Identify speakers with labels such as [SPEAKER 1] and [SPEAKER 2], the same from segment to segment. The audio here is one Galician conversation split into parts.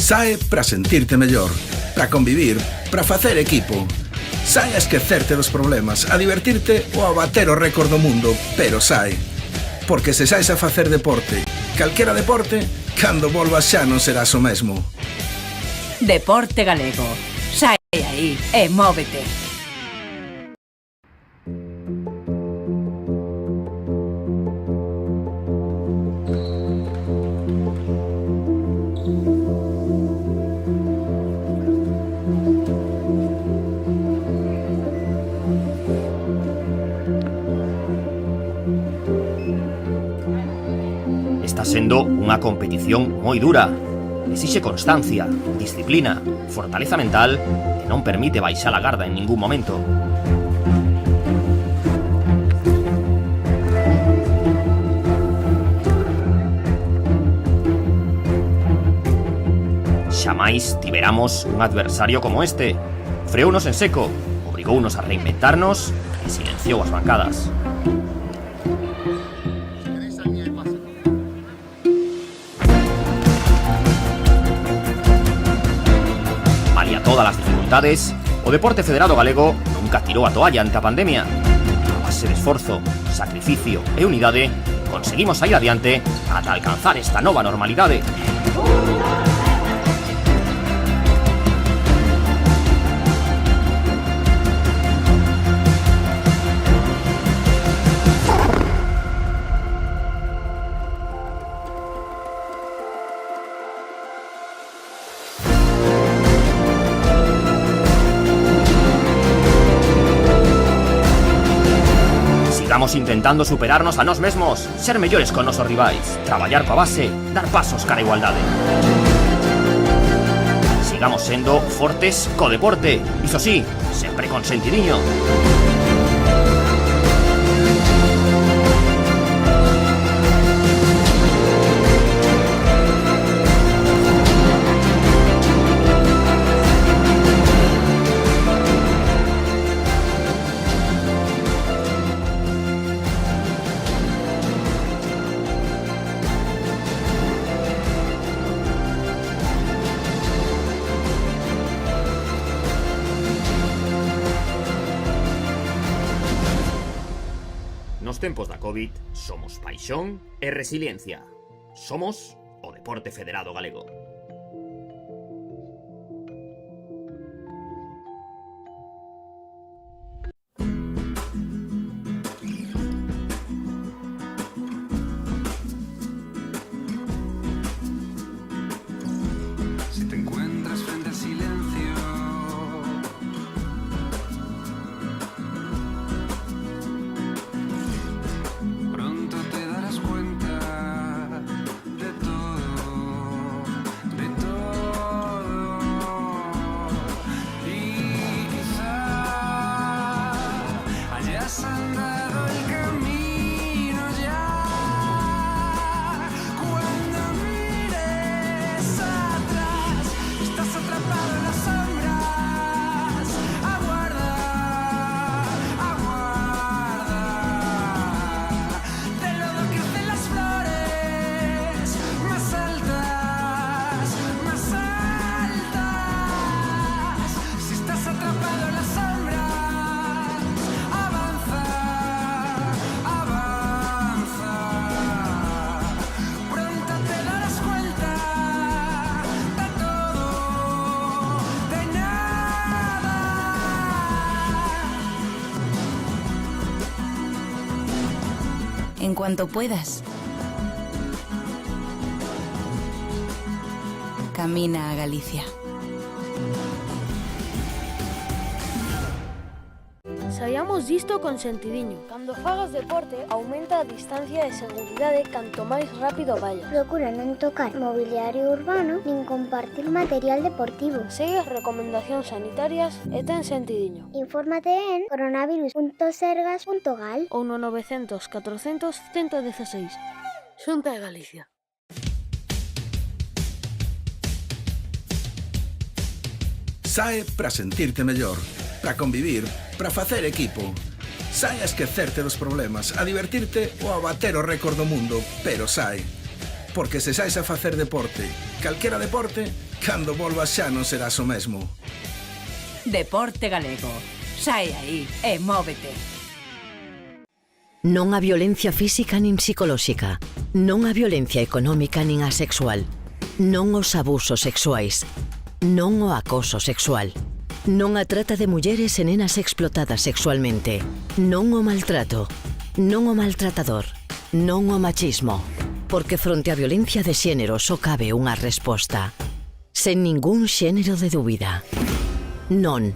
[SPEAKER 1] Sae para sentirte mellor, para convivir, para facer equipo. Sae a esquecerte dos problemas, a divertirte ou a bater o récord do mundo, pero sae. Porque se saes a facer deporte, calquera deporte, cando volvas xa non serás o mesmo.
[SPEAKER 2] Deporte galego. Sae aí e móvete.
[SPEAKER 3] Está sendo unha competición moi dura. Exixe constancia, disciplina, fortaleza mental e non permite baixar a garda en ningún momento. Xamais tiveramos un adversario como este. Freounos en seco, obrigounos a reinventarnos e silenciou as bancadas. Todas as dificultades, o deporte federado galego nunca tirou a toalla ante a pandemia. A base de esforzo, sacrificio e unidade, conseguimos sair adiante ata alcanzar esta nova normalidade. Estamos intentando superarnos a nós mesmos, ser mellores con nosos rivais, traballar coa base, dar pasos cara a igualdade. Sigamos sendo fortes co deporte, iso sí, sempre con sentidiño. Nos tempos da COVID, somos paixón e resiliencia. Somos o Deporte Federado Galego.
[SPEAKER 4] Si te encuentras frente al silencio, pronto te darás cuenta de todo, de todo. Y quizá hayas andado el camino ya. Cuando mires atrás, estás atrapado en las sombras. Aguarda, aguarda. De lodo crecen las flores más altas, más altas. Si estás atrapado en las sombras, avanza, avanza. Pronto te darás cuenta de todo, de nada.
[SPEAKER 2] En cuanto puedas. Camina a Galicia.
[SPEAKER 5] Saiamos disto con sentidiño. Cando fagas deporte, aumenta a distancia de seguridade canto máis rápido vayas.
[SPEAKER 6] Procura non tocar mobiliario urbano nin compartir material deportivo.
[SPEAKER 5] Segue as recomendacións sanitarias e ten sentidiño.
[SPEAKER 6] Infórmate en coronavirus.sergas.gal
[SPEAKER 5] Ou no 900 400 116. Xunta de Galicia.
[SPEAKER 1] Sae para sentirte mellor, para convivir, para facer equipo. Sae a esquecerte dos problemas, a divertirte ou a bater o récord do mundo, pero sae. Porque se saes a facer deporte, calquera deporte, Cando volvas xa non serás o mesmo.
[SPEAKER 2] Deporte Galego. Sae aí e móvete.
[SPEAKER 7] Non a violencia física nin psicolóxica, non a violencia económica nin a sexual, non os abusos sexuais, non o acoso sexual, non a trata de mulleres e nenas explotadas sexualmente, non o maltrato, non o maltratador, non o machismo, porque fronte á violencia de xénero só cabe unha resposta, sen ningún xénero de dúbida. Non.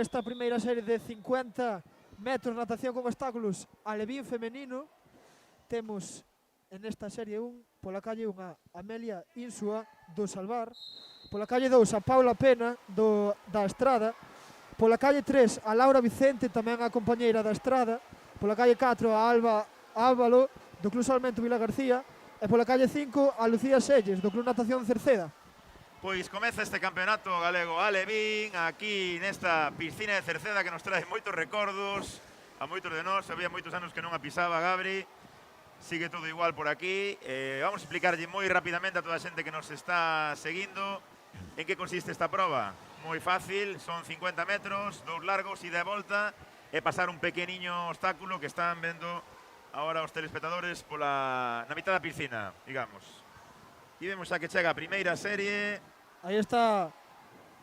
[SPEAKER 8] esta primeira serie de 50 metros natación con obstáculos alevín femenino. Temos en esta serie 1 pola calle 1 a Amelia Insua do Salvar, pola calle 2 a Paula Pena da Estrada, pola calle 3 a Laura Vicente, tamén a compañeira da Estrada, pola calle 4 a Alba Álvalo do Club Salmento Vila García e pola calle 5 a Lucía Selles do Club Natación Cerceda.
[SPEAKER 9] Pois comeza este campeonato galego alevín aquí nesta piscina de Cerceda que nos trae moitos recordos a moitos de nós. Había moitos anos que non a pisaba Gabri. Sigue todo igual por aquí. Vamos a explicarlle moi rapidamente a toda a xente que nos está seguindo en que consiste esta proba. Moi fácil, son 50 metros, 2 largos, ida e volta, e pasar un pequeniño obstáculo que están vendo agora os telespectadores na mitad da piscina, digamos. E vemos a que chega a primeira serie.
[SPEAKER 8] Aí está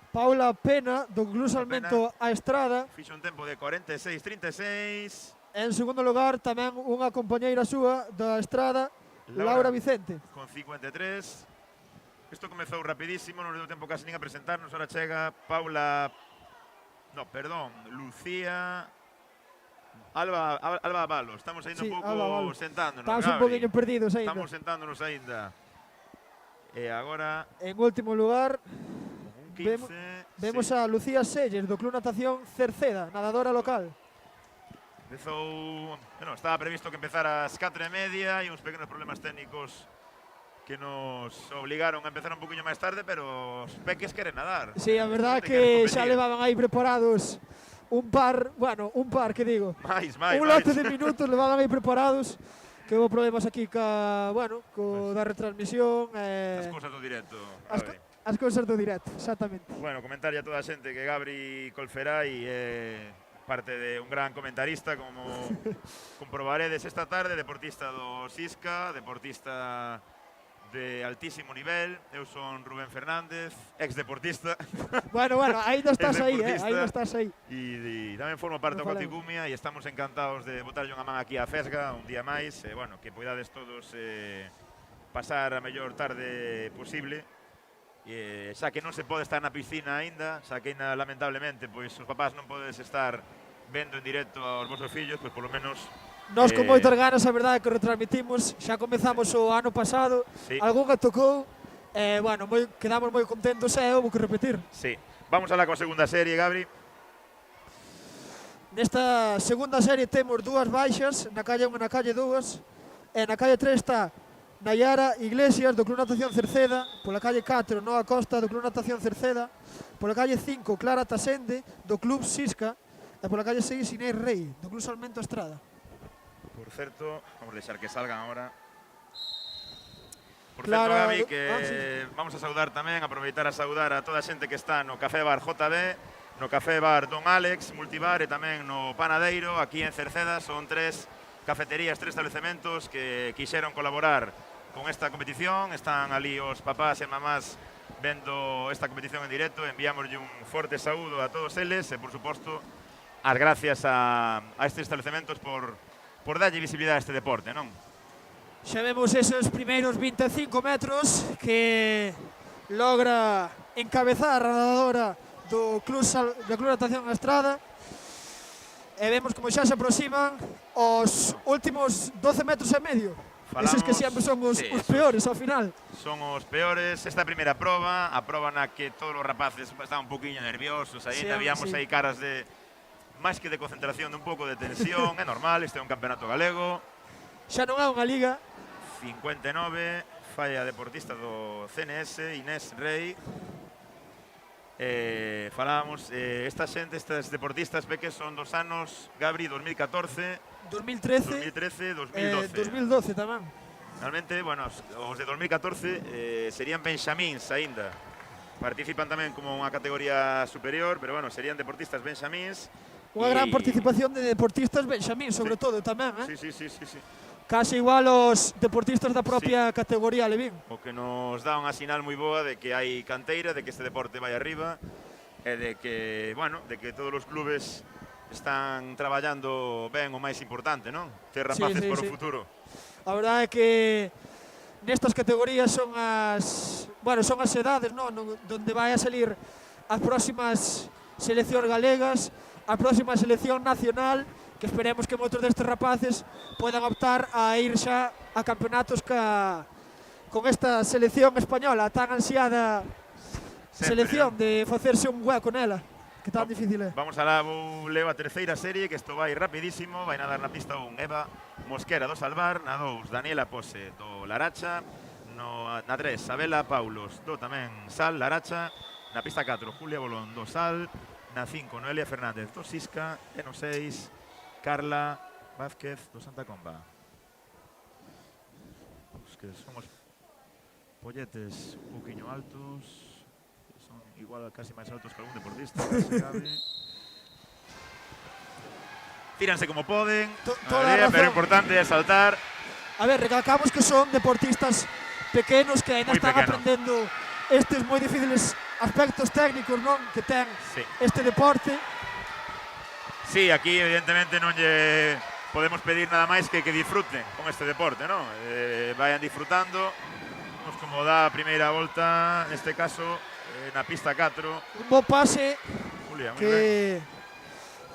[SPEAKER 8] Paula Pena do Club Salmento a Estrada.
[SPEAKER 9] Fixo un tempo de 46-36.
[SPEAKER 8] En segundo lugar tamén unha compañeira súa da Estrada, Laura Vicente.
[SPEAKER 9] Con 53. Isto comezou rapidísimo, non deu tempo casi nin a presentarnos. Ahora chega Paula... No, perdón, Lucía... Alba Avalos. Estamos aí un pouco sentándonos.
[SPEAKER 8] Estamos un poquinho perdidos ainda.
[SPEAKER 9] Estamos sentándonos ainda. E agora...
[SPEAKER 8] En último lugar,
[SPEAKER 9] 15,
[SPEAKER 8] vemos a Lucía Selles, do Club Natación Cerceda, nadadora local.
[SPEAKER 9] Empezou... Bueno, estaba previsto que empezara ás 4:30 e uns pequenos problemas técnicos que nos obligaron a empezar un poquinho máis tarde, pero os peques queren nadar.
[SPEAKER 8] Sí, a verdad que xa levaban aí preparados un par, que digo. Un lote de minutos levaban aí preparados, que houve problemas aquí da retransmisión.
[SPEAKER 9] As cousas do directo, Gabri.
[SPEAKER 8] As cousas do directo, exactamente.
[SPEAKER 9] Bueno, comentar a toda a xente que Gabri Colferai é parte de un gran comentarista, como comprobaredes esta tarde, deportista do Sisca, deportista de altísimo nivel. Eu son Rubén Fernández, ex-deportista.
[SPEAKER 8] Bueno, ainda estás aí, ainda estás aí.
[SPEAKER 9] E tamén formo parte do Coticumia e estamos encantados de botarlle unha man aquí á Fesga un día máis. Que poidades todos pasar a mellor tarde posible. Xa que non se pode estar na piscina aínda, xa que aínda lamentablemente pois os papás non podes estar vendo en directo aos vosos fillos, pois polo menos
[SPEAKER 8] nós con moitas ganas, a verdade, que retransmitimos. Xa comezamos o ano pasado, algunha tocou, quedamos moi contentos e houve que repetir.
[SPEAKER 9] Sí, vamos alá coa segunda serie, Gabri.
[SPEAKER 8] Nesta segunda serie temos dúas baixas, na calle 1 e na calle 2, e na calle 3 está Nayara Iglesias, do Club Natación Cerceda, pola calle 4, Noa Costa, do Club Natación Cerceda, pola calle 5, Clara Tasende, do Club Sisca, e pola calle 6, Inés Rey, do Club Salmento Estrada.
[SPEAKER 9] Por certo, vamos deixar que salgan ahora. Por certo, Gabi, que vamos a saudar tamén, aproveitar a saudar a toda a xente que está no Café Bar JB, no Café Bar Don Alex, Multibar e tamén no Panadeiro, aquí en Cerceda. Son 3 cafeterías, 3 establecementos que quixeron colaborar con esta competición. Están ali os papás e mamás vendo esta competición en directo. Enviámoslle un forte saúdo a todos eles e, por suposto, as gracias a estes establecementos por darlle visibilidade a este deporte, non?
[SPEAKER 8] Xa vemos esos primeiros 25 metros que logra encabezar a nadadora do Club Natación Estrada, e vemos como xa se aproximan os últimos 12 metros e medio. Eses que sempre son os peores ao final.
[SPEAKER 9] Son os peores. Esta primeira proba, a proba na que todos os rapaces estaban un poquinho nerviosos, aí víamos aí caras de máis que de concentración, de un pouco de tensión. É normal, este é un campeonato galego.
[SPEAKER 8] Xa non é unha liga.
[SPEAKER 9] 59, falla deportista do CNS, Inés Rey. Falábamos, esta xente, estes deportistas, ve que son dos anos, Gabri, 2014,
[SPEAKER 8] 2013,
[SPEAKER 9] 2012
[SPEAKER 8] tamén.
[SPEAKER 9] Realmente, bueno, os de 2014 serían benxamíns aínda. Participan tamén como unha categoría superior, pero bueno, serían deportistas benxamíns.
[SPEAKER 8] Unha gran participación de deportistas benxamín, sobre todo, tamén,
[SPEAKER 9] Sí.
[SPEAKER 8] Casi igual os deportistas da propia categoría Levín.
[SPEAKER 9] O que nos dá unha sinal moi boa de que hai canteira, de que este deporte vai arriba, e de que, bueno, de que todos os clubes están traballando ben o máis importante, non? Ter rapaces para o futuro.
[SPEAKER 8] A verdade é que nestas categorías son as edades, non? Donde vai a salir as próximas seleccións galegas, a próxima selección nacional, que esperemos que moitos destes rapaces podan optar a ir xa a campeonatos con esta selección española, tan ansiada selección de facerse un hueco nela, que tan difícil é.
[SPEAKER 9] Vamos alá, vou leo a terceira serie, que isto vai rapidísimo. Vai nadar na pista 1 Eva Mosquera do Salvar, na 2 Daniela Pose do Laracha, na 3 Sabela Paulos do tamén Sal Laracha, na pista 4 Julia Bolón do Sal, na 5 Noelia Fernández do Sisca e no 6 Carla Vázquez do Santa Comba. Os que son os polletes un poquinho altos, son igual casi máis altos que algún deportista. Tíranse como poden, pero importante é saltar.
[SPEAKER 8] A ver, recalcamos que son deportistas pequenos que ainda están aprendendo estes moi difíciles aspectos técnicos, non? Que ten este deporte.
[SPEAKER 9] Sí, aquí evidentemente non lle podemos pedir nada máis que disfruten con este deporte, non? Vayan disfrutando. Vemos como dá a primeira volta, neste caso, na pista 4.
[SPEAKER 8] Un bo pase
[SPEAKER 9] Julia, moi ben.
[SPEAKER 8] que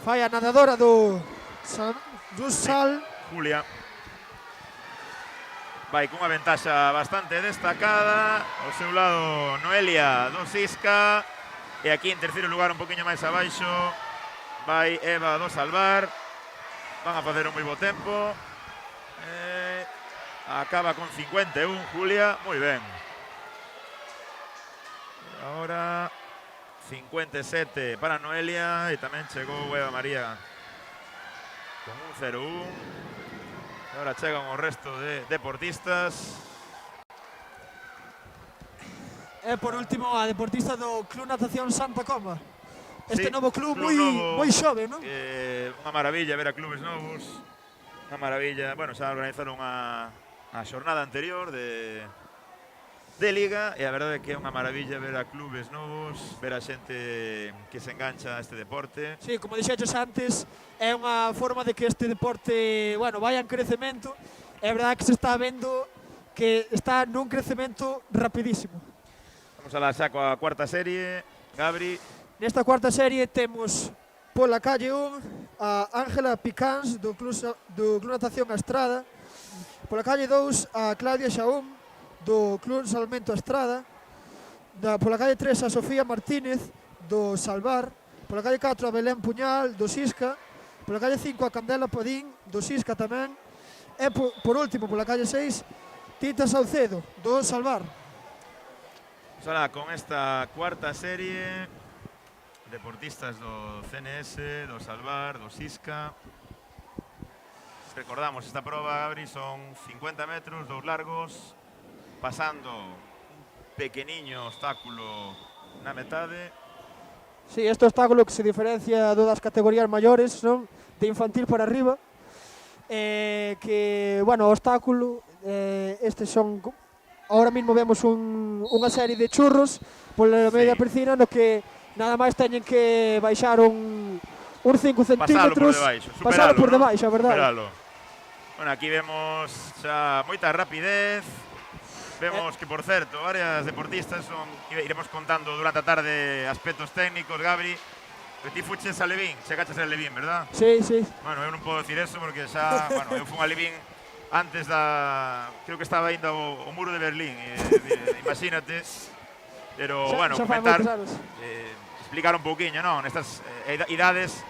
[SPEAKER 8] fai a nadadora do Sal.
[SPEAKER 9] Julia. Vai cunha ventaxa bastante destacada. Ao seu lado, Noelia do Sisca. E aquí en terceiro lugar, un poquinho máis abaixo, vai Eva do Salvar. Van a facer un moi bo tempo. Acaba con 51, Julia. Moi ben. E agora 57 para Noelia. E tamén chegou Eva María con un 0-1. Ahora chegan o resto de deportistas.
[SPEAKER 8] E por último a deportista do Club Natación Santa Coma. Este novo club moi xove, non?
[SPEAKER 9] Unha maravilla ver a clubes novos. Unha maravilla, bueno, xa organizaron a xornada anterior de Liga e a verdade é que é unha maravilla ver a clubes novos, ver a xente que se engancha a este deporte.
[SPEAKER 8] Sí, como dixeches antes, é unha forma de que este deporte, bueno, vaya en crecemento. É verdade que se está vendo que está nun crecemento rapidísimo.
[SPEAKER 9] Vamos alá xa coa cuarta serie, Gabri.
[SPEAKER 8] Nesta cuarta serie temos pola calle 1 a Ángela Picáns do Club Natación A Estrada. Pola calle 2 a Claudia Xaúm do Club Salmento A Estrada. Pola calle 3 a Sofía Martínez do Salvar. Pola calle 4 a Belén Puñal do Sisca. Pola calle 5 a Candela Padín do Sisca tamén. E por último, pola calle 6, Tita Saucedo do Salvar.
[SPEAKER 9] Sala con esta cuarta serie, deportistas do CNS, do Salvar, do Sisca. Recordamos, esta proba, Gabri, son 50 metros, 2 largos, pasando un pequeniño obstáculo na metade.
[SPEAKER 8] Sí, este obstáculo que se diferencia das categorías maiores, non? De infantil para arriba. Que, bueno, o obstáculo, estes son... Ahora mismo vemos unha serie de churros pola media piscina no que nada máis teñen que baixar uns 5 centímetros.
[SPEAKER 9] Pasalo
[SPEAKER 8] por debaixo, a verdade.
[SPEAKER 9] Superalo. Bueno, aquí vemos xa moita rapidez. Vemos que, por certo, varias deportistas iremos contando durante a tarde aspectos técnicos, Gabri. Que ti fuches a Levín, chegaches a Levín, verdad?
[SPEAKER 8] Sí, sí.
[SPEAKER 9] Bueno, eu non podo decir eso porque xa, bueno, eu fui a Levín antes da, creo que estaba ainda o muro de Berlín, imagínate. Pero, bueno, comentar, explicar un pouquiño, non? Nestas idades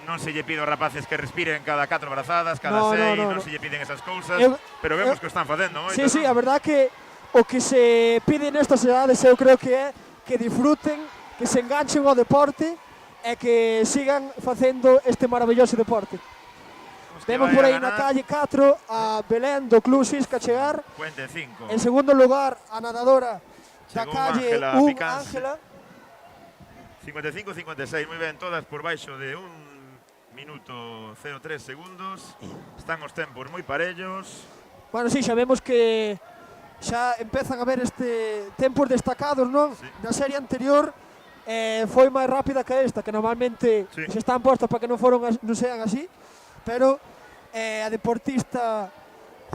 [SPEAKER 9] non se lle pide aos rapaces que respiren cada 4 brazadas, cada 6, non se lle piden esas cousas, pero vemos que o están facendo moito.
[SPEAKER 8] Sí, sí, a verdad que o que se pide nestas edades eu creo que é que disfruten, que se enganchen ao deporte e que sigan facendo este maravilloso deporte. Vemos por aí na calle 4 a Belén do Club Sisca chegar.
[SPEAKER 9] Puente 5.
[SPEAKER 8] En segundo lugar, a nadadora da calle 1, Ángela.
[SPEAKER 9] 55-56, moi ben, todas por baixo de 1 minuto 03 segundos. Están os tempos moi parellos.
[SPEAKER 8] Bueno, sí, xa vemos que xa empezan a ver tempos destacados, non?
[SPEAKER 9] Sí.
[SPEAKER 8] Na serie anterior foi máis rápida que esta, que normalmente se están postas para que non sean así, pero a deportista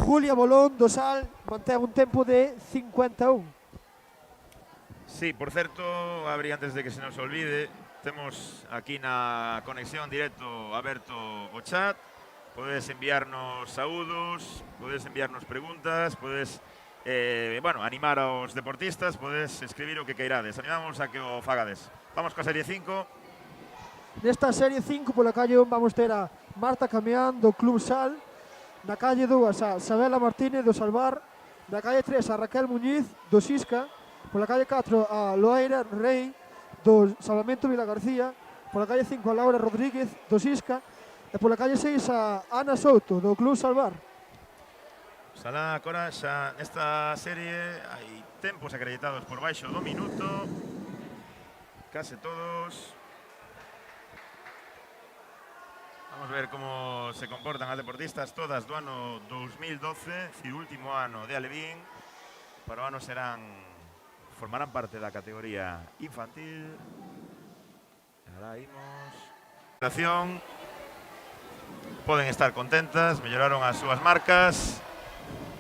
[SPEAKER 8] Julia Bolón do Sal mantén un tempo de 51.
[SPEAKER 9] Sí, por certo, Abri, antes de que se nos olvide, temos aquí na conexión directo aberto o chat. Podes enviarnos saúdos, podes enviarnos preguntas, podes animar aos deportistas, podes escribir o que queirades. Animamos a que o fagades. Vamos coa serie 5.
[SPEAKER 8] Nesta serie 5, pola calle 1, vamos ter a Marta Camián do Club Sal. Na calle 2, a Sabela Martínez do Salvar. Na calle 3, a Raquel Muñiz do Sisca. Pola calle 4, a Loeira Rey do Salvamento Vila García. Pola calle 5, a Laura Rodríguez do Sisca. E pola calle 6, a Ana Souto do Club Salvar.
[SPEAKER 9] Salá, agora xa nesta serie hai tempos acreditados por baixo do minuto. Case todos. Vamos ver como se comportan as deportistas todas do ano 2012, o último ano de Alevín. Para o ano formarán parte da categoría infantil. Ahora imos. poden estar contentas, melloraron as súas marcas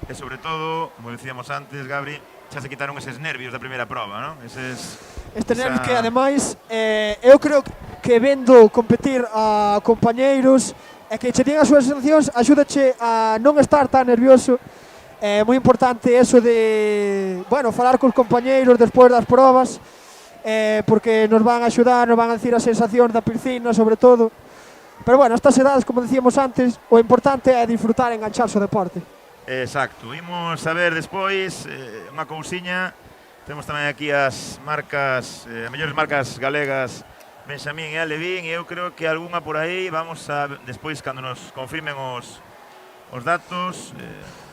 [SPEAKER 9] e, sobre todo, como decíamos antes, Gabri, xa se quitaron eses nervios da primeira proba, non?
[SPEAKER 8] Este nervio que, ademais, eu creo que vendo competir a compañeiros e que che digan as súas sensacións, axúdache a non estar tan nervioso. É moi importante eso de, bueno, falar cos compañeiros despois das probas, porque nos van a axudar, nos van a decir as sensacións da piscina, sobre todo. Pero, bueno, estas edades, como decíamos antes, o importante é disfrutar e engancharse ao deporte.
[SPEAKER 9] Exacto. Imos a ver despois unha cousiña. Temos tamén aquí as marcas, as mellores marcas galegas, Benxamín e Alevín, e eu creo que algunha por aí vamos a, despois, cando nos confirmen os datos,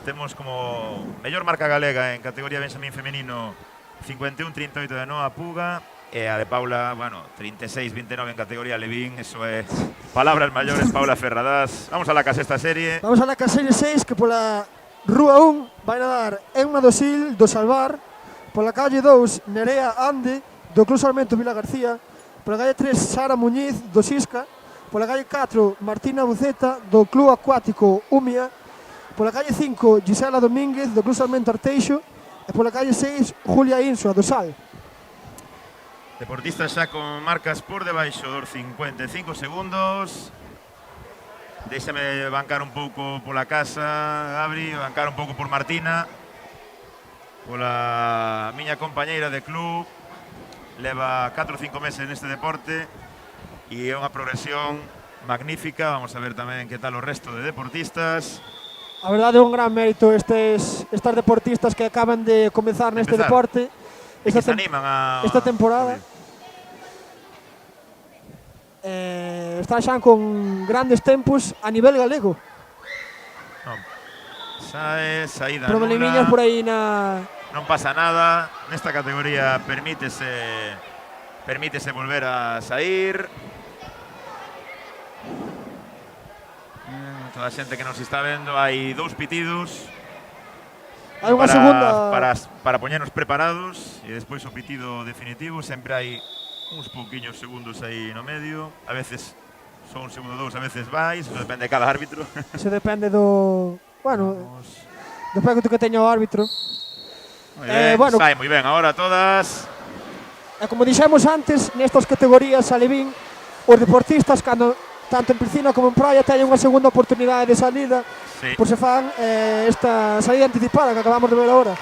[SPEAKER 9] temos como mellor marca galega en categoría Benxamín femenino 51-38 de Noa Puga, e a de Paula, bueno, 36-29 en categoría Alevín. Eso é palabras maiores, Paula Ferradas. Vamos a la casesta serie.
[SPEAKER 8] Vamos a la caserie 6, que pola Rúa 1 vai nadar Emma Dosil, do Salvar. Pola calle 2, Nerea Ande, do Club Salmento Vila García. Pola calle 3, Sara Muñiz, do Sisca. Pola calle 4, Martina Buceta, do Club Acuático Umia. Pola calle 5, Gisela Domínguez, do Club Salmento Arteixo. E pola calle 6, Julia Insua, do Sal.
[SPEAKER 9] Deportistas xa con marcas por debaixo dos 55 segundos. Déxame bancar un pouco pola casa, Gabri, bancar un pouco por Martina, pola miña compañeira de club. Leva 4 ou 5 meses neste deporte e é unha progresión magnífica. Vamos a ver tamén que tal o resto de deportistas.
[SPEAKER 8] A verdade é un gran mérito estas deportistas que acaban de comezar neste deporte.
[SPEAKER 9] E que se animan
[SPEAKER 8] esta temporada. Están xa con grandes tempos a nivel galego.
[SPEAKER 9] Saída
[SPEAKER 8] problemillas por aí na...
[SPEAKER 9] Non pasa nada. Nesta categoría permítese volver a sair. Toda a xente que nos está vendo, hai 2 pitidos.
[SPEAKER 8] Hai unha segunda
[SPEAKER 9] para poñernos preparados e despois o pitido definitivo. Sempre hai uns pouquiños segundos aí no medio. A veces son 1 segundo 2, a veces vais. Eso depende de cada árbitro.
[SPEAKER 8] Eso depende do... Bueno, depende do que teña o árbitro.
[SPEAKER 9] Bueno, sai moi ben agora todas.
[SPEAKER 8] E como dixemos antes, nestas categorías alevín, os deportistas, cando tanto en piscina como en praia, teñen unha segunda oportunidade de salida, sí, por se fan esta salida anticipada que acabamos de ver agora.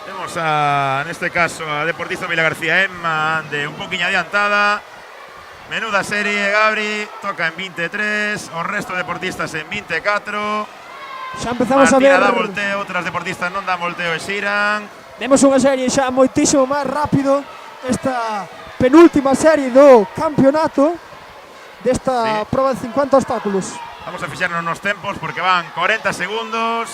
[SPEAKER 9] Temos neste caso a deportista Vila García, Emma Ande, un poquinho adiantada. Menuda serie, Gabri, toca en 23, o resto de deportistas en 24.
[SPEAKER 8] Xa empezamos
[SPEAKER 9] Martina
[SPEAKER 8] a ver...
[SPEAKER 9] dá volteo, outras deportistas non dan volteo e xiran.
[SPEAKER 8] Vemos unha serie xa moitísimo máis rápido, esta penúltima serie do campeonato, desta proba de 50 obstáculos.
[SPEAKER 9] Vamos a fixarnos nos tempos porque van 40 segundos.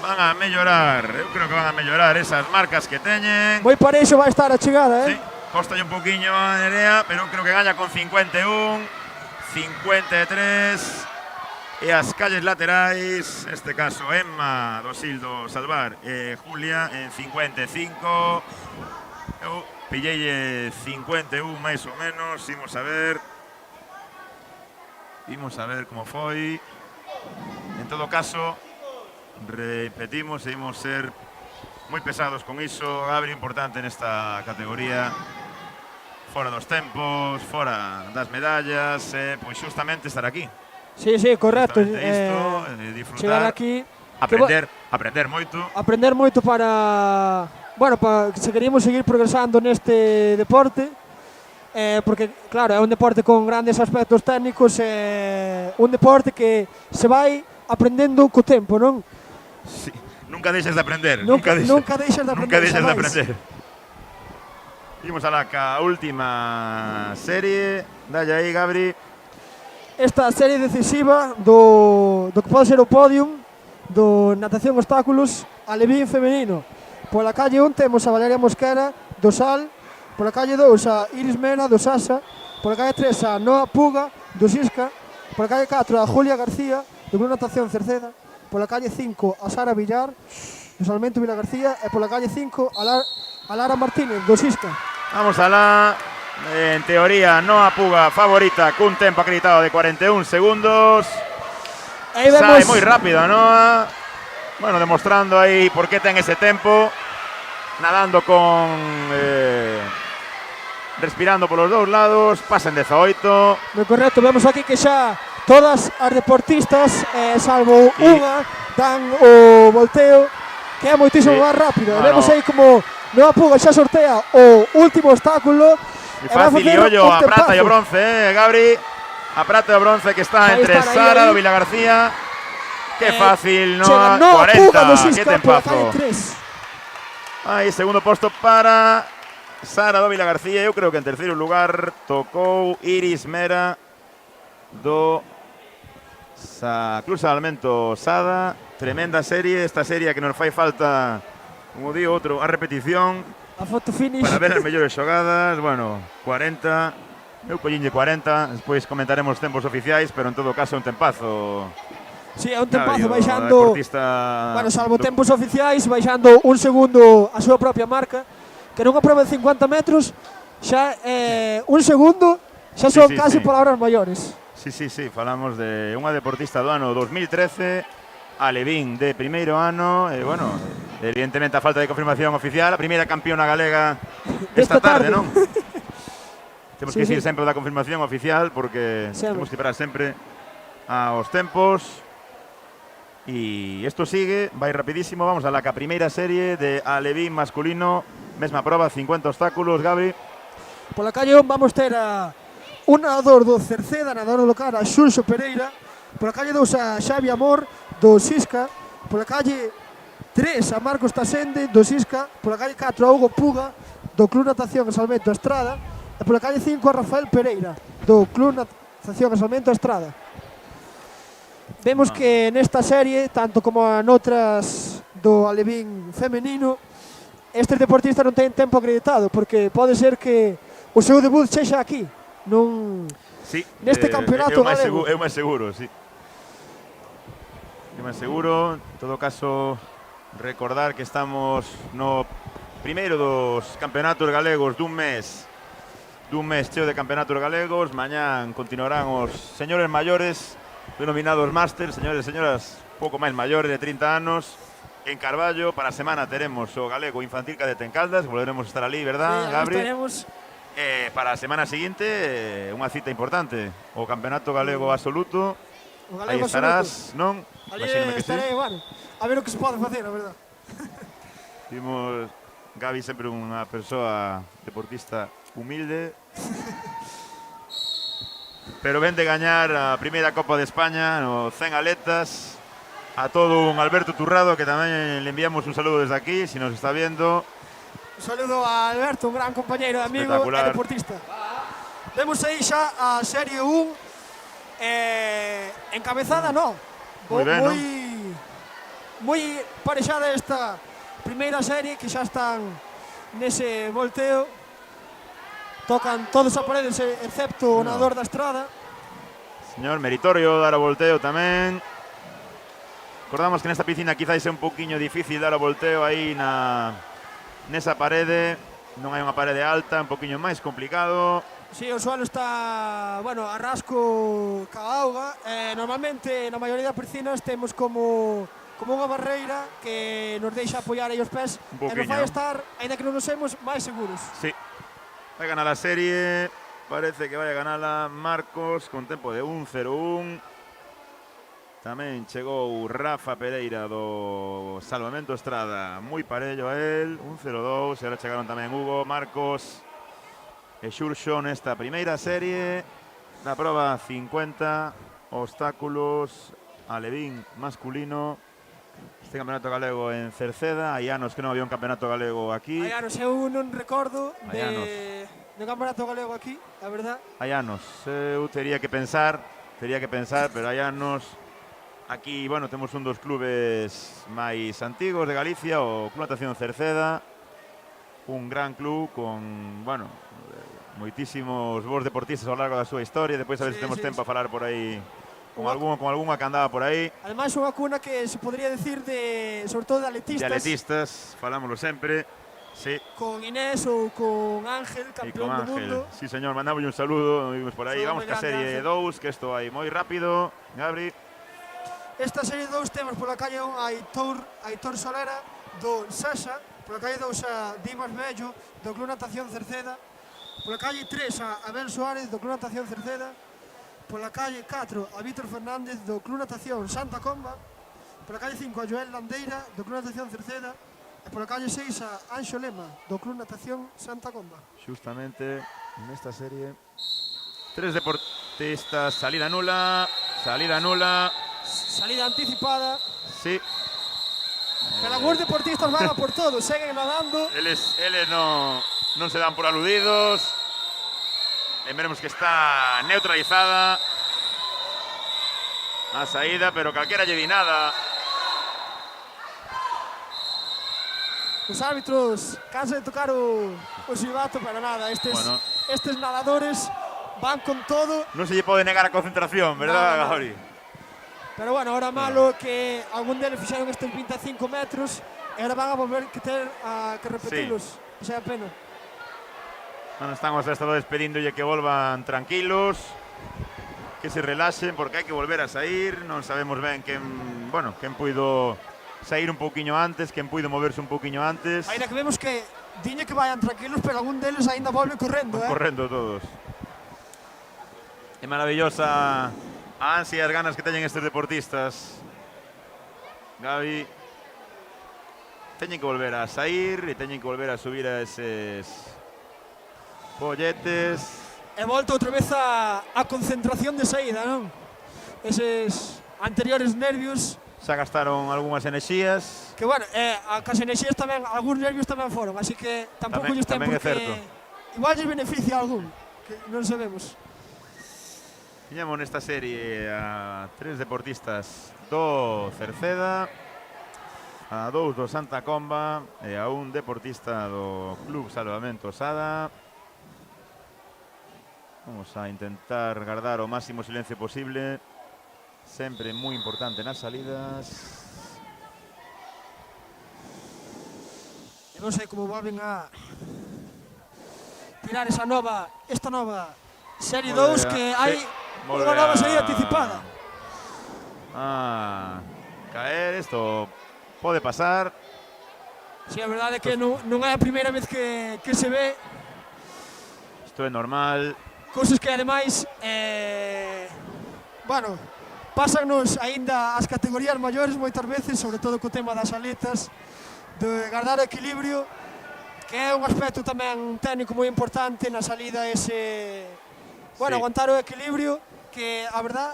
[SPEAKER 9] Van a mellorar, eu creo que van a mellorar esas marcas que teñen.
[SPEAKER 8] Moi pareixo vai estar a chegada,
[SPEAKER 9] Sí, costalle un poquinho a Nerea, pero creo que gaña con 51, 53. E as calles laterais, neste caso Emma Dosildo Salvar e Julia en 55. Eu pillei 51 máis ou menos, imos a ver. Imos a ver como foi. En todo caso, repetimos, imos ser moi pesados con iso. Gabri, importante nesta categoría. Fora dos tempos, fora das medallas, pois xustamente estar aquí.
[SPEAKER 8] Sí, sí, correcto.
[SPEAKER 9] Disfrutar,
[SPEAKER 8] chegar aquí,
[SPEAKER 9] aprender moito.
[SPEAKER 8] Aprender moito para, bueno, para se queríamos seguir progresando neste deporte. Porque, claro, é un deporte con grandes aspectos técnicos, un deporte que se vai aprendendo co tempo, non?
[SPEAKER 9] Sí, nunca deixes de aprender.
[SPEAKER 8] Nunca deixes de aprender.
[SPEAKER 9] Imos a la última serie. Dalle aí, Gabri.
[SPEAKER 8] Esta serie decisiva do que pode ser o podium do natación obstáculos alevín femenino. Pola calle 1 temos a Valeria Mosquera, do Sal. Pola calle 2 a Iris Mena, do Sasa. Pola calle 3 a Noa Puga, do Sisca. Pola calle 4 a Julia García, do Club Natación Cerceda. Pola calle 5 a Sara Villar, do Salmento Vila García. E pola calle 5 a Lara Martínez, do Sisca.
[SPEAKER 9] Vamos a la En teoría, Noa Puga favorita cun tempo acreditado de 41 segundos.
[SPEAKER 8] Aí vemos...
[SPEAKER 9] Sae moi rápido a Noa. Bueno, demostrando aí por qué ten ese tempo. Nadando con... respirando polos dous lados. Pasen 18.
[SPEAKER 8] Moi correcto, vemos aquí que xa todas as deportistas, salvo unha, dan o volteo que é moitísimo máis rápido. Vemos aí como Noa Puga xa sortea o último obstáculo.
[SPEAKER 9] E fácil e ollo a prata e o bronce, Gabri. A prata e o bronce que está entre Sara do Vila García. Que fácil, Noa, 40, que tempazo. Aí, segundo posto para Sara do Vila García. Eu creo que en terceiro lugar tocou Iris Mera do Club Salmento Sada. Tremenda serie, esta serie que nos fai falta, como digo, outro, a repetición.
[SPEAKER 8] A foto finish.
[SPEAKER 9] Para ver as mellores xogadas, bueno, 40. Eu collínlle 40, despois comentaremos os tempos oficiais, pero en todo caso é un tempazo.
[SPEAKER 8] Sí, é un tempazo,
[SPEAKER 9] Claro,
[SPEAKER 8] baixando, bueno, salvo tempos oficiais, baixando un segundo a súa propia marca, que nunha prova de 50 metros, xa un segundo, xa son casi palabras maiores.
[SPEAKER 9] Sí, falamos de unha deportista do ano 2013, Alevín de primeiro ano, bueno, evidentemente a falta de confirmación oficial, a primeira campeona galega esta tarde, non? Temos que dicir sempre da confirmación oficial porque temos que esperar sempre aos tempos. E isto sigue, vai rapidísimo, vamos a la primeira serie de Alevín masculino, mesma prova, 50 obstáculos, Gabi.
[SPEAKER 8] Pola calle 1 vamos ter a un nadador do Cerceda, nadador local, a Xulxo Pereira. Pola calle 2 a Xavi Amor, do Sisca. Pola calle 3 a Marcos Tasende, do Sisca. Pola calle 4 a Hugo Puga, do Club Natación e Salmento Estrada. E pola calle 5 a Rafael Pereira, do Club Natación e Salmento Estrada. Vemos que nesta serie, tanto como noutras do Alevín femenino, estes deportistas non teñen tempo acreditado, porque pode ser que o seu debut sexa aquí, neste campeonato galego.
[SPEAKER 9] É o máis seguro, sí. É o máis seguro, en todo caso, recordar que estamos no primeiro dos campeonatos galegos dun mes cheo de campeonatos galegos. Mañán continuarán os señores maiores denominados máster, señores e señoras pouco máis maiores de 30 anos en Carballo. Para a semana teremos o galego infantil cadete en Caldas, volveremos a estar ali, verdad, Gabri? Para a semana seguinte, unha cita importante, o campeonato galego absoluto. Aí estarás, non?
[SPEAKER 8] Ali estarei, bueno, a ver o que se pode facer, a verdad.
[SPEAKER 9] Vimos Gabi sempre unha persoa deportista humilde, pero ven de gañar a primeira Copa de España no 100 aletas. A todo un Alberto Turrado, que tamén le enviamos un saludo desde aquí, si nos está viendo.
[SPEAKER 8] Un saludo a Alberto, un gran compañeiro, amigo e deportista. Vemos aí xa a Serie 1 encabezada, non? Moi parexada esta primeira serie, que xa están nese volteo. Tocan todos a paredes, excepto o nadador da Estrada.
[SPEAKER 9] Señor, meritorio dar o volteo tamén. Recordamos que nesta piscina quizás é un poquinho difícil dar o volteo aí nesa parede. Non hai unha parede alta, un poquinho máis complicado.
[SPEAKER 8] Sí, o suelo está, bueno, a rasco ca auga. Normalmente, na maioría das piscinas temos como unha barreira que nos deixa apoiar aí os pés e nos vai estar, ainda que non nos semos, máis seguros.
[SPEAKER 9] Sí. Vai ganar a serie, parece que vai a ganala Marcos con tempo de 1:01. Tamén chegou Rafa Pereira do Salvamento Estrada, moi parello a él, 1:02. E agora chegaron tamén Hugo, Marcos e Xurxo nesta primeira serie. Na prova 50 obstáculos, Alevín masculino. Este campeonato galego en Cerceda. Hai anos que non había un campeonato galego aquí.
[SPEAKER 8] Hai anos, eu non recordo de campeonato galego aquí, a verdad.
[SPEAKER 9] Hai anos, eu tería que pensar, pero hai anos. Aquí, bueno, temos un dos clubes máis antigos de Galicia, o Club Natación Cerceda. Un gran club con, bueno, moitísimos bons deportistas ao largo da súa historia. Depois a ver se temos tempo a falar por aí con algunha que andaba por aí.
[SPEAKER 8] Ademais, unha cuna que se podría decir sobre todo de atletistas.
[SPEAKER 9] De atletistas, falámoslo sempre. Sí.
[SPEAKER 8] con Inés ou con Ángel,
[SPEAKER 9] E con
[SPEAKER 8] campeón do
[SPEAKER 9] Ángel.
[SPEAKER 8] mundo.
[SPEAKER 9] Sí, señor, mandamos un saludo, nos vimos por aí.
[SPEAKER 8] Saludo
[SPEAKER 9] Vamos
[SPEAKER 8] moi
[SPEAKER 9] ca
[SPEAKER 8] grande,
[SPEAKER 9] serie
[SPEAKER 8] Ángel.
[SPEAKER 9] 2, que isto vai moi rápido. Gabri.
[SPEAKER 8] Esta serie 2 temos pola calle 1 a Aitor Solera do Sasa, pola calle 2 a Dimas Mello do Club Natación Cerceda, pola calle 3 a Abel Suárez do Club Natación Cerceda, pola calle 4 a Víctor Fernández do Club Natación Santa Comba, pola calle 5 a Joel Landeira do Club Natación Cerceda e pola calle 6 a Anxo Lema do Club Natación Santa Comba.
[SPEAKER 9] Justamente nesta serie 3 deportistas, salida nula,
[SPEAKER 8] Salida anticipada.
[SPEAKER 9] sí.
[SPEAKER 8] Pero algúns deportistas van a por todo, seguen nadando.
[SPEAKER 9] Eles non se dan por aludidos. Lembremos que está neutralizada a saída, pero calquera lle di nada.
[SPEAKER 8] Os árbitros cansan de tocar o silbato, pero nada, estes nadadores van con todo.
[SPEAKER 9] Non se lle pode negar a concentración, verdad,
[SPEAKER 8] No.
[SPEAKER 9] Gabri?
[SPEAKER 8] Pero bueno, ahora malo que algún deles fixeron estes 25 metros e ahora van a volver que ter a que repetilos. Esa é a pena.
[SPEAKER 9] Non están os adestradores pedíndolle que volvan tranquilos, que se relaxen, porque hai que volver a sair. Non sabemos ben quen puido sair un pouquiño antes, quen puido moverse un pouquiño antes.
[SPEAKER 8] Ainda que vemos que diñe que vayan tranquilos, pero algún deles aínda volve correndo,
[SPEAKER 9] Correndo todos. É maravillosa a ansia e as ganas que teñen estes deportistas. Gabi, teñen que volver a sair e teñen que volver a subir a eses polletes.
[SPEAKER 8] E volta outra vez a concentración de saída, non? Eses anteriores nervios
[SPEAKER 9] Xa gastaron algunhas enerxías.
[SPEAKER 8] que, bueno, a cas enerxías tamén, algúns nervios tamén foron, así que tampouco lles ten
[SPEAKER 9] tamén é
[SPEAKER 8] porque
[SPEAKER 9] certo.
[SPEAKER 8] igual lles beneficia a algún, que non sabemos.
[SPEAKER 9] Tiñamos nesta serie a 3 deportistas do Cerceda, a 2 do Santa Comba e a un deportista do Club Salvamento Sada. Vamos a intentar guardar o máximo silencio posible, sempre moi importante nas salidas.
[SPEAKER 8] E non sei como volven a tirar esta nova serie 2 que hai unha nova salida anticipada.
[SPEAKER 9] Caer, isto pode pasar.
[SPEAKER 8] Si, a verdade é que non é a primeira vez que se ve.
[SPEAKER 9] Isto é normal.
[SPEAKER 8] Cousas que ademais, bueno, pásanos aínda as categorías maiores moitas veces, sobre todo co tema das aletas, de guardar o equilibrio, que é un aspecto tamén técnico moi importante na salida ese, bueno, aguantar o equilibrio, que a verdad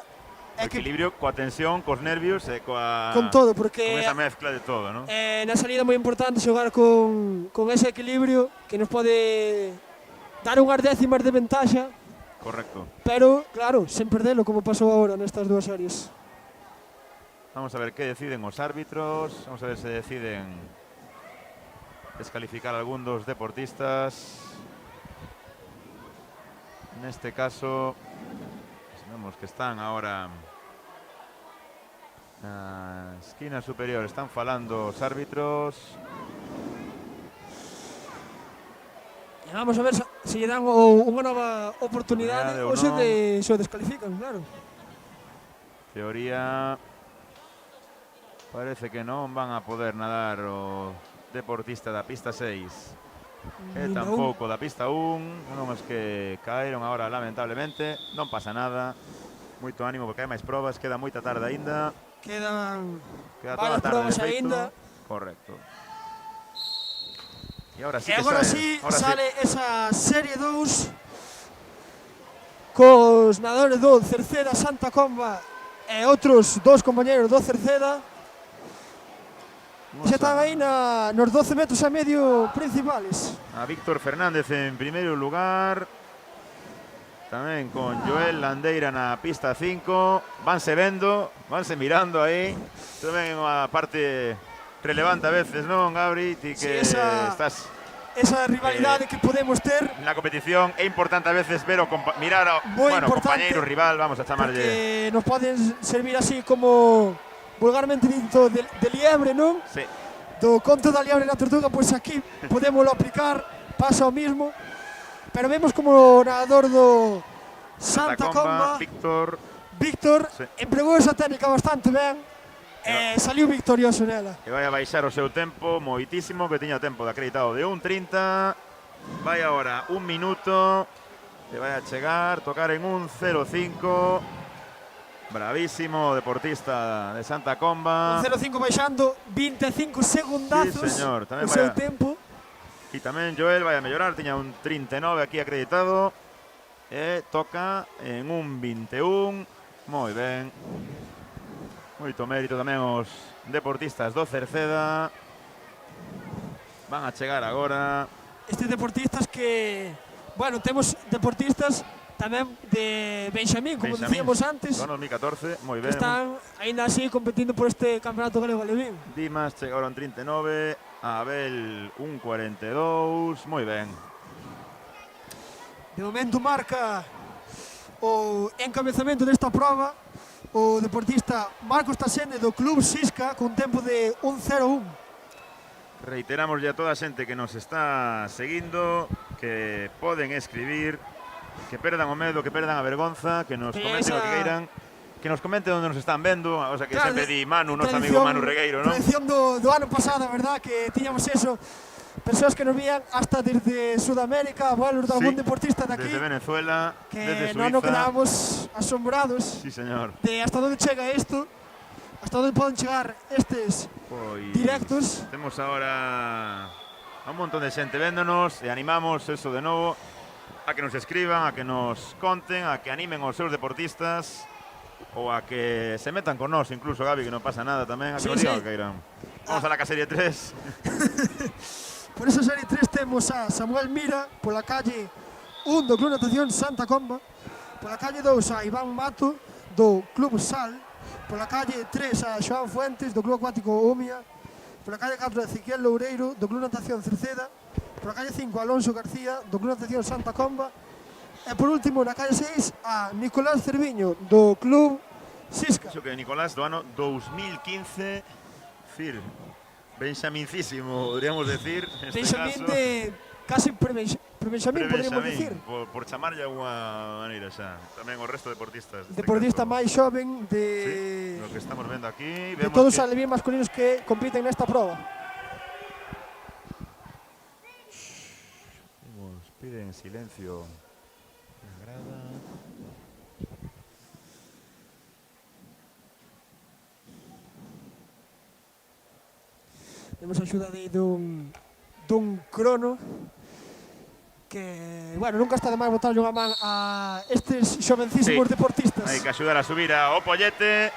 [SPEAKER 8] é que
[SPEAKER 9] Equilibrio coa tensión, cos nervios e
[SPEAKER 8] con todo, porque
[SPEAKER 9] con esa mezcla de todo, non?
[SPEAKER 8] na salida moi importante xogar con ese equilibrio que nos pode dar unhas décimas de ventaxa.
[SPEAKER 9] Correcto.
[SPEAKER 8] Pero, claro, sen perdelo, como pasou agora nestas dúas series.
[SPEAKER 9] Vamos a ver que deciden os árbitros. Vamos a ver se deciden descalificar a algún dos deportistas. Neste caso, vemos que están ahora na esquina superior. Están falando os árbitros.
[SPEAKER 8] E vamos a ver se lle dan unha nova oportunidade ou se o descalifican, claro.
[SPEAKER 9] Teoría, parece que non van a poder nadar o deportista da pista 6 e tampouco da pista 1. Non es que caeron agora, lamentablemente. Non pasa nada, moito ánimo porque hai máis probas, queda moita tarde aínda.
[SPEAKER 8] Quedan
[SPEAKER 9] toda
[SPEAKER 8] varias
[SPEAKER 9] a tarde
[SPEAKER 8] probas
[SPEAKER 9] de feito.
[SPEAKER 8] aínda.
[SPEAKER 9] Correcto. E agora sí
[SPEAKER 8] E
[SPEAKER 9] que
[SPEAKER 8] agora
[SPEAKER 9] sale,
[SPEAKER 8] sale esa serie 2 cos nadadores do Cerceda, Santa Comba e outros dous compañeros do Cerceda. Xa están aí nos 12 metros e medio principales.
[SPEAKER 9] A Víctor Fernández en primeiro lugar, tamén con Joel Landeira na pista 5. Vanse vendo, vanse mirando aí. Tamén unha parte relevante a veces, non, Gabri? Ti que estás
[SPEAKER 8] esa rivalidade que podemos ter
[SPEAKER 9] na competición, é importante a veces ver mirar ao compañeiro rival, vamos a chamarlle.
[SPEAKER 8] Porque nos poden servir así como vulgarmente dito de liebre, non?
[SPEAKER 9] Sí.
[SPEAKER 8] do conto da liebre na tortuga, pois aquí podémoslo aplicar, pasa o mismo. Pero vemos como o nadador do Santa Comba, Víctor,
[SPEAKER 9] sí,
[SPEAKER 8] empregou esa técnica bastante ben e saliu victorioso nela.
[SPEAKER 9] Que vai a baixar o seu tempo moitísimo, que tiña tempo de acreditado de 1:30. Vai agora 1 minuto, que vai a chegar, tocar en 1:05. Bravísimo deportista de Santa Comba.
[SPEAKER 8] 1:05 baixando, 25 segundazos,
[SPEAKER 9] sí, señor, tamén
[SPEAKER 8] o seu
[SPEAKER 9] vai
[SPEAKER 8] tempo.
[SPEAKER 9] E tamén Joel vai a mellorar, tiña un 39 aquí acreditado. E toca en 1:21, moi ben. Moito mérito tamén os deportistas do Cerceda. Van a chegar agora.
[SPEAKER 8] Estes deportistas que, bueno, temos deportistas tamén de Benxamín, como dicíamos antes,
[SPEAKER 9] do 2014, moi ben.
[SPEAKER 8] que están aínda así competindo por este campeonato galego alevín.
[SPEAKER 9] Dimas chegaron 39, Abel 1:42, moi ben.
[SPEAKER 8] De momento marca o encabezamento desta prova o deportista Marcos Tasende do Club Sisca con tempo de 1:01.
[SPEAKER 9] Reiteramos ya a toda a xente que nos está seguindo que poden escribir, que perdan o medo, que perdan a vergonza, que nos comenten o que queiran, que nos comenten onde nos están vendo, o sea que
[SPEAKER 8] Claro,
[SPEAKER 9] sempre di Manu, noso amigo Manu Regueiro, non?
[SPEAKER 8] Tradición do ano pasado, verdad, que tiñamos eso, persoas que nos vían hasta desde Sudamérica, vuelos de algún deportista de aquí,
[SPEAKER 9] Desde Venezuela,
[SPEAKER 8] que
[SPEAKER 9] desde
[SPEAKER 8] non
[SPEAKER 9] Suiza.
[SPEAKER 8] nos quedábamos asombrados
[SPEAKER 9] Sí, señor.
[SPEAKER 8] de hasta onde chega isto, hasta onde poden chegar estes
[SPEAKER 9] Pois
[SPEAKER 8] directos.
[SPEAKER 9] Temos agora a un montón de xente véndonos e animamos eso de novo a que nos escriban, a que nos conten, a que animen os seus deportistas ou a que se metan con nós, incluso Gabi, que non pasa nada tamén, a que
[SPEAKER 8] Sí,
[SPEAKER 9] nos digan
[SPEAKER 8] sí.
[SPEAKER 9] o que queiran. Vamos a la caserie 3.
[SPEAKER 8] Por esa serie 3 temos a Samuel Mira pola calle 1 do Club Natación Santa Comba, pola calle 2 a Iván Mato do Club Sal, pola calle 3 a Xoán Fuentes do Club Acuático Omia, pola calle 4 a Ezequiel Loureiro do Club Natación Cerceda, pola calle 5 a Alonso García do Club Natación Santa Comba e por último na calle 6 a Nicolás Cerviño do Club Sisca.
[SPEAKER 9] Iso que Nicolás do ano 2015, Fir, benxamincísimo, podríamos decir, neste
[SPEAKER 8] Benxamín
[SPEAKER 9] caso.
[SPEAKER 8] de casi pre-Benxamín, podríamos decir.
[SPEAKER 9] Por chamarlle alguna maneira xa. Tamén o resto de deportistas. neste
[SPEAKER 8] Deportista
[SPEAKER 9] caso.
[SPEAKER 8] máis xoven
[SPEAKER 9] Sí,
[SPEAKER 8] de
[SPEAKER 9] lo que estamos vendo aquí.
[SPEAKER 8] de
[SPEAKER 9] Vemos
[SPEAKER 8] todos os
[SPEAKER 9] que
[SPEAKER 8] alevín masculinos que compiten nesta prova.
[SPEAKER 9] piden silencio na grada.
[SPEAKER 8] Temos a axuda de dun crono que, bueno, nunca está de máis botarlle unha man a estes xovencísimos
[SPEAKER 9] Sí.
[SPEAKER 8] deportistas.
[SPEAKER 9] Hai que axudar a subir ao pollete.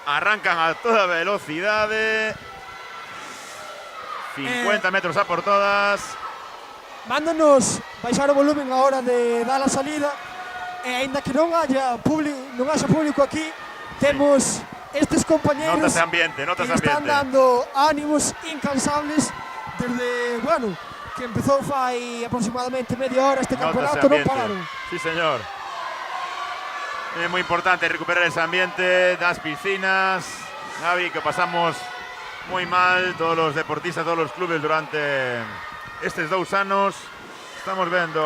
[SPEAKER 9] Arrancan a toda velocidade. 50 metros a por todas.
[SPEAKER 8] Mándanos baixar o volumen a hora de dar a salida e aínda que non haxa público aquí, temos estes compañeros
[SPEAKER 9] Notas ambiente, notas
[SPEAKER 8] que están
[SPEAKER 9] ambiente.
[SPEAKER 8] dando ánimos incansables desde, bueno, que empezou fai aproximadamente media hora este
[SPEAKER 9] Notas
[SPEAKER 8] campeonato, non
[SPEAKER 9] ambiente.
[SPEAKER 8] pararon.
[SPEAKER 9] Sí, señor. É moi importante recuperar ese ambiente das piscinas. Gabi, que pasamos moi mal todos os deportistas, todos os clubes durante estes 2 anos. Estamos vendo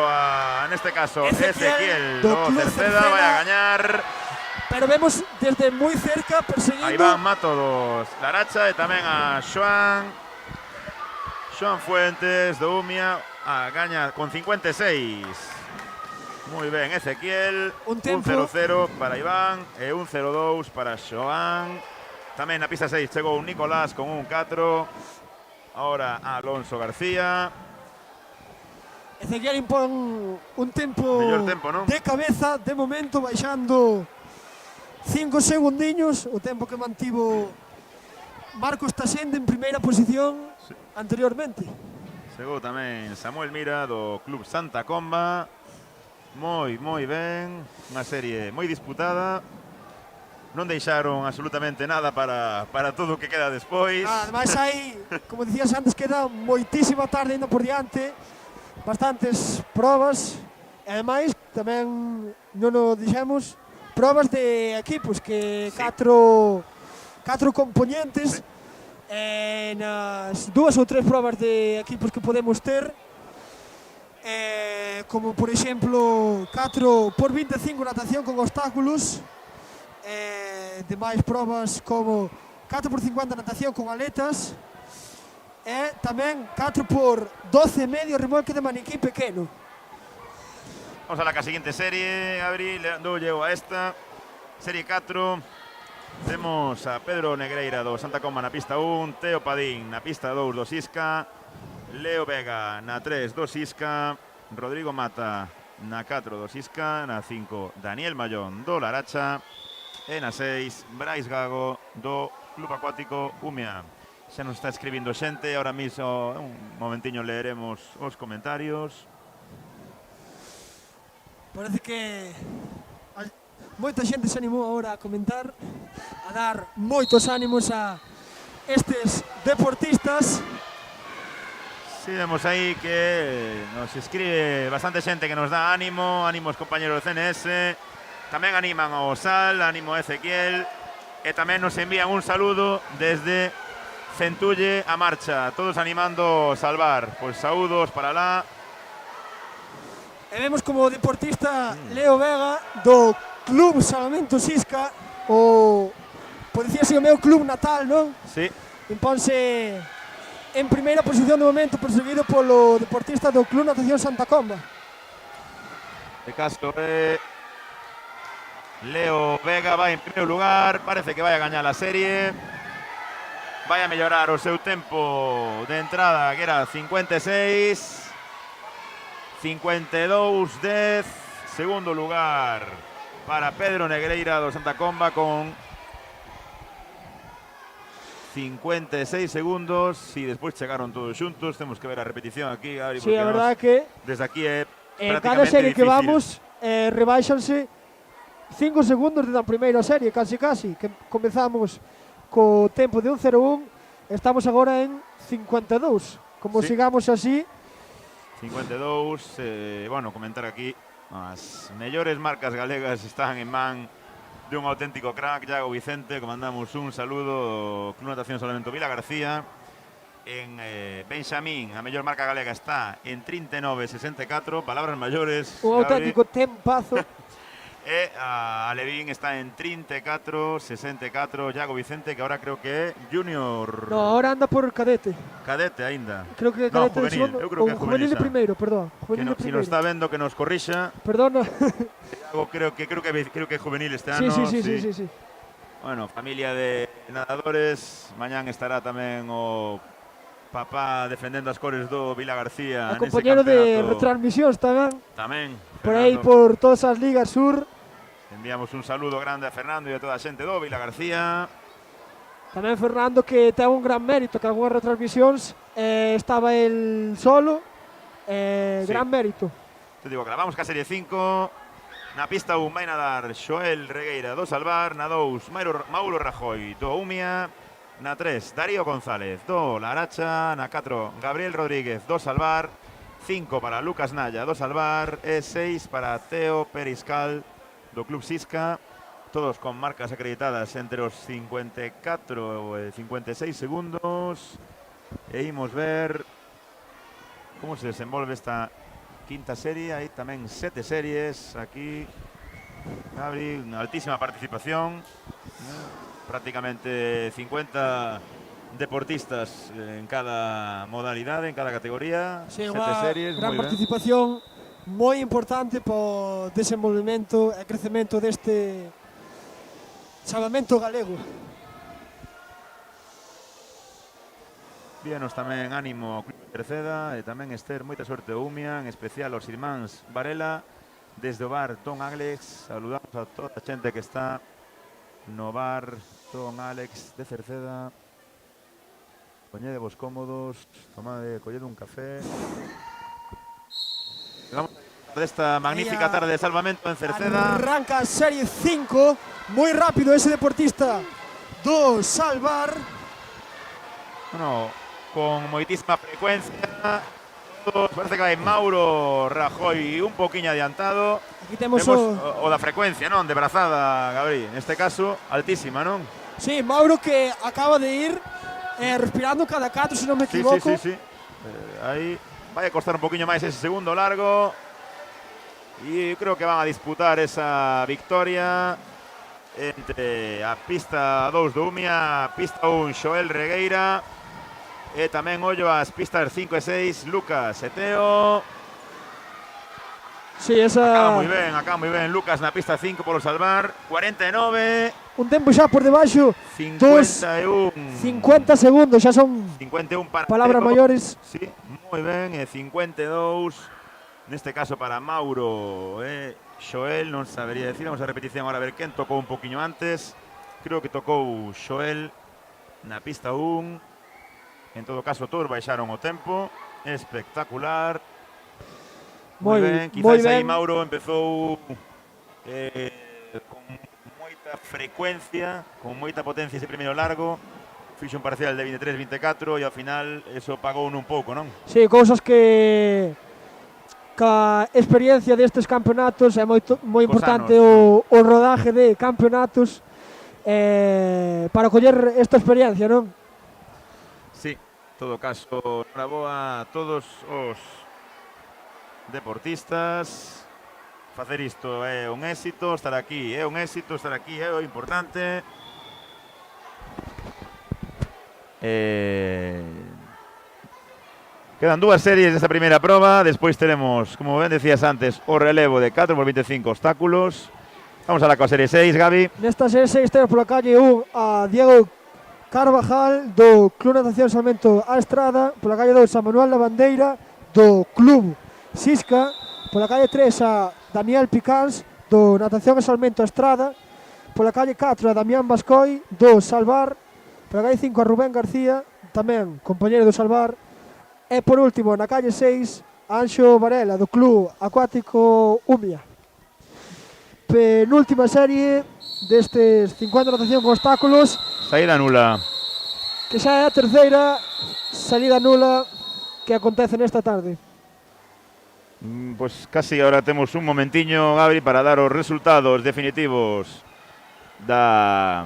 [SPEAKER 9] neste caso Ezequiel
[SPEAKER 8] do
[SPEAKER 9] do
[SPEAKER 8] Club
[SPEAKER 9] Cerceda
[SPEAKER 8] Cerceda.
[SPEAKER 9] vai a gañar.
[SPEAKER 8] Pero vemos desde moi cerca perseguindo
[SPEAKER 9] A Iván Mato dos Laracha e tamén a Xoán Fuentes do Umia a gaña con 56. Moi ben, Ezequiel.
[SPEAKER 8] Un tempo.
[SPEAKER 9] 1:00 para Iván e 1:02 para Xoán. Tamén na pista 6 chegou un Nicolás con 1:04. Ahora Alonso García.
[SPEAKER 8] Ezequiel impón un tempo,
[SPEAKER 9] Mellor tempo, non?
[SPEAKER 8] de cabeza, de momento baixando 5 segundiños, o tempo que mantivo Marcos Tasende en primeira posición anteriormente.
[SPEAKER 9] Chegou tamén Samuel Mira do Club Santa Comba. Moi ben, unha serie moi disputada. Non deixaron absolutamente nada para todo o que queda despois.
[SPEAKER 8] Ademais hai, como dicías antes, queda moitísima tarde ainda por diante, bastantes probas, e ademais tamén non o dixemos, probas de equipos que catro componentes nas 2 ou 3 probas de equipos que podemos ter, como por exemplo 4x25 natación con obstáculos, demais probas como 4x50 natación con aletas e tamén 4x12 medio remolque de maniquí pequeno.
[SPEAKER 9] Vamos a la siguiente serie, Gabri, dou llego a esta. Serie 4. Temos a Pedro Negreira do Santa Comba na pista 1, Teo Padín na pista 2 do Sisca, Leo Vega na 3 do Sisca, Rodrigo Mata na 4 do Sisca, na 5 Daniel Mayón do Laracha e na 6 Brais Gago do Club Acuático Umia. Xa nos está escribindo xente, ahora mismo un momentiño leeremos os comentarios.
[SPEAKER 8] Parece que moita xente se animou agora a comentar, a dar moitos ánimos a estes deportistas.
[SPEAKER 9] Sí, vemos aí que nos escribe bastante xente que nos dá ánimo, ánimos compañeros do CNS, tamén animan ao Sal, ánimo a Ezequiel, e tamén nos envían un saludo desde Centulle a marcha, todos animando Salvar. Pois saúdos para lá.
[SPEAKER 8] E vemos como deportista Leo Vega do Club Salvamento Sisca, o pode dicirse o meu club natal, non?
[SPEAKER 9] Sí.
[SPEAKER 8] Imponse en primeira posición de momento, perseguido polo deportista do Club Natación Santa Comba.
[SPEAKER 9] De caso Leo Vega vai en primeiro lugar, parece que vai a gañar a serie. Vai a mellorar o seu tempo de entrada, que era 56. 52-10, segundo lugar para Pedro Negreira do Santa Comba con 56 segundos. Si despois chegaron todos xuntos, temos que ver a repetición aquí, Gabri,
[SPEAKER 8] Sí, a verdade que
[SPEAKER 9] desde aquí é
[SPEAKER 8] en
[SPEAKER 9] prácticamente
[SPEAKER 8] cada serie
[SPEAKER 9] difícil.
[SPEAKER 8] que vamos rebaixanse 5 segundos da primeira serie, casi, que comezamos co tempo de 1:01, estamos agora en 52. Como
[SPEAKER 9] Sí.
[SPEAKER 8] sigamos así,
[SPEAKER 9] 52, bueno, comentar aquí as mellores marcas galegas están en man de un auténtico crack, Iago Vicente. Comandamos un saludo do Club Natación Salvamento Vila García. En Benxamín, a mellor marca galega está en 39.64, palabras maiores,
[SPEAKER 8] un auténtico tempazo.
[SPEAKER 9] E a Alevín está en 34.64, Iago Vicente, que ahora creo que é junior.
[SPEAKER 8] No, ahora anda por cadete.
[SPEAKER 9] Cadete aínda.
[SPEAKER 8] Creo que
[SPEAKER 9] No,
[SPEAKER 8] cadete de
[SPEAKER 9] juvenil,
[SPEAKER 8] segundo,
[SPEAKER 9] eu creo que é
[SPEAKER 8] ou juvenil de
[SPEAKER 9] xa.
[SPEAKER 8] primeiro, perdón.
[SPEAKER 9] Que
[SPEAKER 8] Juvenil
[SPEAKER 9] no,
[SPEAKER 8] de
[SPEAKER 9] si nos
[SPEAKER 8] primeiro.
[SPEAKER 9] está vendo que nos corrixa.
[SPEAKER 8] Perdona.
[SPEAKER 9] Iago creo que é juvenil este ano.
[SPEAKER 8] Sí.
[SPEAKER 9] Bueno, familia de nadadores. Mañán estará tamén o papá defendendo as cores do Vila García.
[SPEAKER 8] A compañero de
[SPEAKER 9] campeonato.
[SPEAKER 8] retransmisións tamén.
[SPEAKER 9] Tamén.
[SPEAKER 8] Por aí,
[SPEAKER 9] Fernando.
[SPEAKER 8] por todas as ligas sur.
[SPEAKER 9] Enviamos un saludo grande a Fernando e a toda a xente do Vila García.
[SPEAKER 8] Tamén Fernando, que ten un gran mérito, que algunhas retransmisións estaba el solo.
[SPEAKER 9] Sí.
[SPEAKER 8] Gran mérito.
[SPEAKER 9] Te digo que vamos ca serie 5. Na pista 1 vai nadar Xoel Regueira do Salvar. Na 2 Mauro Rajoy do Umia. Na 3 Darío González do Laracha. Na 4 Gabriel Rodríguez do Salvar. 5 para Lucas Naya do Salvar. E 6 para Teo Periscal do Club Sisca. Todos con marcas acreditadas entre os 54 e 56 segundos. E imos ver como se desenvolve esta quinta serie. Hai tamén 7 series aquí. Gabri, unha altísima participación. Prácticamente 50 deportistas en cada modalidade, en cada categoría.
[SPEAKER 8] Sí,
[SPEAKER 9] 7
[SPEAKER 8] unha
[SPEAKER 9] series,
[SPEAKER 8] gran
[SPEAKER 9] moi ben.
[SPEAKER 8] participación moi importante para o desenvolvemento e crecemento deste salvamento galego.
[SPEAKER 9] Víanos tamén ánimo ao Club Cerceda e tamén Esther, moita sorte ao Umia, en especial aos irmáns Varela, desde o bar Don Alex. Saludamos a toda a xente que está no bar Don Alex de Cerceda. Poñedevos cómodos, collede un café. Vamos desta magnífica tarde de salvamento en Cerceda.
[SPEAKER 8] Arranca a serie 5, moi rápido ese deportista do Salvar.
[SPEAKER 9] Bueno, con moitísima frecuencia. Parece que vai Mauro Rajoy un poquinho adiantado.
[SPEAKER 8] Aquí temos
[SPEAKER 9] o da frecuencia, non? De brazada, Gabri. Neste caso, altísima, non?
[SPEAKER 8] Sí, Mauro, que acaba de ir respirando cada 4, se non me
[SPEAKER 9] Sí,
[SPEAKER 8] equivoco.
[SPEAKER 9] sí. Aí vai a costar un poquinho máis ese segundo largo. E creo que van a disputar esa victoria entre a pista 2 do Umia, a pista 1 Xoel Regueira e tamén ollo as pistas 5 e 6 Lucas e Teo.
[SPEAKER 8] Sí, esa...
[SPEAKER 9] Acaba moi ben Lucas na pista 5 polo salvar, 49.
[SPEAKER 8] Un tempo xa por debaixo
[SPEAKER 9] 51.
[SPEAKER 8] 50 segundos, xa son
[SPEAKER 9] 51 para
[SPEAKER 8] palabras
[SPEAKER 9] Teo.
[SPEAKER 8] maiores.
[SPEAKER 9] Sí, moi ben, e 52 neste caso para Mauro e Xoel, non sabería decir, vamos a repetición ahora a ver quen tocou un poquinho antes. Creo que tocou Xoel na pista 1. En todo caso, todos baixaron o tempo. Espectacular. Moi ben, quizás aí Mauro empezou con moita frecuencia, con moita potencia ese primeiro largo. Fixo un parcial de 23-24 e ao final eso pagou un pouco, non?
[SPEAKER 8] Sí, cousas que ca experiencia destes campeonatos é moi importante o rodaje de campeonatos para coller esta experiencia, non?
[SPEAKER 9] Sí, en todo caso, enhoraboa a todos os deportistas. Facer isto é un éxito, estar aquí é un éxito, estar aquí é o importante. Quedan 2 series desta primeira proba. Despois teremos, como ben decías antes, o relevo de 4x25 obstáculos. Vamos a la serie 6, Gabi.
[SPEAKER 8] Nesta serie 6 temos pola calle 1 a Diego Carvajal do Club Natación Salmento A Estrada. Pola calle 2 a Manuel Lavandeira do Club Sisca. Pola calle 3 a Daniel Picans do Natación e Salmento A Estrada. Pola calle 4 a Damián Bascoi do Salvar. Pola calle 5 a Rubén García, tamén compañeiro do Salvar. E por último, na calle 6, Anxo Varela, do Club Acuático Umia. Penúltima serie destes 50 natación con obstáculos.
[SPEAKER 9] Saída nula.
[SPEAKER 8] Que xa é a terceira salida nula que acontece nesta tarde.
[SPEAKER 9] Pois casi agora temos un momentiño, Gabri, para dar os resultados definitivos da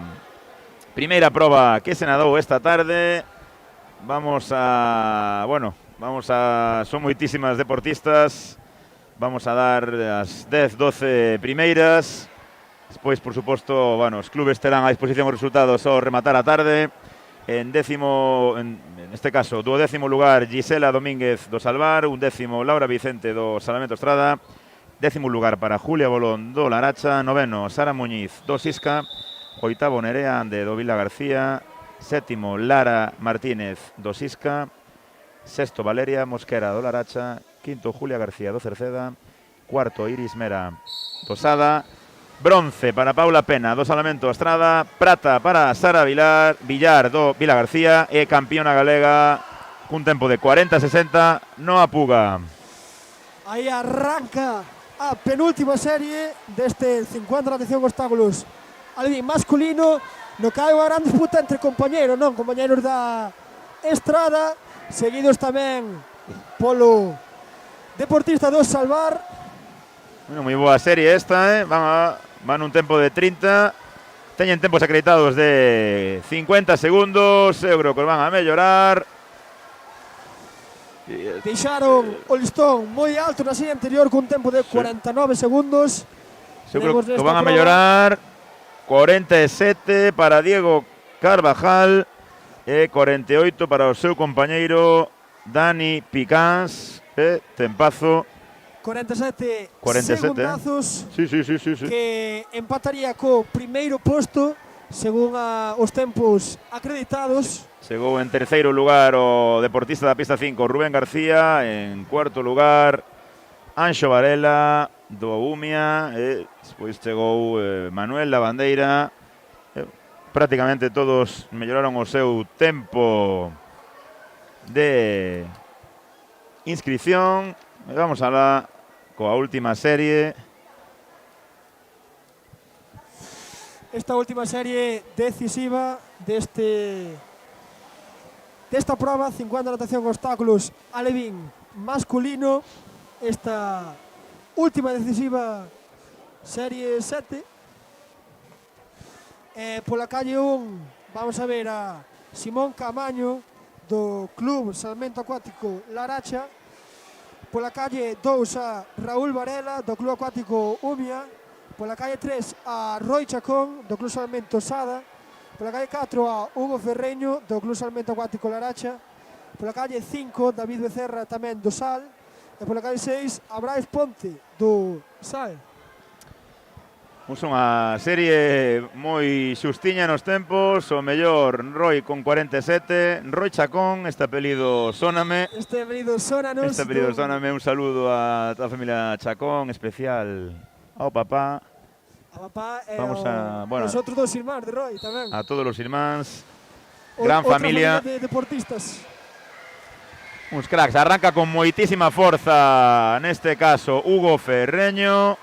[SPEAKER 9] primeira proba que se nadou esta tarde. Son moitísimas deportistas. Vamos a dar as 10, 12 primeiras. Despois, por suposto, os clubes terán a disposición os resultados ao rematar a tarde. Neste caso, 12º lugar Gisela Domínguez do Salvar, 11º Laura Vicente do Salvamento Estrada, 10º lugar para Julia Bolón do Laracha, 9º Sara Muñiz do Sisca, 8º Nerea Ande do Vila García, 7º Lara Martínez do Sisca, 6º Valeria Mosquera do Laracha, 5º Julia García do Cerceda, 4º Iris Mera do Sada, bronce para Paula Pena do Salvamento Estrada, prata para Sara Villar do Vila García e campeona galega cun tempo de 40-60 no Apuga.
[SPEAKER 8] Aí arranca a penúltima serie deste 50 natación obstáculos alvín masculino, no que hai unha gran disputa entre compañeros, non? Compañeros da Estrada, seguidos tamén polo deportista do Salvar.
[SPEAKER 9] Moi boa serie esta, van un tempo de 30, teñen tempos acreditados de 50 segundos, eu creo que os van a mellorar.
[SPEAKER 8] Deixaron o listón moi alto na serie anterior cun tempo de 49 segundos.
[SPEAKER 9] Eu creo que van a mellorar. 47 para Diego Carvajal e 48 para o seu compañeiro Dani Picans. Tempazo.
[SPEAKER 8] 47 segundazos.
[SPEAKER 9] Sí.
[SPEAKER 8] Que empataría co primeiro posto según os tempos acreditados.
[SPEAKER 9] Chegou en terceiro lugar o deportista da pista 5 Rubén García, en cuarto lugar Anxo Varela do Umia, e despois chegou Manuel Lavandeira. Prácticamente todos melloraron o seu tempo de inscripción. Vamos alá coa última serie.
[SPEAKER 8] Esta última serie decisiva desta prova, 50 natación con obstáculos alevín masculino. Esta última decisiva serie 7. Pola calle 1 vamos a ver a Simón Camaño do Club Salmento Acuático Laracha. Pola calle 2 a Raúl Varela do Club Acuático Umia. Pola calle 3 a Roy Chacón do Club Salmento Sada. Pola calle 4 a Hugo Ferreño do Club Salmento Acuático Laracha. Pola calle 5 David Becerra tamén do Sal. E pola calle 6 a Brais Ponte do Sal.
[SPEAKER 9] Unha serie moi xustiña nos tempos, o mellor Roy con 47, Roy Chacón, este apelido sóname.
[SPEAKER 8] Este apelido sónanos.
[SPEAKER 9] Este apelido sóname, un saludo a toda a familia Chacón, especial ao papá.
[SPEAKER 8] A papá e
[SPEAKER 9] bueno,
[SPEAKER 8] os outros dos irmáns de Roy tamén.
[SPEAKER 9] A todos os irmáns, gran familia.
[SPEAKER 8] Outra familia de deportistas.
[SPEAKER 9] Uns cracks, arranca con moitísima forza, neste caso, Hugo Ferreño.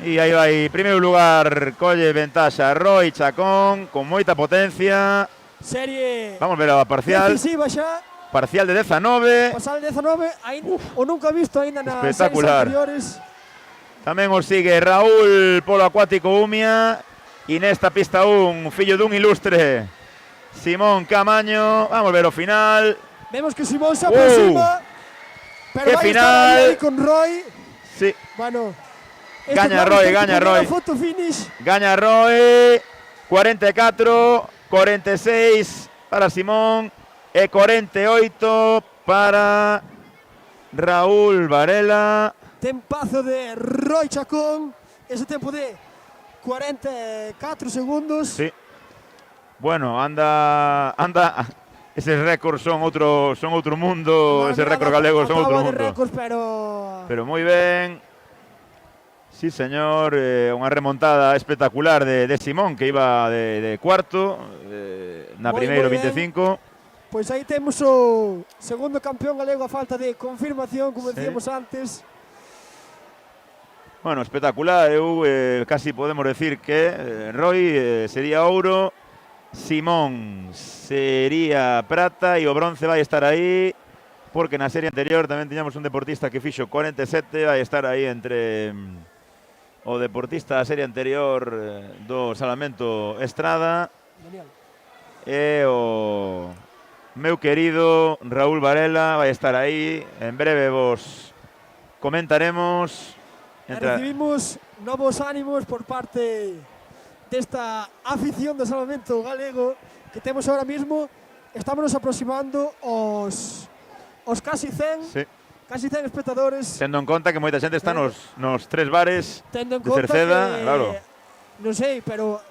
[SPEAKER 9] E aí vai, primeiro lugar, colle ventaxa Roy Chacón, con moita potencia.
[SPEAKER 8] Serie
[SPEAKER 9] Vamos ver a parcial.
[SPEAKER 8] decisiva xa.
[SPEAKER 9] Parcial de 19.
[SPEAKER 8] Pasal 19, o nunca visto ainda nas series
[SPEAKER 9] Espectacular.
[SPEAKER 8] anteriores.
[SPEAKER 9] Tamén os sigue Raúl Polo Acuático Umia. E nesta pista fillo dun ilustre, Simón Camaño. Vamos ver o final.
[SPEAKER 8] Vemos que Simón se aproxima. Pero
[SPEAKER 9] que
[SPEAKER 8] vai
[SPEAKER 9] final.
[SPEAKER 8] estar aí con Roy.
[SPEAKER 9] Sí.
[SPEAKER 8] Bueno,
[SPEAKER 9] Gaña Roy, gaña Roy.
[SPEAKER 8] Foto finish.
[SPEAKER 9] Gaña Roy. 44, 46 para Simón e 48 para Raúl Varela.
[SPEAKER 8] Tempazo de Roy Chacón. Ese tempo de 44 segundos.
[SPEAKER 9] Sí. Bueno, anda eses récords son outro mundo, ese récord galego son outro mundo.
[SPEAKER 8] Récords,
[SPEAKER 9] pero moi ben. Sí, señor, unha remontada espectacular de Simón, que iba de cuarto, na primeiro 25.
[SPEAKER 8] Pois aí temos o segundo campeón galego a falta de confirmación, como decíamos antes.
[SPEAKER 9] Bueno, espectacular, casi podemos decir que Roy sería ouro, Simón sería prata e o bronce vai estar aí, porque na serie anterior tamén tiñamos un deportista que fixo 47, vai estar aí entre o deportista da serie anterior do Salvamento Estrada e o meu querido Raúl Varela vai estar aí. En breve vos comentaremos.
[SPEAKER 8] Recibimos novos ánimos por parte desta afición do Salvamento Galego que temos ahora mismo. Estamos nos aproximando os casi 100.
[SPEAKER 9] Sí.
[SPEAKER 8] Casi 100 espectadores.
[SPEAKER 9] Tendo en conta que moita xente está nos tres bares
[SPEAKER 8] de
[SPEAKER 9] Cerceda, claro.
[SPEAKER 8] Non sei, pero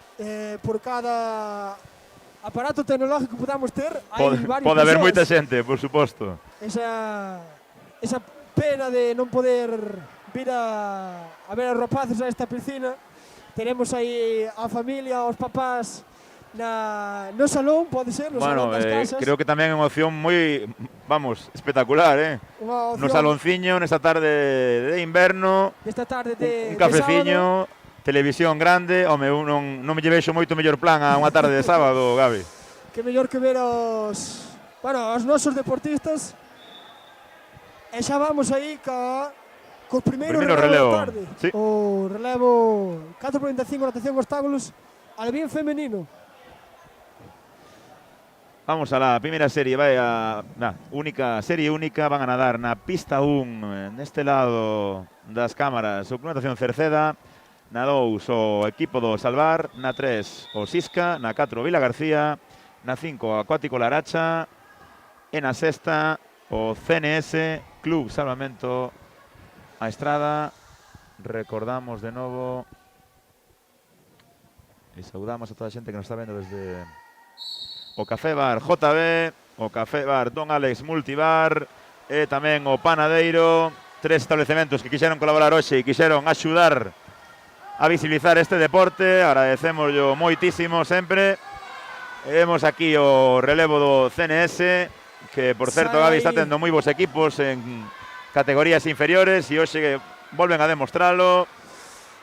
[SPEAKER 8] por cada aparato tecnológico que podamos ter, hai varios.
[SPEAKER 9] Pode haber moita xente, por suposto.
[SPEAKER 8] Esa pena de non poder vir a ver os rapaces a esta piscina. Tenemos aí a familia, os papás no salón, pode ser, no salón das casas.
[SPEAKER 9] Creo que tamén é unha opción moi, espectacular, no salonciño, nesta tarde de inverno.
[SPEAKER 8] Nesta tarde de
[SPEAKER 9] un cafeciño, televisión grande. Home, non me lle vexo moito mellor plan a unha tarde de sábado, Gabi.
[SPEAKER 8] Que mellor que ver os nosos deportistas. E xa vamos aí co primeiro relevo da tarde.
[SPEAKER 9] Sí.
[SPEAKER 8] O relevo 4.25 natación obstáculos, alevín femenino.
[SPEAKER 9] Vamos a la primeira serie, serie única, van a nadar na pista 1, neste lado das cámaras, o Club Natación Cerceda, na 2 o equipo do Salvar, na 3 o Sisca, na 4 o Vila García, na 5 o Acuático Laracha, e na 6 o CNS, Club Salvamento a Estrada. Recordamos de novo e saudamos a toda a xente que nos está vendo desde o Café Bar JB, o Café Bar Don Alex Multibar e tamén o Panadeiro, tres establecementos que quixeron colaborar hoxe e quixeron axudar a visibilizar este deporte. Agradecémoslo moitísimo sempre. Vemos aquí o relevo do CNS, que por certo Gabi está tendo moi bons equipos en categorías inferiores e hoxe volven a demostralo.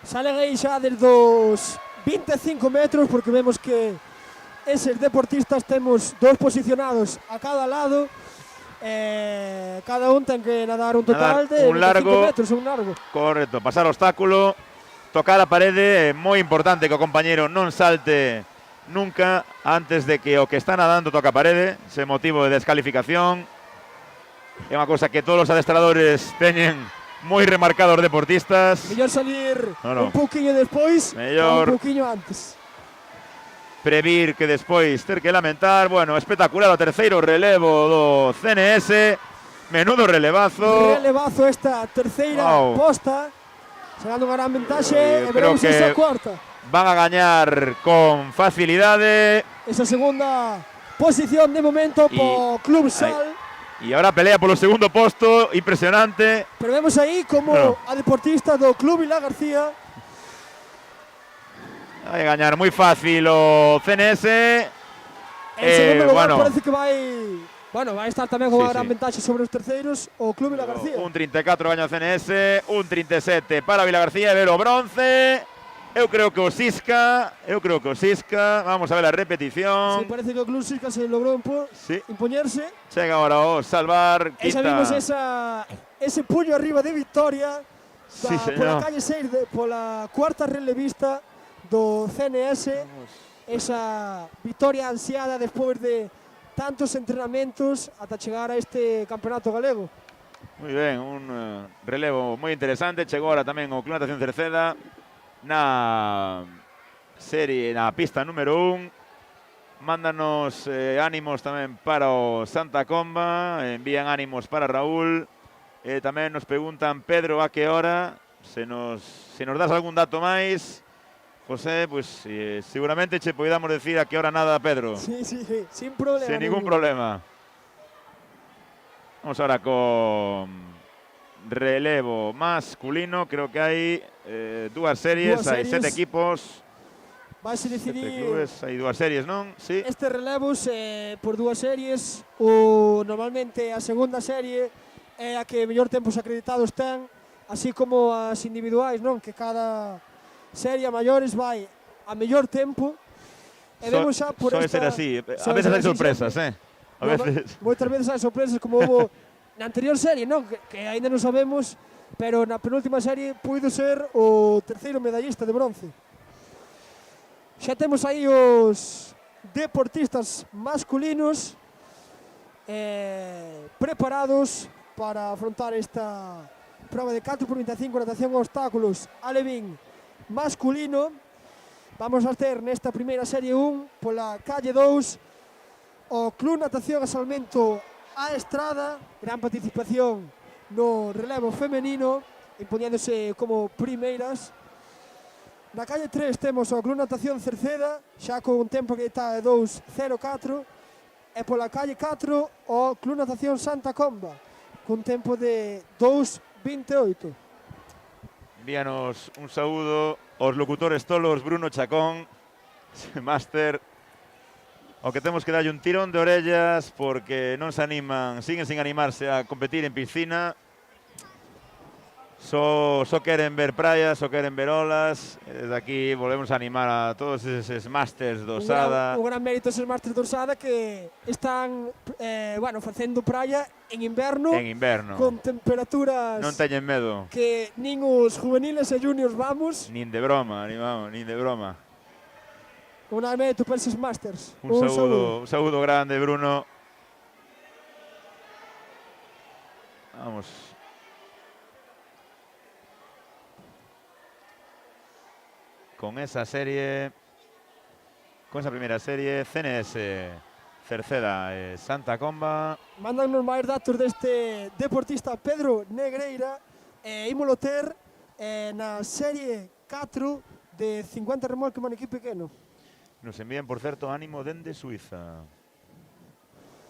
[SPEAKER 8] Salen aí xa desde os 25 metros, porque vemos que eses deportistas temos dos posicionados a cada lado. Cada un ten que nadar un total de 25 metros, un largo.
[SPEAKER 9] Correcto, pasar o obstáculo, tocar a parede, é moi importante que o compañeiro non salte nunca antes de que o que está nadando toca a parede, ese motivo de descalificación. É unha cosa que todos os adestradores teñen moi remarcados deportistas.
[SPEAKER 8] Mellor salir
[SPEAKER 9] No.
[SPEAKER 8] un pouquiño despois
[SPEAKER 9] Mellor
[SPEAKER 8] ou un pouquiño antes.
[SPEAKER 9] previr que despois ter que lamentar. Bueno, espectacular o terceiro relevo do CNS. Menudo relevazo.
[SPEAKER 8] Relevazo esta terceira posta. Chegando unha gran ventaxe e
[SPEAKER 9] creo
[SPEAKER 8] veremos
[SPEAKER 9] que
[SPEAKER 8] esa cuarta.
[SPEAKER 9] van a gañar con facilidade.
[SPEAKER 8] Esa segunda posición de momento po Club Sal.
[SPEAKER 9] E agora pelea polo segundo posto, impresionante.
[SPEAKER 8] Pero vemos aí como a deportista do Club Vila García
[SPEAKER 9] vai gañar moi fácil o CNS.
[SPEAKER 8] en segundo lugar
[SPEAKER 9] bueno,
[SPEAKER 8] parece que vai estar tamén con
[SPEAKER 9] Sí,
[SPEAKER 8] unha gran
[SPEAKER 9] sí.
[SPEAKER 8] ventaxe sobre os terceiros o Club Vila García.
[SPEAKER 9] Un 34 gaña o CNS, un 37 para Vila García e ver o bronce. Eu creo que o Sisca, vamos a ver a repetición.
[SPEAKER 8] Sí, parece que o Club Sisca se logrou impoñerse.
[SPEAKER 9] Chega agora o Salvar,
[SPEAKER 8] E xa
[SPEAKER 9] quita.
[SPEAKER 8] vimos ese puño arriba de victoria
[SPEAKER 9] Sí,
[SPEAKER 8] pola
[SPEAKER 9] señor.
[SPEAKER 8] calle 6, pola cuarta relevista do CNS. Esa victoria ansiada despois de tantos entrenamentos ata chegar a este campeonato galego.
[SPEAKER 9] Moi ben, un relevo moi interesante. Chegou ahora tamén o Club Natación Cerceda na serie, na pista número 1. Mándanos ánimos tamén para o Santa Comba, envían ánimos para Raúl. Tamén nos preguntan, Pedro, a que hora? Se nos das algún dato máis, José, pues seguramente che poidamos decir a que hora nada, Pedro.
[SPEAKER 8] Sí, sin problema.
[SPEAKER 9] Sin ningún problema. Vamos ahora con relevo masculino. Creo que hai dúas series, hai 7 equipos.
[SPEAKER 8] Vaise decidir
[SPEAKER 9] 7 clubes, hai dúas series, non? Sí.
[SPEAKER 8] Estes relevos por dúas series. Normalmente a segunda serie é a que mellor tempos acreditados ten, así como as individuais, non? Que cada serie a maiores vai a mellor tempo. E vemos xa por
[SPEAKER 9] Soe
[SPEAKER 8] esta...
[SPEAKER 9] ser así. A veces hai sorpresas, A veces.
[SPEAKER 8] Moitas veces hai sorpresas, como houve na anterior serie, non? Que aínda non sabemos, pero na penúltima serie puido ser o terceiro medallista de bronce. Xa temos aí os deportistas masculinos preparados para afrontar esta prova de 4x25 natación a obstáculos alevín masculino. Vamos a ter nesta primeira serie 1 pola calle 2 o Club Natación a Salmento a Estrada, gran participación no relevo femenino, impoñéndose como primeiras. Na calle 3 temos o Club Natación Cerceda, xa con un tempo que está de 2.04, e pola calle 4 o Club Natación Santa Comba, con tempo de 2.28.
[SPEAKER 9] Envíanos un saúdo aos locutores tolos Bruno Chacón, máster, ao que temos que darlle un tirón de orellas porque non se animan, siguen sin animarse a competir en piscina. Só queren ver praias, só queren ver olas. Desde aquí volvemos a animar a todos eses másters do Sada.
[SPEAKER 8] Un gran mérito eses másters do Sada que están facendo praia en inverno.
[SPEAKER 9] En inverno.
[SPEAKER 8] Con temperaturas
[SPEAKER 9] Non teñen medo.
[SPEAKER 8] Que nin os juveniles e juniors vamos.
[SPEAKER 9] Nin de broma, nin de broma.
[SPEAKER 8] Un gran mérito para eses másters.
[SPEAKER 9] Un saúdo grande, Bruno. Vamos. Con esa primeira serie, CNS, Cerceda e Santa Comba.
[SPEAKER 8] Mandannos máis datos deste deportista Pedro Negreira e ímolo ter na serie 4 de 50 remolque maniquí pequeno.
[SPEAKER 9] Nos envían, por certo, ánimo dende Suiza.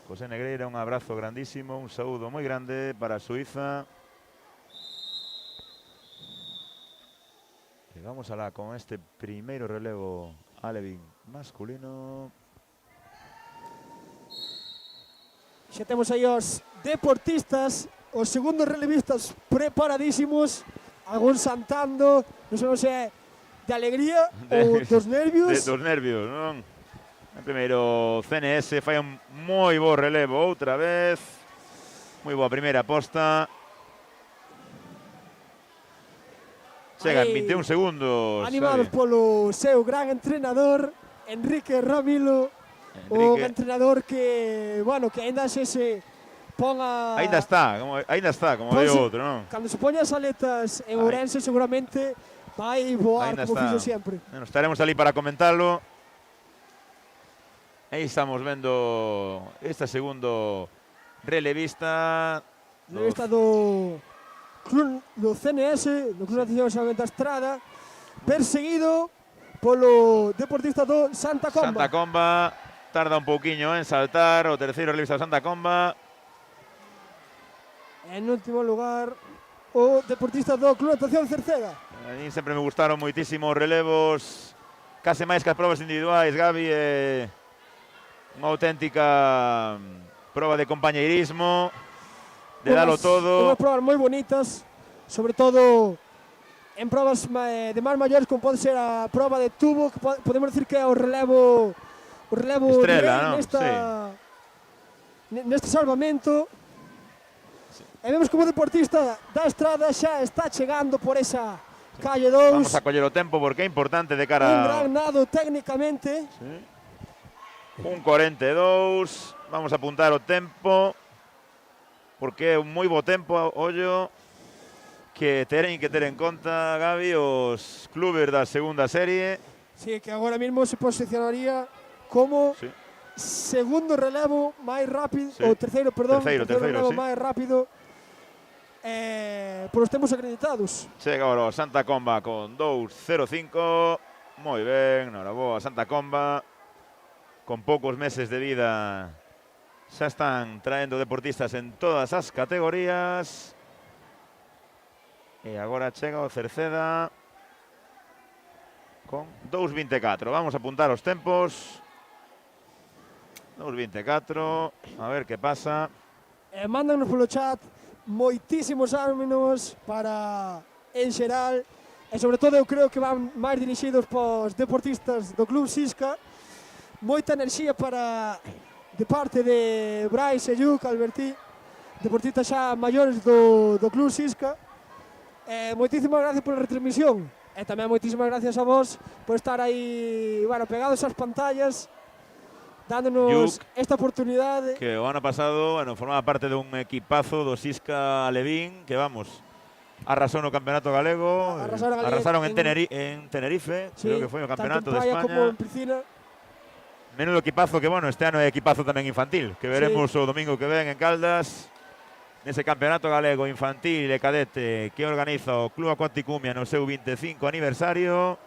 [SPEAKER 9] José Negreira, un abrazo grandísimo, un saúdo moi grande para Suiza. E vamos alá con este primeiro relevo alevín masculino.
[SPEAKER 8] Xa temos aí os deportistas, os segundos relevistas preparadísimos, algún saltando, non sabemos se é de alegría ou dos nervios.
[SPEAKER 9] Dos nervios, non? En primeiro CNS fai un moi bo relevo outra vez. Moi boa primeira posta. Chegan 21 segundos.
[SPEAKER 8] Animados polo seu gran entrenador Enrique Ramilo, un entrenador que, bueno, que ainda se ponga...
[SPEAKER 9] Ainda está, como
[SPEAKER 8] Ponse-
[SPEAKER 9] veo outro, non?
[SPEAKER 8] Cando se poña as aletas en Ourense seguramente vai voar
[SPEAKER 9] Ainda
[SPEAKER 8] como
[SPEAKER 9] está.
[SPEAKER 8] fixo sempre.
[SPEAKER 9] Bueno, estaremos ali para comentarlo. Aí estamos vendo este segundo relevista.
[SPEAKER 8] Revista do Club do CNS, do Club Natación Salvamento da Estrada, perseguido polo deportista do Santa Comba.
[SPEAKER 9] Santa Comba tarda un pouquiño en saltar, o terceiro relevista do Santa Comba.
[SPEAKER 8] En último lugar, o deportista do Club Natación Cerceda.
[SPEAKER 9] A mí sempre me gustaron moitísimo os relevos, case máis que as probas individuais, Gabi, unha auténtica proba de compañeirismo, de dalo todo.
[SPEAKER 8] Unhas probas moi bonitas, sobre todo en probas de máis maiores, como pode ser a proba de tubo, que podemos decir que é o relevo
[SPEAKER 9] Estrela,
[SPEAKER 8] rei
[SPEAKER 9] non?
[SPEAKER 8] neste salvamento. E vemos como o deportista da Estrada xa está chegando por esa calle 2.
[SPEAKER 9] Vamos a coller o tempo porque é importante de cara...
[SPEAKER 8] Un gran nado técnicamente.
[SPEAKER 9] Sí. 1:42, vamos a apuntar o tempo, porque é un moi bo tempo, ollo, que teren que ter en conta, Gabi, os clubes da segunda serie.
[SPEAKER 8] Sí, que agora mismo se posicionaría como
[SPEAKER 9] Sí.
[SPEAKER 8] segundo relevo máis rápido,
[SPEAKER 9] Sí.
[SPEAKER 8] ou terceiro, perdón,
[SPEAKER 9] Terceiro,
[SPEAKER 8] relevo
[SPEAKER 9] sí.
[SPEAKER 8] máis rápido por os tempos acreditados.
[SPEAKER 9] Chega ahora o Santa Comba con 2:05, moi ben, noraboa Santa Comba, con poucos meses de vida xa están traendo deportistas en todas as categorías. E agora chega o Cerceda con 2:24. Vamos a apuntar os tempos. 2:24, a ver que pasa.
[SPEAKER 8] Mándanos polo chat moitísimos ánimos para en xeral, e sobre todo eu creo que van máis dirixidos pos deportistas do Club Sisca. Moita enerxía de parte de Brais e Lluc, Albertí, deportistas xa maiores do Club Sisca. Moitísimas gracias pola retransmisión, e tamén moitísimas gracias a vos por estar aí, bueno, pegados ás pantallas, dándonos esta oportunidade.
[SPEAKER 9] Que o ano pasado, bueno, formaba parte dun equipazo do Sisca Alevín, que vamos, arrasou no Campeonato Galego, arrasaron en Tenerife,
[SPEAKER 8] Sí,
[SPEAKER 9] creo que foi o Campeonato
[SPEAKER 8] tanto en
[SPEAKER 9] de
[SPEAKER 8] praia
[SPEAKER 9] España.
[SPEAKER 8] como en piscina.
[SPEAKER 9] Menudo equipazo que, bueno, este ano é equipazo tamén infantil, que veremos o domingo que ven en Caldas, nese Campeonato Galego Infantil e Cadete que organiza o Club Acuático Umia no seu 25 aniversario.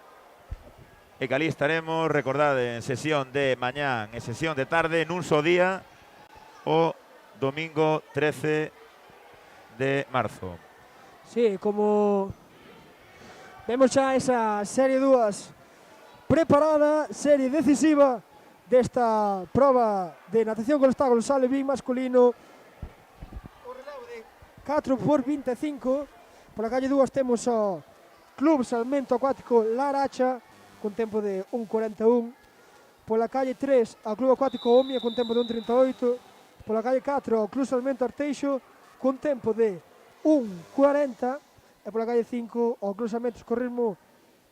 [SPEAKER 9] E que ali estaremos, recordade, en sesión de mañán e sesión de tarde, nun só día, o domingo 13 de marzo.
[SPEAKER 8] Sí, como vemos xa esa serie 2 preparada, serie decisiva desta proba de natación con obstáculos alevín masculino, o relevo de 4x25. Pola calle 2 temos o Club Salmento Acuático Laracha con tempo de 1:41. Pola calle 3 ao Club Acuático Omia con tempo de 1:38. Pola calle 4 ao Club Salmento Arteixo con tempo de 1:40. E pola calle 5 ao Club Salmento Escorrismo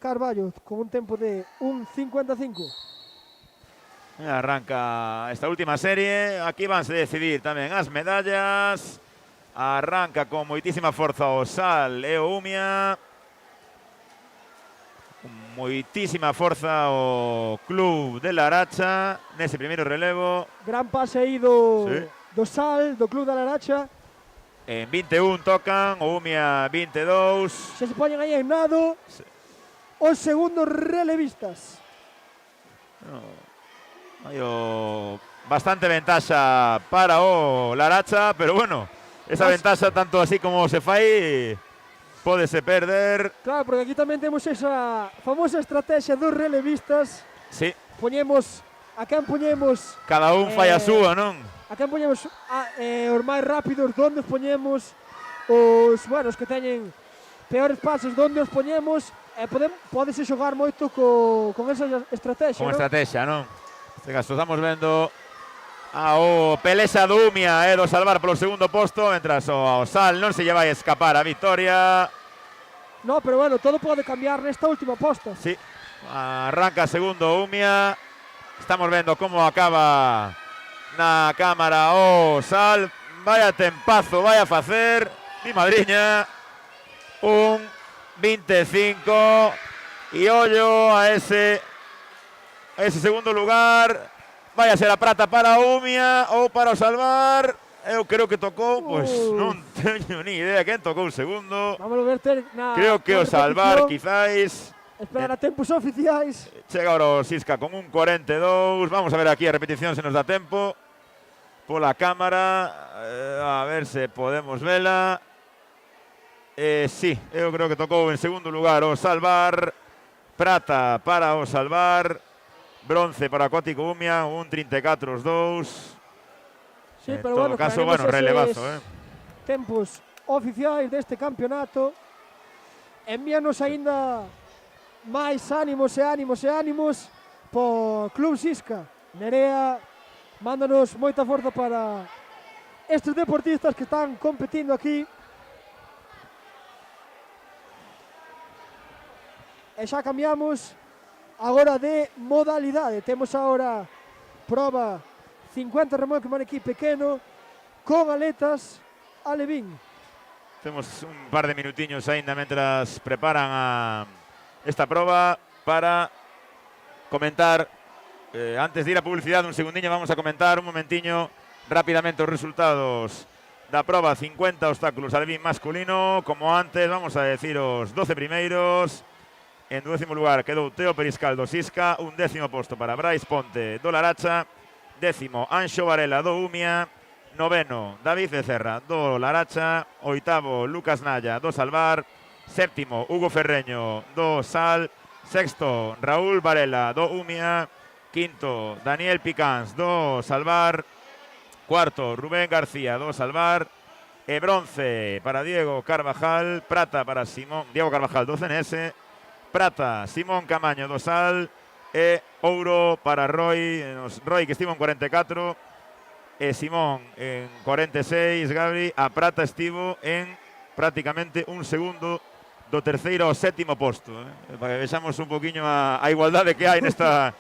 [SPEAKER 8] Carballo con un tempo de 1:55.
[SPEAKER 9] Arranca esta última serie, aquí vanse decidir tamén as medallas. Arranca con moitísima forza o Sal e o Umia. Moitísima forza o Club de Laracha nese primeiro relevo.
[SPEAKER 8] Gran pase aí do Sal, do Club da Laracha.
[SPEAKER 9] En 21 tocan, o Umia 22.
[SPEAKER 8] Se poñen aí en nado os segundos relevistas.
[SPEAKER 9] Hai bastante ventaxa para o Laracha, pero bueno, esa ventaxa tanto así como se fai pódese perder.
[SPEAKER 8] Claro, porque aquí tamén temos esa famosa estrategia dos relevistas.
[SPEAKER 9] Sí.
[SPEAKER 8] Poñemos, a quen poñemos...
[SPEAKER 9] Cada un fai a súa, non?
[SPEAKER 8] A quen poñemos os máis rápidos, donde os poñemos, os que teñen peores pasos, donde os poñemos, e podese xogar moito con esa estrategia,
[SPEAKER 9] Con estrategia, non? Neste caso estamos vendo o pelexa do Umia do salvar polo segundo posto, mentras o Sal non se lle vai escapar a victoria.
[SPEAKER 8] No, pero bueno, todo pode cambiar nesta última posta.
[SPEAKER 9] Sí, arranca segundo Umia, Estamos vendo como acaba na cámara o Sal. Vaya tempazo, vaya a facer. Mi madriña. Un 25. E ollo a ese segundo lugar. Vai a ser a prata para Umia ou para o Salvar. Eu creo que tocou, pois non teño ni idea quen tocou o segundo.
[SPEAKER 8] Vamos a ver
[SPEAKER 9] Creo que o Salvar, quizáis.
[SPEAKER 8] Esperar a tempos oficiais.
[SPEAKER 9] Chega ahora o Sisca con un 42. Vamos a ver aquí a repetición se nos dá tempo. Pola cámara. A ver se podemos vela. Sí, eu creo que tocou en segundo lugar o Salvar. Prata para o Salvar. Bronce para Acuático Umia. Un 34 os dous.
[SPEAKER 8] Sí,
[SPEAKER 9] en
[SPEAKER 8] pero
[SPEAKER 9] todo caso, bueno, relevazo.
[SPEAKER 8] Tempos oficiais deste campeonato. Envíanos aínda máis ánimos e ánimos e ánimos por Club Sisca. Nerea, mándanos moita forza para estes deportistas que están competindo aquí. E xa cambiamos agora de modalidade. Temos agora proba 50 remolque maniquí pequeno con aletas alevín.
[SPEAKER 9] Temos un par de minutiños aínda mentras preparan esta proba para comentar. Antes de ir a publicidade, un segundiño, vamos a comentar un momentiño rápidamente os resultados da proba 50 obstáculos alevín masculino. Como antes, vamos a decir os 12 primeiros. En 12º lugar quedou Teo Periscal do Sisca, un 10º posto para Brais Ponte do Laracha, 10º Anxo Varela do Umia, 9º David Becerra do Laracha, 8º Lucas Naya do Salvar, 7º Hugo Ferreño do Sal, 6º Raúl Varela do Umia, 5º Daniel Picans do Salvar, 4º Rubén García do Salvar, e bronce para Diego Carvajal, prata para Diego Carvajal do CNS, prata Simón Camaño do Sal e ouro para Roy que estivo en 44 e Simón en 46, Gabri. A prata estivo en prácticamente un segundo do terceiro ao 7º posto, para que vexamos un poquinho a igualdade que hai nesta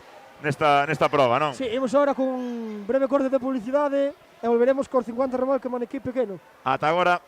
[SPEAKER 9] proba, non?
[SPEAKER 8] Sí, imos agora con un breve corte de publicidade e volveremos cos 50 remolque maniquí pequeno.
[SPEAKER 9] Ata agora.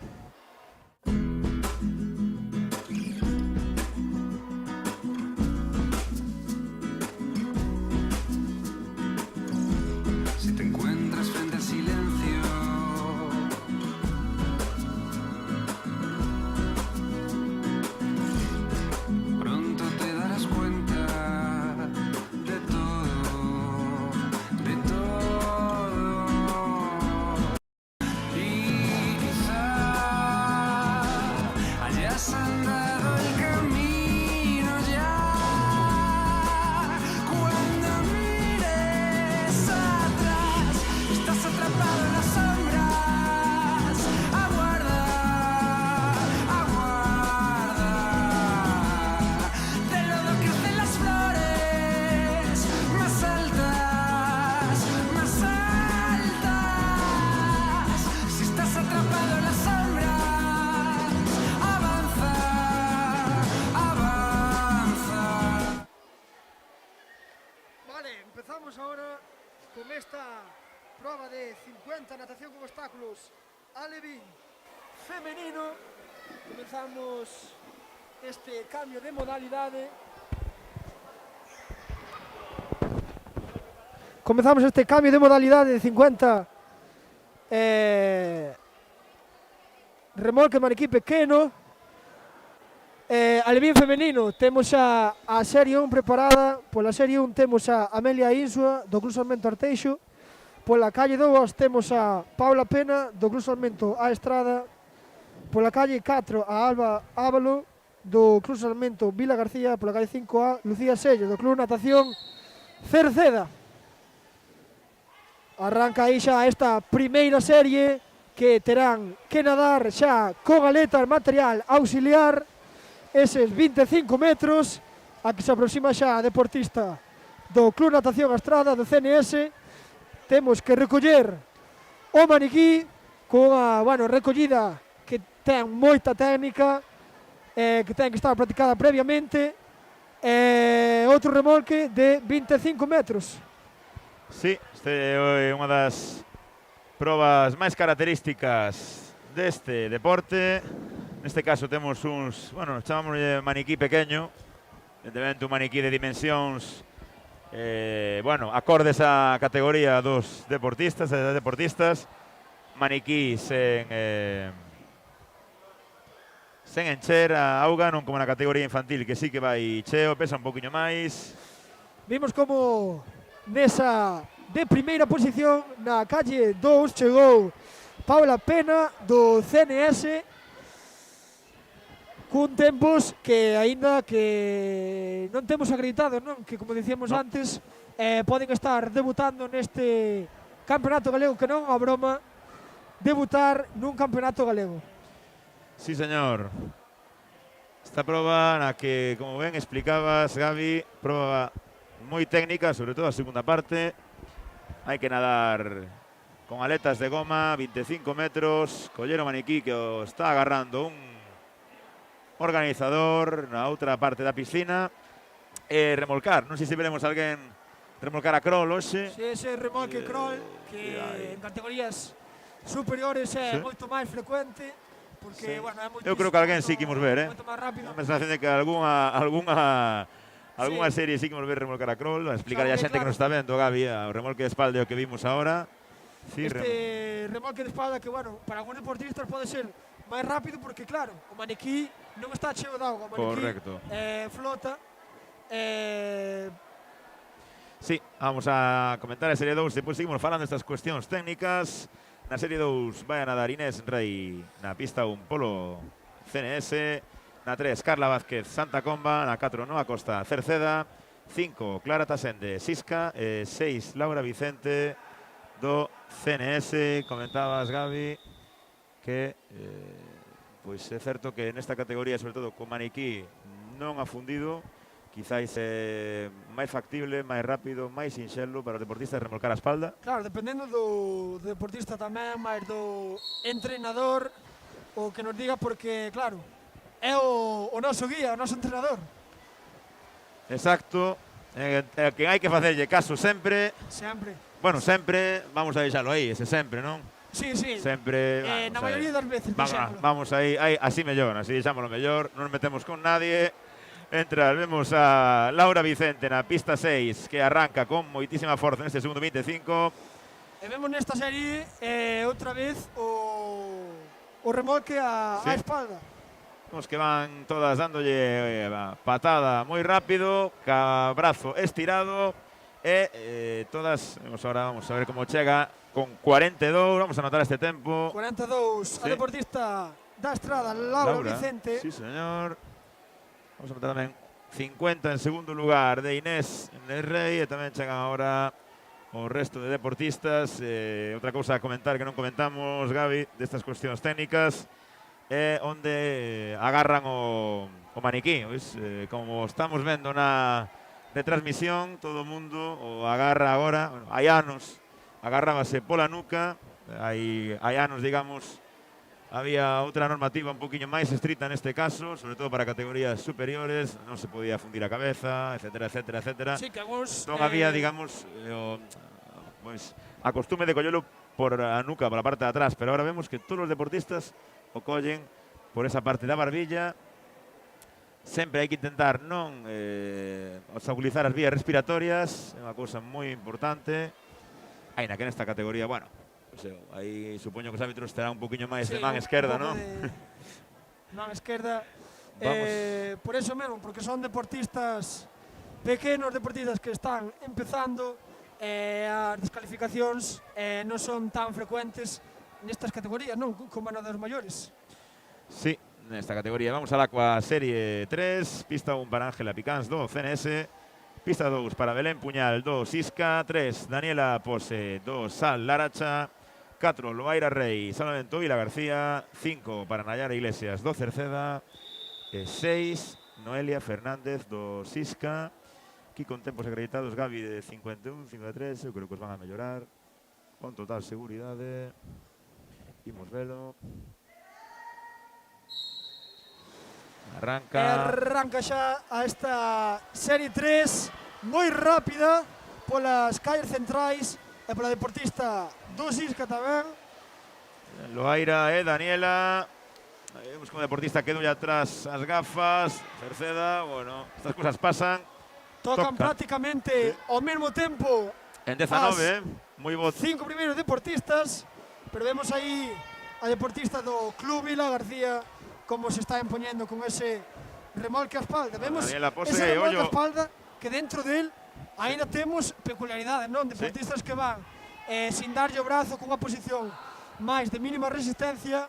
[SPEAKER 8] Empezamos ahora con esta prueba de 50 natación con obstáculos alevín femenino. Comenzamos este cambio de modalidade. Comenzamos este cambio de modalidade de 50 remolque maniquí pequeno. Alevín femenino, temos a Serie 1 preparada. Pola Serie 1 temos a Amelia Insua do Club Salmento Arteixo. Pola calle 2 temos a Paula Pena do Club Salmento A Estrada. Pola calle 4 a Alba Ávalo do Club Salmento Vila García. Pola calle 5 a Lucía Sello do Club Natación Cerceda. Arranca aí xa esta primeira serie que terán que nadar xa con aletas material auxiliar eses 25 metros. A que se aproxima xa a deportista do Club Natación A Estrada do CNS. Temos que recoller o maniquí con a recollida que ten moita técnica, que ten que estar practicada previamente. Outro remolque de 25 metros.
[SPEAKER 9] Sí, este é unha das probas máis características deste deporte. Neste caso temos uns, bueno, chamamos maniquí pequeño, evidentemente un maniquí de dimensións bueno, acordes á categoría dos deportistas e das deportistas. Maniquí sen encher a auga, non como na categoría infantil, que sí que vai cheo, pesa un poquinho máis.
[SPEAKER 8] Vimos como nesa de primeira posición na calle 2 chegou Paula Pena do CNS cun tempos que aínda que non temos acreditado, non? Que como dicíamos antes, poden estar debutando neste campeonato galego, que non é unha broma debutar nun campeonato galego.
[SPEAKER 9] Sí, señor. Esta proba na que, como ben explicabas, Gabi, proba moi técnica, sobre todo a segunda parte. Hai que nadar con aletas de goma, 25 metros, coller o maniquí que o está agarrando un organizador na outra parte da piscina e remolcar. Non sei se veremos alguén remolcar a crawl hoxe.
[SPEAKER 8] Si ese remolque crawl que en categorías superiores é moito máis frecuente porque, bueno, é moito.
[SPEAKER 9] Eu creo que alguén sí que imos ver,
[SPEAKER 8] moito máis rápido.
[SPEAKER 9] A sensación de que algunha serie sí que imos ver remolcar a crawl. A explicar a xente que nos está vendo, Gabi, o remolque de espalda o que vimos agora. Sí,
[SPEAKER 8] este remolque de espalda que, bueno, para algúns deportistas pode ser máis rápido porque, claro, o maniquí non está cheo de auga, o maniquí flota.
[SPEAKER 9] Sí, vamos a comentar a Serie 2, depois seguimos falando destas cuestións técnicas. Na Serie 2 vai a nadar Inés Rey na pista 1 polo CNS, na 3 Carla Vázquez Santa Comba, na 4 Noa Costa Cerceda, 5 Clara Tasende Sisca, 6 Laura Vicente do CNS. Comentabas, Gabi, que pois é certo que nesta categoría, sobre todo con maniquí non afundido, quizáis máis factible, máis rápido, máis sinxelo para os deportistas remolcar a espalda.
[SPEAKER 8] Claro, dependendo do deportista tamén, máis do entrenador, o que nos diga, porque, claro, é o noso guía, o noso entrenador.
[SPEAKER 9] Exacto, que hai que facerlle caso sempre.
[SPEAKER 8] Sempre.
[SPEAKER 9] Bueno, sempre, vamos a deixalo aí, ese sempre, non?
[SPEAKER 8] Sí, sí.
[SPEAKER 9] Sempre.
[SPEAKER 8] Na maioría das veces,
[SPEAKER 9] vamos aí, así mellor, así deixámoslo mellor, non nos metemos con nadie. Vemos a Laura Vicente na pista 6, que arranca con moitísima forza neste segundo 25.
[SPEAKER 8] E vemos nesta serie outra vez o remolque a espalda.
[SPEAKER 9] Vemos que van todas dándolle patada moi rápido, ca brazo estirado, e todas, ahora vamos a ver como chega, con 42, vamos a anotar este tempo.
[SPEAKER 8] 42, a deportista da Estrada, Laura Vicente.
[SPEAKER 9] Sí, señor. Vamos a anotar tamén 50 en segundo lugar de Inés Rey, e tamén chegan agora o resto de deportistas. Outra cousa a comentar que non comentamos, Gabi, destas cuestións técnicas, é onde agarran o maniquí. Como estamos vendo na retransmisión, todo o mundo o agarra agora. Bueno, hai anos agarrábase pola nuca, hai anos, digamos, había outra normativa un poquinho máis estrita neste caso, sobre todo para categorías superiores, non se podía fundir a cabeza, etcétera, etcétera, etcétera.
[SPEAKER 8] Sí, que algúns,
[SPEAKER 9] non había, digamos, a costume de collelo por a nuca, por a parte de atrás, pero ahora vemos que todos os deportistas o collen por esa parte da barbilla. Sempre hai que intentar non obstaculizar as vías respiratorias, é unha cousa moi importante. Aínda que nesta categoría, bueno, aí supoño que os árbitros terán un poquinho máis de man esquerda, non?
[SPEAKER 8] Man esquerda. Por eso mesmo, porque son deportistas pequenos, deportistas que están empezando, as descalificacións non son tan frecuentes nestas categorías, non? Como na dos maiores.
[SPEAKER 9] Sí, nesta categoría. Vamos alá coa Serie 3, pista 1 para Ángela Picáns do CNS, pista 2 para Belén Puñal do Sisca, 3 Daniela Pose do Sal Laracha, 4 Loaira Rey, Salvamento Vila García, 5 para Nayara Iglesias do Cerceda, e 6 Noelia Fernández do Sisca. Aquí con tempos acreditados, Gabi, de 51, 53, eu creo que os van a mellorar con total seguridade. Imos velo.
[SPEAKER 8] Arranca xa a esta Serie 3 moi rápida polas calles centrais e pola deportista do Sisca tamén.
[SPEAKER 9] Loaira e Daniela. Aí vemos como deportista quedou atrás as gafas. Cerceda, bueno, estas cosas pasan.
[SPEAKER 8] Tocan prácticamente ao mesmo tempo
[SPEAKER 9] En 19, moi bo.
[SPEAKER 8] 5 primeiros deportistas, pero vemos aí a deportista do Club Vila García como se está empoñendo con ese remolque a espalda. Vemos
[SPEAKER 9] Daniela Pose,
[SPEAKER 8] ese remolque a
[SPEAKER 9] ollo.
[SPEAKER 8] espalda que dentro del ainda temos peculiaridades, non? Deportistas que van sin darlle o brazo cunha posición máis de mínima resistencia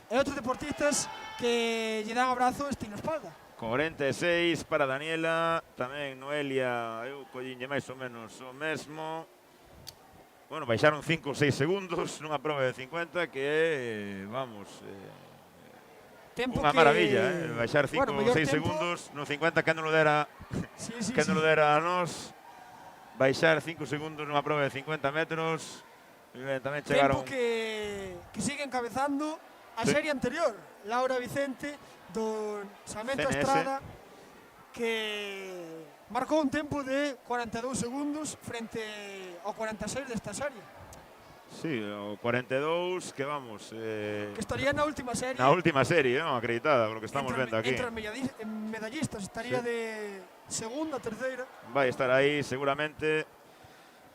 [SPEAKER 8] e outros deportistas que lle dan o brazo estilo espalda.
[SPEAKER 9] 46 para Daniela, tamén Noelia, eu collinlle máis ou menos o mesmo. Bueno, baixaron 5 ou 6 segundos nunha proba de 50 que é, vamos,
[SPEAKER 8] Tempo
[SPEAKER 9] unha
[SPEAKER 8] que...
[SPEAKER 9] maravilla, baixar 5
[SPEAKER 8] Bueno,
[SPEAKER 9] ou
[SPEAKER 8] mellor
[SPEAKER 9] 6
[SPEAKER 8] tempo-
[SPEAKER 9] segundos no 50 que non lo dera,
[SPEAKER 8] Sí,
[SPEAKER 9] que non lo dera a nós. Baixar 5 segundos nunha proba de 50 metros. E ben, tamén chegaron...
[SPEAKER 8] Tempo que sigue encabezando a
[SPEAKER 9] Sí.
[SPEAKER 8] serie anterior, Laura Vicente do Salmento
[SPEAKER 9] CNS.
[SPEAKER 8] Estrada, que marcou un tempo de 42 segundos frente ao 46 desta serie,
[SPEAKER 9] Sí, o 42, que vamos...
[SPEAKER 8] que estaría na última serie.
[SPEAKER 9] na última serie, non? Acreditada, por lo que estamos vendo aquí.
[SPEAKER 8] Entre medallistas, estaría
[SPEAKER 9] Sí.
[SPEAKER 8] de segunda, terceira.
[SPEAKER 9] Vai estar aí seguramente.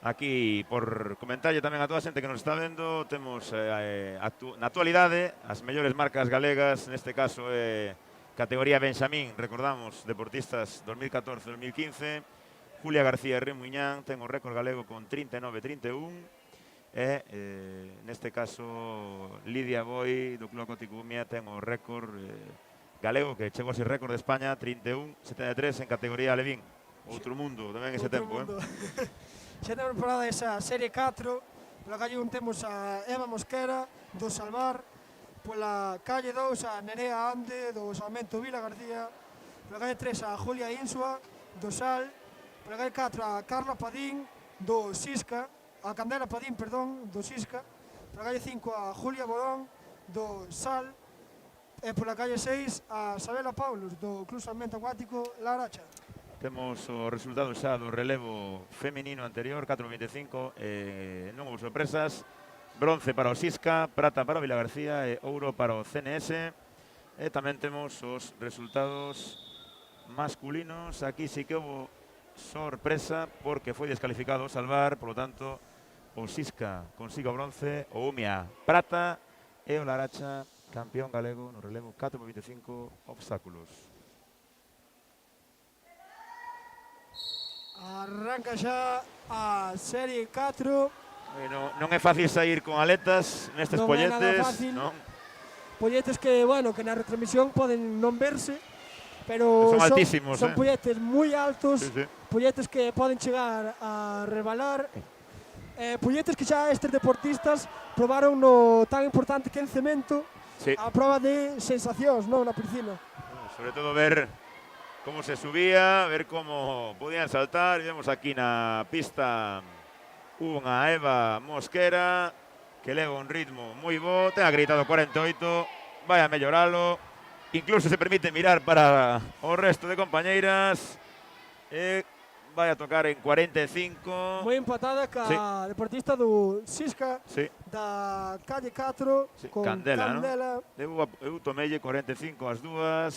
[SPEAKER 9] Aquí, por comentarlle tamén a toda a xente que nos está vendo, temos na actualidade as mellores marcas galegas, neste caso categoría Benxamín, recordamos, deportistas 2014-2015, Julia García e Remuñán ten o récord galego con 39-31, e neste caso Lidia Boi do Club Atlético Umia ten o récord galego que chegou a ser récord de España 31-73 en categoría Alevín. Outro mundo tamén ese tempo,
[SPEAKER 8] Xa temos preparada esa serie 4, pola calle 1 temos a Eva Mosquera do Salvar, pola calle 2 a Nerea Ande do Salmento Vila García, pola calle 3 a Julia Insua do Sal, pola calle 4 a Carla Padín do Sisca, a Candela Padín, perdón, do Sisca, pola calle 5 a Julia Borón do Sal, e pola calle 6 a Sabela Paulus do Club Salmento Acuático La Aracha.
[SPEAKER 9] Temos o resultado xa do relevo feminino anterior, 4.25, non houve sorpresas. Bronce para o Sisca, prata para o Vila García e ouro para o CNS. E tamén temos os resultados masculinos. Aquí sí que houve sorpresa porque foi descalificado o Salvar, por lo tanto, o Sisca consiga o bronce, o Umia prata e o Laracha campeón galego no relevo 4.25 obstáculos.
[SPEAKER 8] Arranca xa a serie 4.
[SPEAKER 9] Non é fácil sair con aletas nestes
[SPEAKER 8] Non é nada
[SPEAKER 9] polletes,
[SPEAKER 8] fácil.
[SPEAKER 9] non?
[SPEAKER 8] Polletes que, bueno, que na retransmisión poden non verse, pero
[SPEAKER 9] Son altísimos,
[SPEAKER 8] son polletes moi altos,
[SPEAKER 9] Sí, sí.
[SPEAKER 8] polletes que poden chegar a rebalar, polletes que xa estes deportistas probaron no tan importante que é el cemento,
[SPEAKER 9] Sí.
[SPEAKER 8] a prova de sensacións, non, na piscina.
[SPEAKER 9] Sobre todo ver como se subía, ver como podían saltar. E vemos aquí na pista unha Eva Mosquera que leva un ritmo moi bo, ten acreditado 48, vai a melloralo, incluso se permite mirar para o resto de compañeiras e vai a tocar en 45.
[SPEAKER 8] Moi empatada ca
[SPEAKER 9] Sí.
[SPEAKER 8] deportista do Sisca,
[SPEAKER 9] Sí.
[SPEAKER 8] da calle 4,
[SPEAKER 9] Sí,
[SPEAKER 8] con
[SPEAKER 9] Candela,
[SPEAKER 8] Candela.
[SPEAKER 9] Eu tomelle 45 as dúas,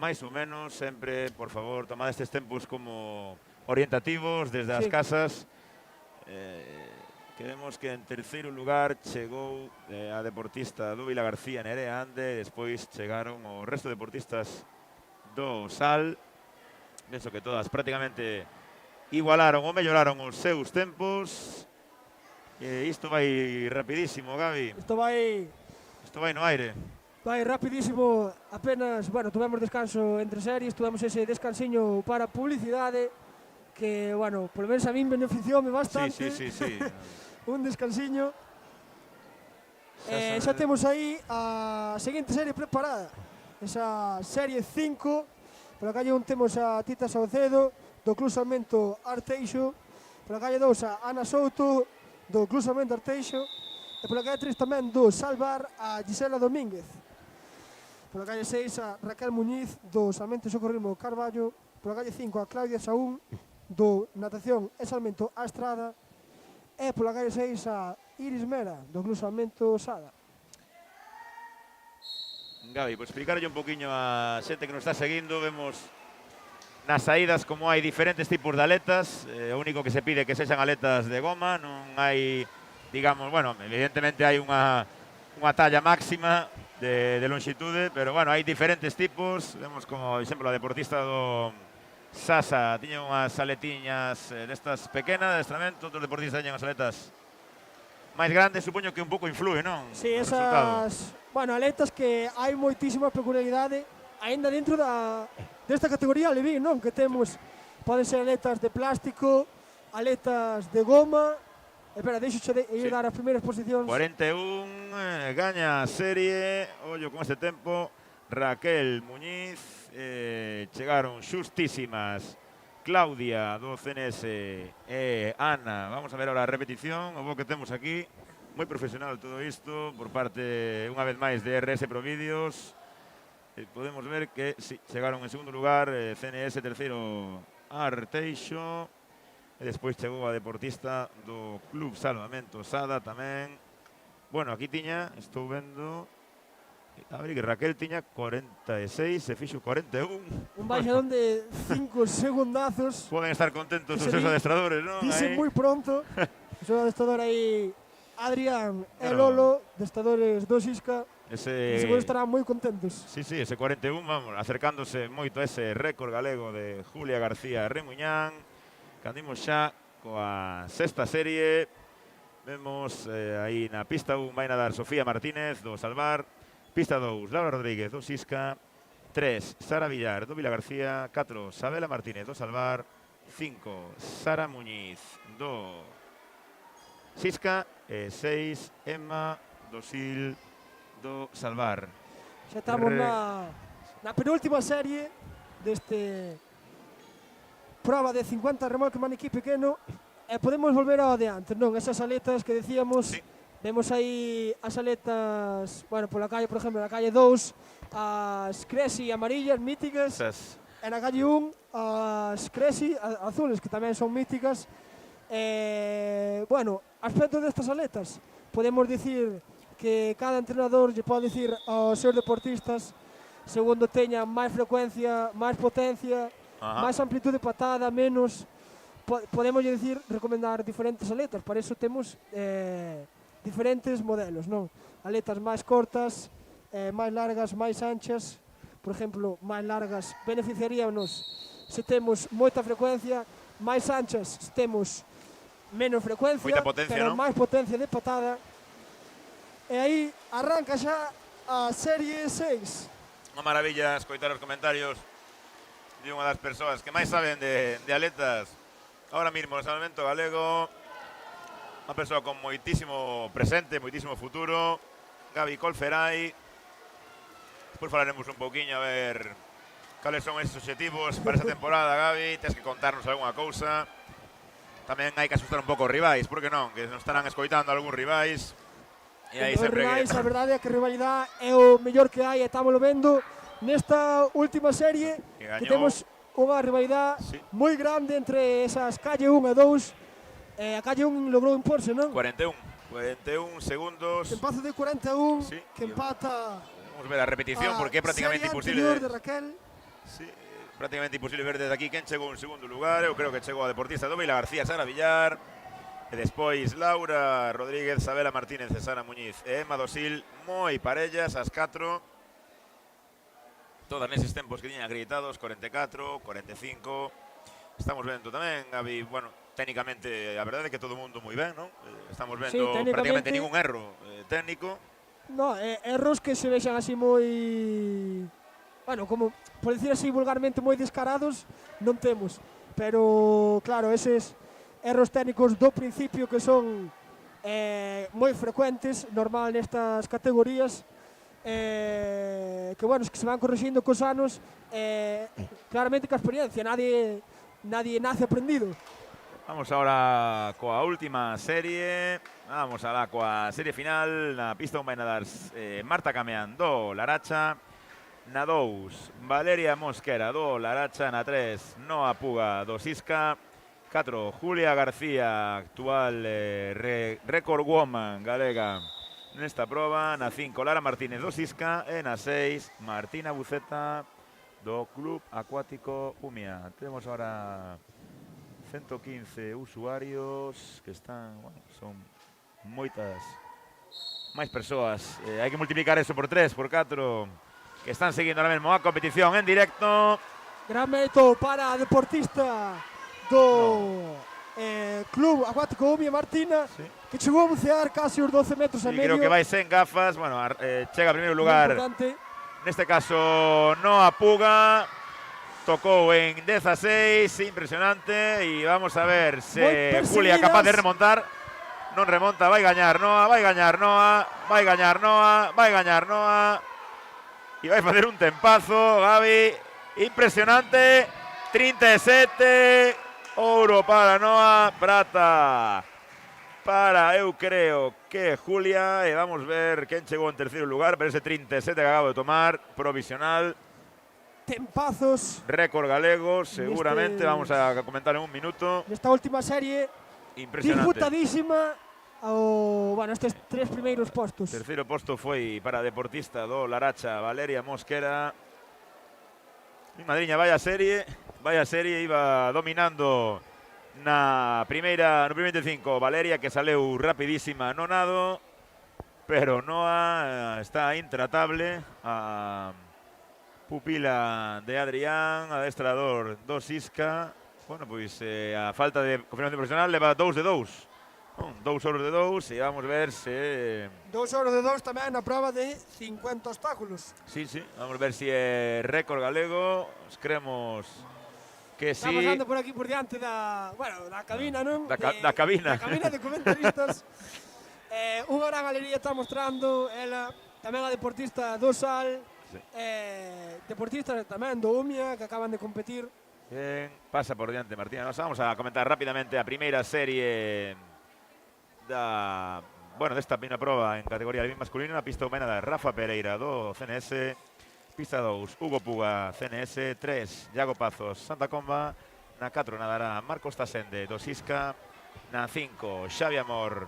[SPEAKER 9] máis ou menos, sempre, por favor, tomad estes tempos como orientativos desde as
[SPEAKER 8] Sí.
[SPEAKER 9] casas. Que vemos que en terceiro lugar chegou a deportista do Vila García, Nerea Ande, despois chegaron o resto de deportistas do Sal. Penso que todas prácticamente igualaron ou melloraron os seus tempos. Isto vai rapidísimo, Gabi.
[SPEAKER 8] Isto vai
[SPEAKER 9] No aire.
[SPEAKER 8] Vai rapidísimo, apenas, bueno, tuvemos descanso entre series, tuvemos ese descansiño para publicidade, que, bueno, polo menos a min beneficioume bastante.
[SPEAKER 9] Sí.
[SPEAKER 8] Un descansiño.
[SPEAKER 9] Xa
[SPEAKER 8] Xa temos aí a seguinte serie preparada. Esa serie 5, pola calle 1 temos a Tita Saucedo, do Club Salmento Arteixo, pola calle 2 a Ana Souto, do Club Salmento Arteixo, e pola calle 3 tamén do Salvar a Gisela Domínguez. Pola calle 6 a Raquel Muñiz do Salmento Socorrismo Carballo, pola calle 5 a Claudia Saúl do natación e salmento a Estrada, e pola calle 6 a Iris Mera, do Club Salmento Sada.
[SPEAKER 9] Gabi, pois explicarlle un poquinho a xente que nos está seguindo. Vemos nas saídas como hai diferentes tipos de aletas. O único que se pide que sexan aletas de goma. Non hai, digamos, bueno, evidentemente hai unha talla máxima de longitude, pero bueno, hai diferentes tipos. Vemos como, por exemplo, a deportista do Sasa tiña unhas aletiñas destas pequenas de adestramento, outros deportistas teñen as aletas máis grandes, supoño que un pouco influe, non?
[SPEAKER 8] Sí, esas, bueno, aletas que hai moitísima peculiaridade aínda dentro desta categoría alevín, non? Que temos, poden ser aletas de plástico, aletas de goma. Espera, deixoche ir dar as primeiras posicións.
[SPEAKER 9] 41, gaña a serie, ollo con este tempo, Raquel Muñiz, chegaron xustísimas Claudia do CNS e Ana. Vamos a ver ahora a repetición, o bo que temos aquí, moi profesional todo isto, por parte, unha vez máis, de RS Provídeos. Podemos ver que sí, chegaron en segundo lugar, CNS terceiro Arteixo, e despois chegou a deportista do Club Salvamento Sada tamén. Bueno, aquí tiña, estou vendo, a ver, que Raquel tiña 46 e fixo 41.
[SPEAKER 8] Un baixadón de 5 segundazos.
[SPEAKER 9] Poden estar contentos os seus adestradores, non?
[SPEAKER 8] Dicen moi pronto. O seu adestrador aí, Adrián e Lolo, adestradores do Xisca, seguro estarán moi contentos.
[SPEAKER 9] Sí, sí, ese 41, vamos, acercándose moito a ese récord galego de Julia García Remuñán. Candimos xa coa sexta serie. Vemos aí na pista 1 vai nadar Sofía Martínez do Salvar. Pista 2, Laura Rodríguez do Xisca. 3, Sara Villar do Vilagarcía. 4, Sabela Martínez do Salvar. 5, Sara Muñiz do Xisca. E 6, Emma Dosil do Salvar.
[SPEAKER 8] Xa estamos na penúltima serie deste prova de 50 remolque maniquí pequeno e podemos volver ao adiante, non? Esas aletas que decíamos, sí. Vemos aí as aletas, bueno, pola calle, por exemplo, na calle 2, as Cresi amarillas, míticas, e na calle 1, as Cresi azules, que tamén son míticas. Bueno, aspecto destas aletas, podemos dicir que cada entrenador lle pode dicir aos seus deportistas, segundo teña máis frecuencia, máis potencia, máis amplitude de patada, menos, podemos dicir, recomendar diferentes aletas. Para iso temos diferentes modelos, non? Aletas máis cortas, máis largas, máis anchas. Por exemplo, máis largas beneficiaríanos se temos moita frecuencia, máis anchas se temos menos frecuencia, pero
[SPEAKER 9] ¿no?
[SPEAKER 8] máis potencia de patada. E aí arranca xa a serie 6.
[SPEAKER 9] Unha maravilla escoitar os comentarios de unha das persoas que máis saben de aletas ahora mismo no Salvamento Galego. Unha persoa con moitísimo presente, moitísimo futuro, Gabi Colferai. Despois falaremos un pouquiño a ver cales son estes obxectivos para esta temporada, Gabi. Tens que contarnos algunha cousa. Tamén hai que asustar un pouco os rivais, por que non? Que nos estarán escoitando algúns rivais.
[SPEAKER 8] E aí sempre rivais, a verdade é que a rivalidade é o mellor que hai, e estámoslo vendo nesta última serie, que temos unha rivalidade moi grande entre esas calle 1 e 2. A calle 1 logrou imporse, non?
[SPEAKER 9] 41 segundos.
[SPEAKER 8] Tempazo de 41, sí, que empata.
[SPEAKER 9] Vamos ver a repetición porque é prácticamente imposible.
[SPEAKER 8] De Raquel.
[SPEAKER 9] Sí, prácticamente imposible ver desde aquí quen chegou en segundo lugar. Eu creo que chegou a deportista do Vilagarcía, Sara Villar. E despois Laura Rodríguez, Sabela Martínez e Sara Muñiz e Emma Dosil, moi parellas as 4. Todas neses tempos que tiñan acreditados, 44, 45. Estamos vendo tamén, Gabi, bueno, técnicamente, a verdade é que todo o mundo moi ben, non? Estamos vendo prácticamente ningún erro técnico.
[SPEAKER 8] No, erros que se vexan así moi, bueno, como, por decir así vulgarmente, moi descarados, non temos. Pero, claro, eses erros técnicos do principio que son moi frecuentes, normal nestas categorías, que, bueno, que se van corrigindo cos anos, claramente ca experiencia, nadie nace aprendido.
[SPEAKER 9] Vamos ahora coa última serie. Vamos alá coa serie final. Na pista 1 vai nadar Marta Cameán do Laracha. Na 2, Valeria Mosquera do Laracha. Na 3, Noa Puga do Xisca. 4, Julia García, actual record woman galega nesta proba. Na 5, Lara Martínez do Sisca. E na 6, Martina Buceta do Club Acuático Umia. Temos ahora 115 usuarios que están, bueno, son moitas máis persoas. Hai que multiplicar eso por 3, por 4, que están seguindo ahora mesmo a competición en directo.
[SPEAKER 8] Gran mérito para a deportista do Club Acuático Umia, Martina,
[SPEAKER 9] Sí.
[SPEAKER 8] que chegou a bucear casi os 12 metros e
[SPEAKER 9] Sí,
[SPEAKER 8] medio.
[SPEAKER 9] creo que vai sen gafas. Bueno, chega a primeiro lugar.
[SPEAKER 8] Importante.
[SPEAKER 9] Neste caso, Noa Puga. Tocou en 16, impresionante. E vamos a ver se
[SPEAKER 8] Moi
[SPEAKER 9] Julia é
[SPEAKER 8] perseguidas.
[SPEAKER 9] capaz de remontar. Non remonta, vai gañar Noa, vai gañar Noa, vai gañar Noa, vai gañar Noa. E vai facer un tempazo, Gabi. Impresionante. 37. Ouro para Noa, prata para, eu creo que Julia. E vamos ver quen chegou en terceiro lugar, pero ese 37 que acabo de tomar, provisional,
[SPEAKER 8] Tempazos
[SPEAKER 9] récord galego, seguramente,
[SPEAKER 8] Nestes-
[SPEAKER 9] vamos a comentar en un minuto.
[SPEAKER 8] nesta última serie,
[SPEAKER 9] Impresionante.
[SPEAKER 8] disputadísima estes 3 primeiros postos.
[SPEAKER 9] Terceiro posto foi para a deportista do Laracha, Valeria Mosquera. Mi madriña, vaya serie, iba dominando no primeiro 25, Valeria, que saleu rapidísima no nado, pero Noa está intratable. A pupila de Adrián, adestrador do Sisca. Bueno, pois a falta de confirmación profesional leva 2 de 2. 2 ouros de 2 e vamos ver se...
[SPEAKER 8] 2 horas de 2 tamén na prova de 50 obstáculos.
[SPEAKER 9] Sí, vamos ver se é récord galego. Os creemos que
[SPEAKER 8] Está
[SPEAKER 9] sí.
[SPEAKER 8] pasando por aquí por diante da cabina, non?
[SPEAKER 9] Da cabina.
[SPEAKER 8] Da cabina de comentaristas. Unha gran galería está mostrando ela, tamén a deportista do Sal,
[SPEAKER 9] Sí.
[SPEAKER 8] deportistas tamén do Umia que acaban de competir.
[SPEAKER 9] Bien, pasa por diante Martina. Nos vamos a comentar rápidamente a primeira serie desta primeira proba en categoría de masculino. Na pista humana da Rafa Pereira do CNS. Pista 2, Hugo Puga, CNS. 3, Iago Pazos, Santa Comba. Na 4 nadará Marcos Tasende do Sisca. Na 5, Xavi Amor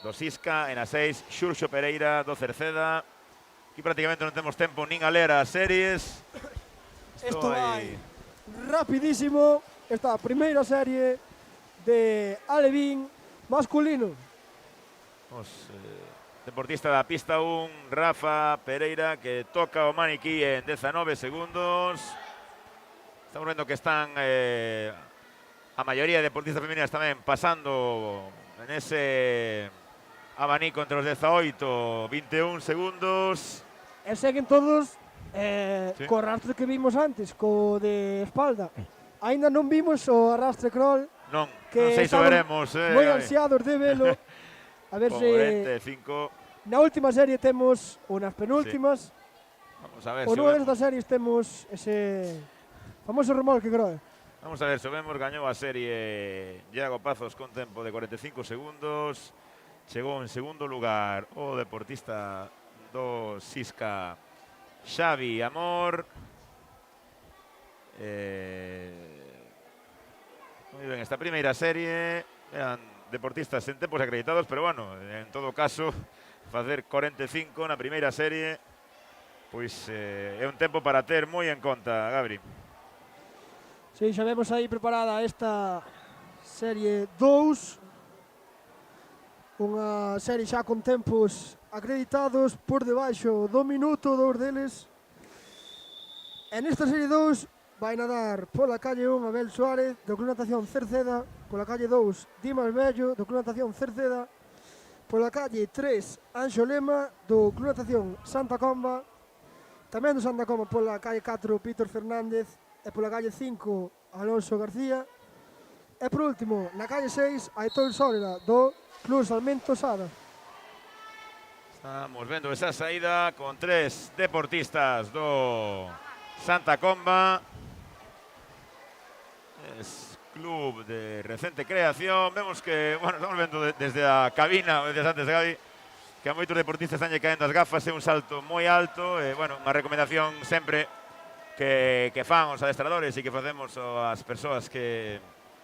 [SPEAKER 9] do Sisca. E na 6, Xurxo Pereira do Cerceda. Aquí prácticamente non temos tempo nin a ler as series.
[SPEAKER 8] Isto vai rapidísimo. Esta primeira serie de alevín masculino.
[SPEAKER 9] Os deportista da pista 1, Rafa Pereira, que toca o maniquí en 19 segundos. Estamos vendo que están a maioría de deportistas femininas tamén pasando en ese abanico entre os 18 21 segundos.
[SPEAKER 8] E seguen todos
[SPEAKER 9] Sí.
[SPEAKER 8] co arrastre que vimos antes, co de espalda. Aínda non vimos o arrastre crawl,
[SPEAKER 9] Non
[SPEAKER 8] que
[SPEAKER 9] sei se
[SPEAKER 8] estaban
[SPEAKER 9] veremos.
[SPEAKER 8] moi ansiados de velo. A ver se
[SPEAKER 9] 45.
[SPEAKER 8] na última serie temos, ou nas penúltimas,
[SPEAKER 9] Vamos a ver
[SPEAKER 8] ou
[SPEAKER 9] se
[SPEAKER 8] nunha
[SPEAKER 9] vemos.
[SPEAKER 8] destas series temos ese famoso remolque croe.
[SPEAKER 9] Vamos a ver se vemos. Gañou a serie Iago Pazos con tempo de 45 segundos. Chegou en segundo lugar o deportista do Sisca, Xavi Amor. Moi ben, esta primeira serie eran deportistas en tempos acreditados, pero bueno, en todo caso, facer 45 na primeira serie, pois é un tempo para ter moi en conta, Gabri.
[SPEAKER 8] Sí, xa vemos aí preparada esta serie 2. Unha serie xa con tempos acreditados por debaixo do minuto, dous deles. En esta serie 2 vai nadar pola calle 1 Abel Suárez, do Club Natación Cerceda, pola calle 2 Dimas Bello, do Club Natación Cerceda, pola calle 3 Anxo Lema, do Club Natación Santa Comba, tamén do Santa Comba pola calle 4 Víctor Fernández, e pola calle 5 Alonso García, e por último, na calle 6 Aitor Sólida, do Club Salmento Sada.
[SPEAKER 9] Estamos vendo esa saída con 3 deportistas do Santa Comba. Es club de recente creación. Vemos que, bueno, estamos vendo desde a cabina, decías antes, Gabi, que a moitos deportistas están caendo as gafas, é un salto moi alto. Bueno, unha recomendación sempre que fan os adestradores e que facemos as persoas que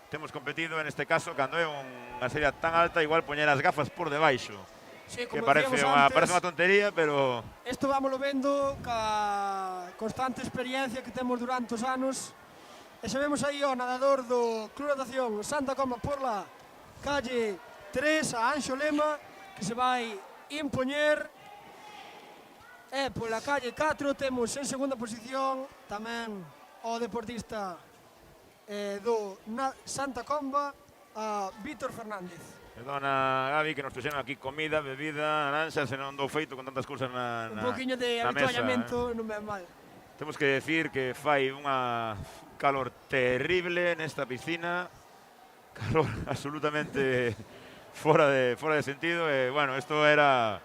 [SPEAKER 9] temos competido, en este caso, cando é unha serie tan alta, igual poñer as gafas por debaixo.
[SPEAKER 8] Sí,
[SPEAKER 9] Que
[SPEAKER 8] como
[SPEAKER 9] parece
[SPEAKER 8] decíamos antes,
[SPEAKER 9] unha tontería, pero...
[SPEAKER 8] isto vámoslo vendo ca constante experiencia que temos durante os anos. E sabemos aí o nadador do Club Natación Santa Comba por la calle 3, a Anxo Lema, que se vai impoñer. E pola calle 4 temos en segunda posición tamén o deportista do Santa Comba, a Víctor Fernández.
[SPEAKER 9] Perdona, Gabi, que nos trouxeron aquí comida, bebida, naranxas, e non dou feito con tantas cousas na
[SPEAKER 8] Un poquinho de
[SPEAKER 9] na mesa,
[SPEAKER 8] habituallamento non me mal.
[SPEAKER 9] Temos que decir que fai unha calor terrible nesta piscina, calor absolutamente fora de sentido, e, bueno, isto era...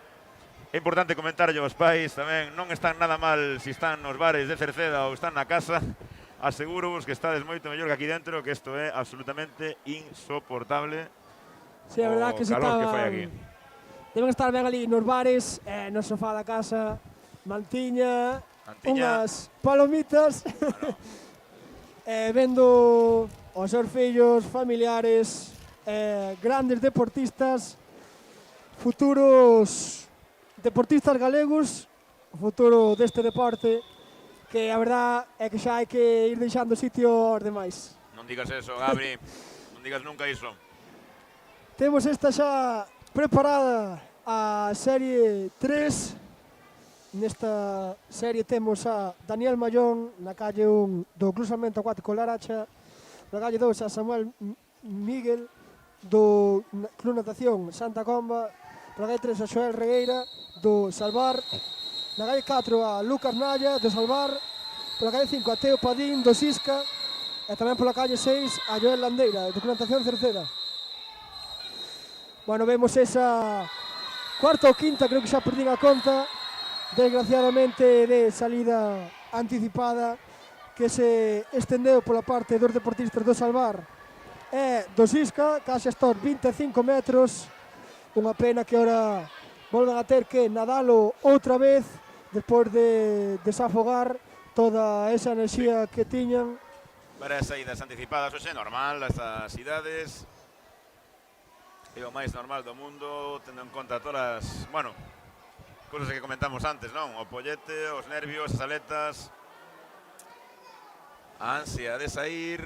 [SPEAKER 9] É importante comentarlle aos pais tamén, non están nada mal se están nos bares de Cerceda ou están na casa, aseguro-vos que estades moito mellor que aquí dentro, que isto é absolutamente insoportable.
[SPEAKER 8] Sí, a verdade que se
[SPEAKER 9] calor que
[SPEAKER 8] estaban...
[SPEAKER 9] fai aquí.
[SPEAKER 8] Deben estar ben ali nos bares, no sofá da casa, mantiña, unhas palomitas, vendo os seus fillos, familiares, grandes deportistas, futuros deportistas galegos, o futuro deste deporte, que a verdade é que xa hai que ir deixando sitio aos demais.
[SPEAKER 9] Non digas eso, Gabri, non digas nunca iso.
[SPEAKER 8] Temos esta xa preparada a serie 3. Nesta serie temos a Daniel Mallón na calle 1 do Club Salmento Acuático Laracha, na calle 2 a Samuel Miguel do Club Natación Santa Comba, na calle 3 a Xoel Regueira do Salvar, na calle 4 a Lucas Nalla do Salvar, pola calle 5 a Teo Padín do Sisca e tamén pola calle 6 a Joel Landeira do Club Natación Cerceda. Bueno, vemos esa cuarta ou quinta, creo que xa perdín a conta, desgraciadamente de salida anticipada, que se estendeu pola parte dos deportistas do Salvar e do Sisca, case hasta os 25 metros, unha pena que ahora volvan a ter que nadalo outra vez, despois de desafogar toda esa enerxía que tiñan.
[SPEAKER 9] Varias saídas anticipadas, hoxe é normal, estas idades, é o máis normal do mundo, tendo en conta todas as, bueno, cousas que comentamos antes, non? O pollete, os nervios, as aletas, a ansia de sair,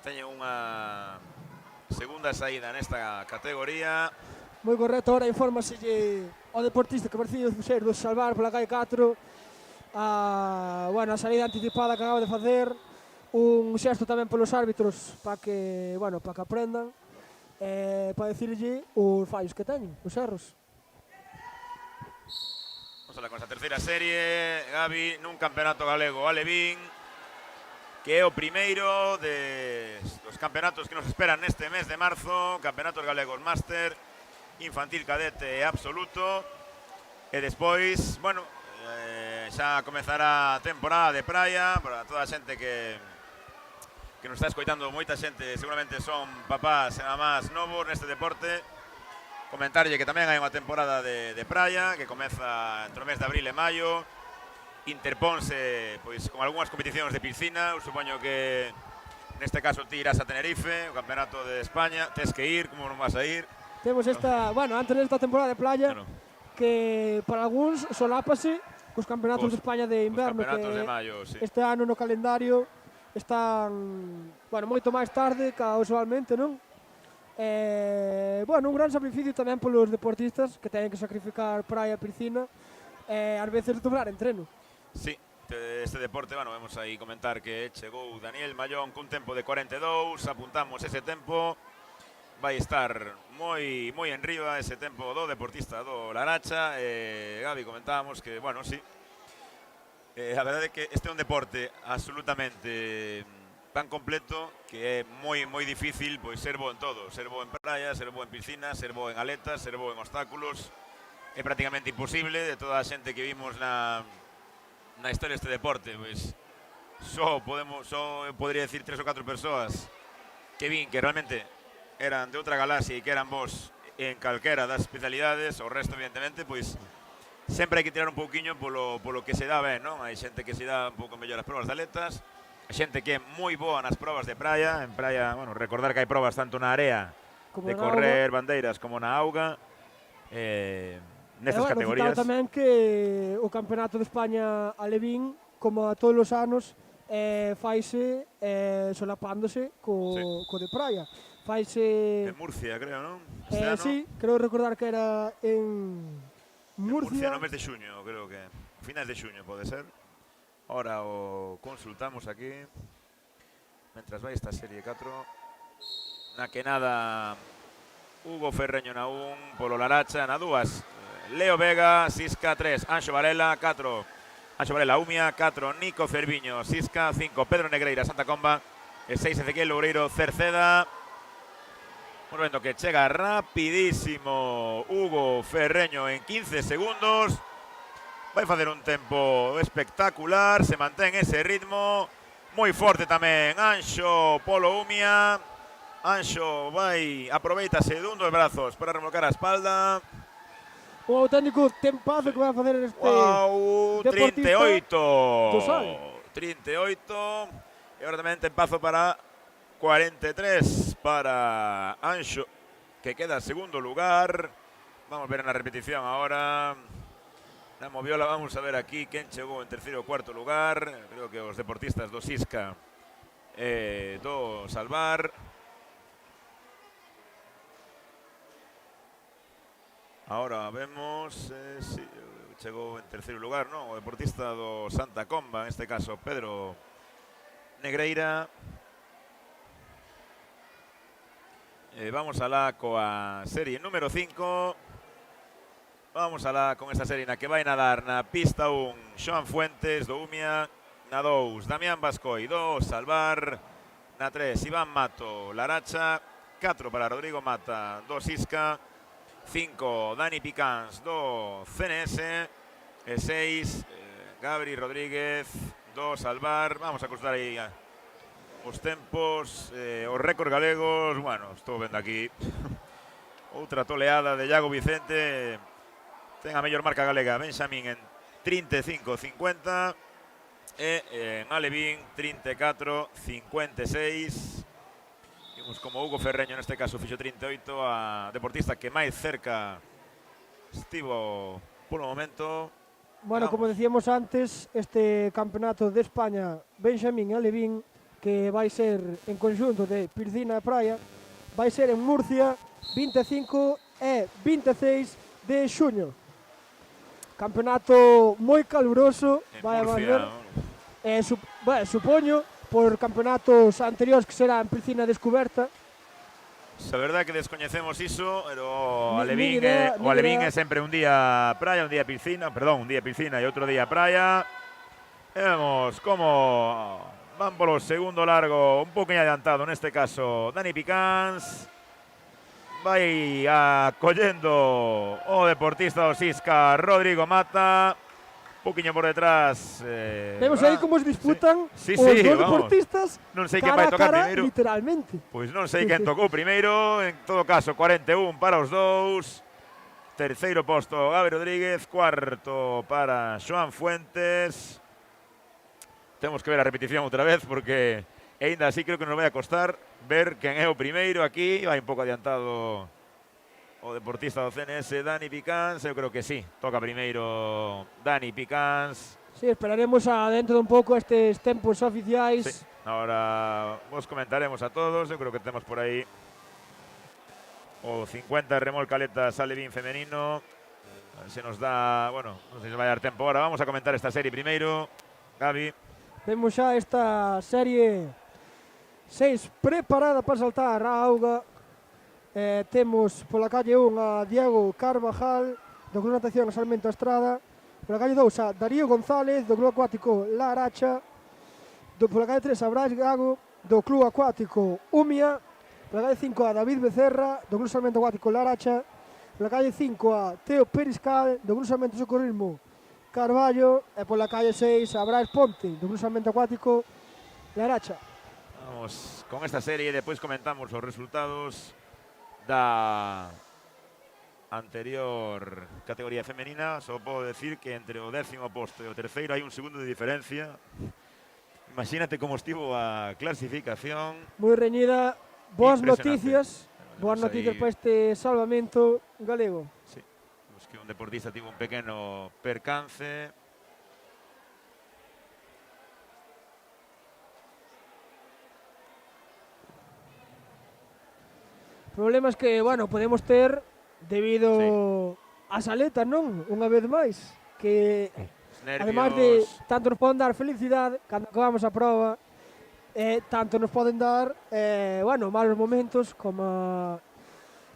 [SPEAKER 9] teñen unha segunda saída nesta categoría.
[SPEAKER 8] Moi correcto, ahora infórmaselle ao deportista que parecido ser do Salvar pola calle 4 a saída anticipada que acaba de facer, un xesto tamén polos árbitros para que aprendan, para dicirlle os fallos que teñen, os erros.
[SPEAKER 9] Vamos a la con esta terceira serie, Gabi, nun campeonato galego alevín, que é o primeiro dos campeonatos que nos esperan neste mes de marzo, campeonatos galegos máster, infantil, cadete e absoluto, e despois, bueno, xa comezará a temporada de praia para toda a xente que nos está escoitando. Moita xente seguramente son papás e mamás novos neste deporte. Comentarlle que tamén hai unha temporada de praia que comeza entre o mes de abril e maio, interponse pois con algunhas competicións de piscina. Eu supoño que neste caso ti irás a Tenerife, o campeonato de España, tes que ir, como non vas a ir?
[SPEAKER 8] Temos esta, antes desta temporada de playa, que para algúns solápase cos campeonatos de España de inverno, que
[SPEAKER 9] de maio, sí.
[SPEAKER 8] Este ano no calendario están, moito máis tarde que usualmente, non? Un gran sacrificio tamén polos deportistas que teñen que sacrificar praia e piscina, ás veces dobrar entreno.
[SPEAKER 9] Sí, este deporte, vemos aí comentar que chegou Daniel Mallón cun tempo de 42, apuntamos ese tempo, vai estar moi enriba ese tempo do deportista do Laracha. Gabi, comentábamos que, sí, a verdade é que este é un deporte absolutamente tan completo que é moi difícil pois ser bo en todo, ser bo en praia, ser bo en piscina, ser bo en aletas, ser bo en obstáculos. É prácticamente imposible. De toda a xente que vimos na historia deste deporte, pois só eu podría decir 3 ou 4 persoas que vin que realmente eran de outra galaxia e que eran vos en calquera das especialidades. O resto, evidentemente, pois sempre hai que tirar un pouquiño polo que se dá ben, non? Hai xente que se dá un pouco mellor as probas de aletas, A xente que é moi boa nas probas de praia. En praia, bueno, recordar que hai probas tanto na area
[SPEAKER 8] Como
[SPEAKER 9] de
[SPEAKER 8] na
[SPEAKER 9] correr
[SPEAKER 8] auga.
[SPEAKER 9] bandeiras como na auga. Nestas categorías.
[SPEAKER 8] Citar tamén que o Campeonato de España alevín, como a todos os anos, faise solapándose co de praia. Faise...
[SPEAKER 9] En Murcia, creo, non?
[SPEAKER 8] Sí, creo recordar que era en Murcia.
[SPEAKER 9] No mes de xuño, creo que. Finais de xuño, pode ser. Ahora o consultamos aquí. Mentras vai esta serie 4. Na que nada Hugo Ferreño na 1, polo Laracha na 2. Leo Vega, Sisca 3, Anxo Varela 4. Anxo Varela Umia 4, Nico Cerviño, Sisca 5, Pedro Negreira, Santa Comba e 6, Ezequiel Loureiro, Cerceda. Un momento que chega rapidísimo Hugo Ferreño en 15 segundos. Vai facer un tempo espectacular, se mantén ese ritmo. Moi forte tamén Anxo Polo Umia. Anxo vai, aproveitase dun dos brazos para remolcar a espalda.
[SPEAKER 8] O auténtico tempazo que vai a facer este deportista
[SPEAKER 9] 38.
[SPEAKER 8] do Sal.
[SPEAKER 9] 38. E agora tamén tempazo para 43 para Anxo, que queda en segundo lugar. Vamos a ver na repetición ahora. Na moviola vamos a ver aquí quen chegou en terceiro ou cuarto lugar. Creo que os deportistas do Sisca e do Salvar. Ahora vemos si chegou en terceiro lugar, non? O deportista do Santa Comba, en este caso Pedro Negreira. Vamos alá coa serie número 5. Vamos alá con esta serie na que vai nadar na pista 1 Xoan Fuentes do Umia, na 2 Damián Bascoi do Salvar, na 3 Iván Mato Laracha, 4 para Rodrigo Mata do Sisca, 5 Dani Picáns do CNS e 6 Gabri Rodríguez do Salvar. Vamos a cruzar aí os tempos, os récords galegos. Bueno, estou vendo aquí outra toleada de Iago Vicente. Ten a mellor marca galega Benxamín en 35.50 e en Alevín 34.56. Vimos como Hugo Ferreño neste caso fixo 38, a deportista que máis cerca estivo polo momento.
[SPEAKER 8] Bueno, como decíamos antes, este campeonato de España Benxamín e Alevín, que vai ser en conxunto de piscina e praia, vai ser en Murcia 25 e 26 de xuño. Campeonato moi caluroso, vai a valer. Supoño, por campeonatos anteriores que será en piscina descoberta.
[SPEAKER 9] A verdade que descoñecemos iso, pero o
[SPEAKER 8] Ni
[SPEAKER 9] Alevín
[SPEAKER 8] idea.
[SPEAKER 9] é sempre un día praia, un día piscina, perdón, un día piscina e outro día praia. E vemos como van polo segundo largo, un pouco adiantado neste caso Dani Picáns. Vai acollendo o deportista do Sisca Rodrigo Mata. Un poquinho por detrás.
[SPEAKER 8] Vemos aí como se disputan
[SPEAKER 9] Sí,
[SPEAKER 8] os
[SPEAKER 9] sí,
[SPEAKER 8] dos
[SPEAKER 9] vamos.
[SPEAKER 8] deportistas
[SPEAKER 9] Non sei quen
[SPEAKER 8] cara
[SPEAKER 9] vai
[SPEAKER 8] a
[SPEAKER 9] tocar
[SPEAKER 8] cara,
[SPEAKER 9] primeiro.
[SPEAKER 8] literalmente.
[SPEAKER 9] Pois non sei quen tocou primeiro. En todo caso, 41 para os dous. Terceiro posto Gabi Rodríguez. Cuarto para Xoan Fuentes. Temos que ver a repetición outra vez porque aínda así creo que nos vai a costar ver quen é o primeiro aquí. Vai un pouco adiantado o deportista do CNS Dani Picáns. Eu creo que sí, toca primeiro Dani Picáns.
[SPEAKER 8] Sí, esperaremos dentro de un pouco estes tempos oficiais.
[SPEAKER 9] Sí. Ahora vos comentaremos a todos. Eu creo que temos por aí o 50 remolcaletas Alevín femenino. A ver se nos dá, bueno, non sei se vai dar tempo ahora. Vamos a comentar esta serie primeiro. Gabi.
[SPEAKER 8] Vemos xa esta serie 6 preparada para saltar a auga. Temos pola calle 1 a Diego Carvajal, do Club Natación Sarmento Estrada. Pola calle 2 a Darío González, do Club Acuático La Aracha. Pola calle 3 a Brais Gago, do Club Acuático Umia. Pola calle 5 a David Becerra, do Club Sarmento Acuático La Aracha. Pola calle 5 a Teo Periscal, do Club Sarmento Socorrismo Carballo. E pola calle 6 a Brais Ponte, do Club Sarmento Acuático La Aracha.
[SPEAKER 9] Vamos con esta serie e depois comentamos os resultados da anterior categoría femenina. Só podo decir que entre o 10º posto e o terceiro hai un segundo de diferencia. Imagínate como estivo a clasificación.
[SPEAKER 8] Moi reñida. Boas
[SPEAKER 9] Impresionante.
[SPEAKER 8] noticias. Boas
[SPEAKER 9] Vemos
[SPEAKER 8] noticias
[SPEAKER 9] aí-
[SPEAKER 8] para este salvamento galego.
[SPEAKER 9] Sí. Pues que un deportista tivo un pequeno percance.
[SPEAKER 8] Problemas que, bueno, podemos ter debido ás aletas, non? Unha vez máis. Que,
[SPEAKER 9] Nervios.
[SPEAKER 8] además de tanto nos poden dar felicidade cando acabamos a prova, tanto nos poden dar, bueno, malos momentos como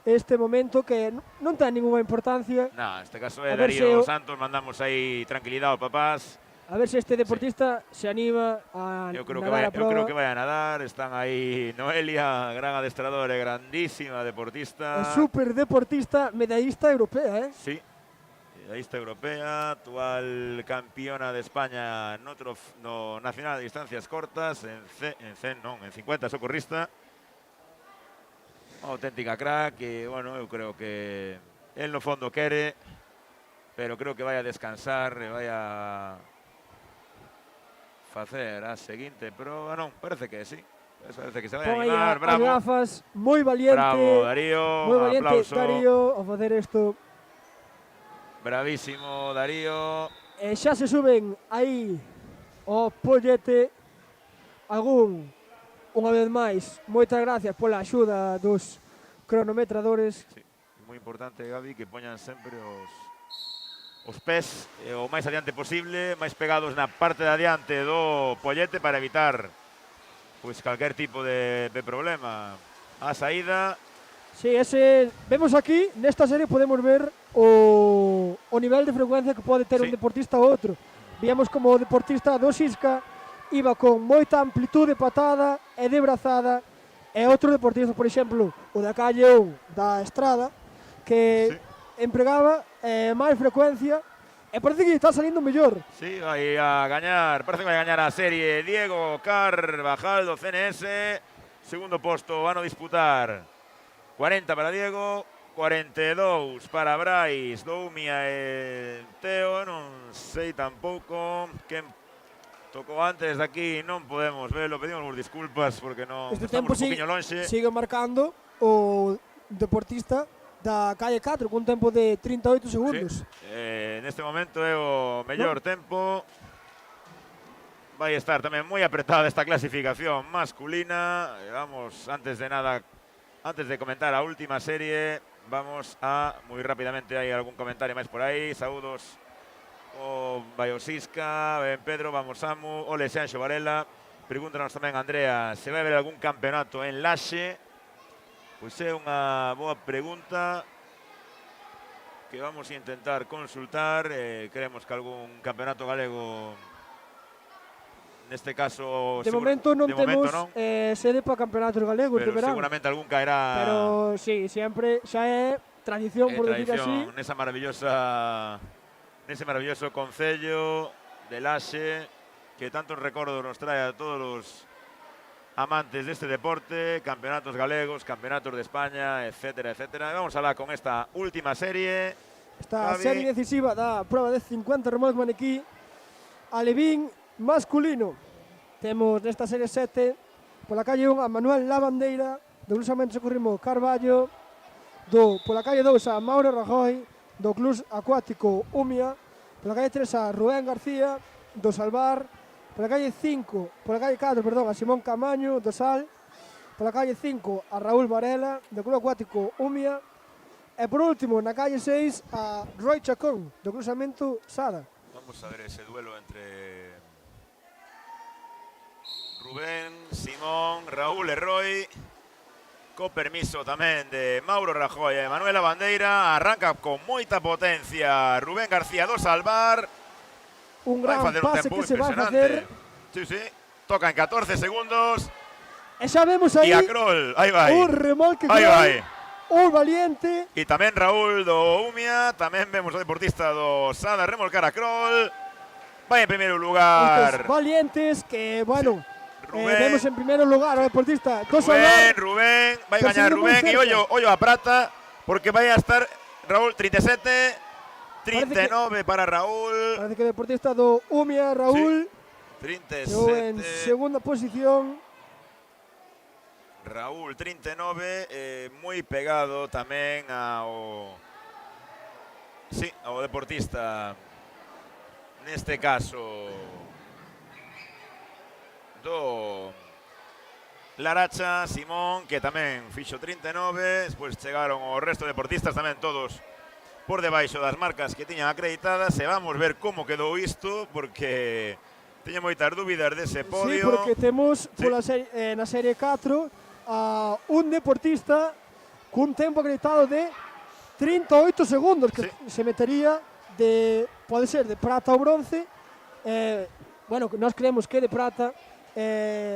[SPEAKER 8] este momento que non ten ninguna importancia.
[SPEAKER 9] Nah, este caso é
[SPEAKER 8] A ver
[SPEAKER 9] Darío
[SPEAKER 8] se o-
[SPEAKER 9] Santos, mandamos aí tranquilidade aos papás.
[SPEAKER 8] A ver se este deportista se anima a
[SPEAKER 9] Eu creo
[SPEAKER 8] nadar a prova.
[SPEAKER 9] que vai a nadar, están aí Noelia, gran adestradora e grandísima deportista.
[SPEAKER 8] É super deportista, medallista europea,
[SPEAKER 9] Sí, medallista europea, actual campeona de España no nacional de distancias cortas, en 50 socorrista. Unha auténtica crack que, bueno, eu creo que él no fondo quere, pero creo que vai a descansar e vai a facer a seguinte proba. Non, parece que sí. Parece que se vai a
[SPEAKER 8] Pon aí
[SPEAKER 9] animar,
[SPEAKER 8] as
[SPEAKER 9] bravo.
[SPEAKER 8] gafas, moi valiente.
[SPEAKER 9] Bravo, Darío,
[SPEAKER 8] Moi
[SPEAKER 9] un
[SPEAKER 8] valiente
[SPEAKER 9] aplauso.
[SPEAKER 8] Darío a facer isto.
[SPEAKER 9] Bravísimo, Darío.
[SPEAKER 8] E xa se suben aí o pollete unha vez máis, moitas gracias pola axuda dos cronometradores.
[SPEAKER 9] Sí, moi importante, Gabi, que poñan sempre os pés o máis adiante posible, máis pegados na parte de adiante do pollete para evitar pois calquer tipo de problema. A saída,
[SPEAKER 8] Sí, ese vemos aquí, nesta serie podemos ver o nivel de frecuencia que pode ter un deportista ou outro. Víamos como o deportista do Sisca iba con moita amplitude patada e de brazada, e outro deportista, por exemplo, o da calle 1 da Estrada, que empregaba máis frecuencia e parece que está salindo mellor.
[SPEAKER 9] sí, vai a gañar, parece que vai a gañar a serie Diego Carvajal do CNS, segundo posto van a disputar 40 para Diego, 42 para Brais, Doumia e Teo, non sei tampouco quen tocou antes de aquí, non podemos velo, pedimos disculpas porque non
[SPEAKER 8] Este
[SPEAKER 9] estamos
[SPEAKER 8] tempo
[SPEAKER 9] un poquinho lonxe.
[SPEAKER 8] sigue marcando o deportista da calle 4 con un tempo de 38 segundos.
[SPEAKER 9] Neste momento é o mellor tempo. Vai estar tamén moi apretada esta clasificación masculina. Vamos, antes de comentar a última serie, vamos a, moi rapidamente, hai algún comentario máis por aí. Saúdos o Bayosisca, ben Pedro, vamos Samu, ole Xanxo Varela. Pregúntanos tamén, Andrea, se vai haber algún campeonato en Laxe? Pois é unha boa pregunta que vamos a intentar consultar. Creemos que algún campeonato galego, neste caso...
[SPEAKER 8] De momento non temos
[SPEAKER 9] non.
[SPEAKER 8] sede para campeonatos galegos de
[SPEAKER 9] Pero
[SPEAKER 8] verán.
[SPEAKER 9] seguramente algún caerá.
[SPEAKER 8] Pero sí, sempre xa é tradición, por decir así.
[SPEAKER 9] Nese maravilloso concello de Laxe, que tantos recordos nos trae a todos os amantes deste deporte, campeonatos galegos, campeonatos de España, etcétera, etcétera. Vamos a hablar con esta última serie.
[SPEAKER 8] Esta
[SPEAKER 9] Javi.
[SPEAKER 8] serie decisiva da prova de 50 remolques maniquí alevín masculino. Temos nesta serie 7 pola calle 1 a Manuel Lavandeira, do cruzamento socorrismo Carballo, pola calle 2 a Mauro Rajoy, do Club Acuático Umia, pola calle 3 a Rubén García, do Salvar, pola calle 4, a Simón Camaño, do Sal, pola calle 5 a Raúl Varela, do Club Acuático Umia, e por último, na calle 6 a Roy Chacón, do cruzamento Sara.
[SPEAKER 9] Vamos a ver ese duelo entre Rubén, Simón, Raúl e Roy. Co permiso tamén de Mauro Rajoy e Manuela Bandeira. Arranca con moita potencia Rubén García do Salvar.
[SPEAKER 8] Un gran pase que se vai facer.
[SPEAKER 9] Sí, sí. Toca en 14 segundos.
[SPEAKER 8] E xa vemos aí
[SPEAKER 9] E a Kroll, aí vai.
[SPEAKER 8] un remolque
[SPEAKER 9] Aí
[SPEAKER 8] Kroll,
[SPEAKER 9] vai.
[SPEAKER 8] un valiente.
[SPEAKER 9] E tamén Raúl do Umia. Tamén vemos o deportista do Sada remolcar a Kroll. Vai en primeiro lugar.
[SPEAKER 8] Estes valientes que, bueno,
[SPEAKER 9] Rubén.
[SPEAKER 8] vemos en primeiro lugar o deportista do Salvar.
[SPEAKER 9] Rubén, vai
[SPEAKER 8] Perseguido
[SPEAKER 9] gañar
[SPEAKER 8] moi
[SPEAKER 9] Rubén e
[SPEAKER 8] cerca.
[SPEAKER 9] ollo a prata porque vai a estar Raúl 37, 39 para Raúl.
[SPEAKER 8] Parece que o deportista do Umia, Raúl, Chegou en
[SPEAKER 9] 37.
[SPEAKER 8] segunda posición.
[SPEAKER 9] Raúl 39, moi pegado tamén ao deportista, neste caso do Laracha, Simón, que tamén fixo 39, despois chegaron o resto de deportistas tamén todos por debaixo das marcas que tiñan acreditadas, e vamos ver como quedou isto, porque teño moitas dúbidas dese podio.
[SPEAKER 8] Sí, porque temos na Serie 4 a un deportista cun tempo acreditado de 38 segundos, que se metería pode ser de prata ou bronce. Bueno, nós creemos que de prata.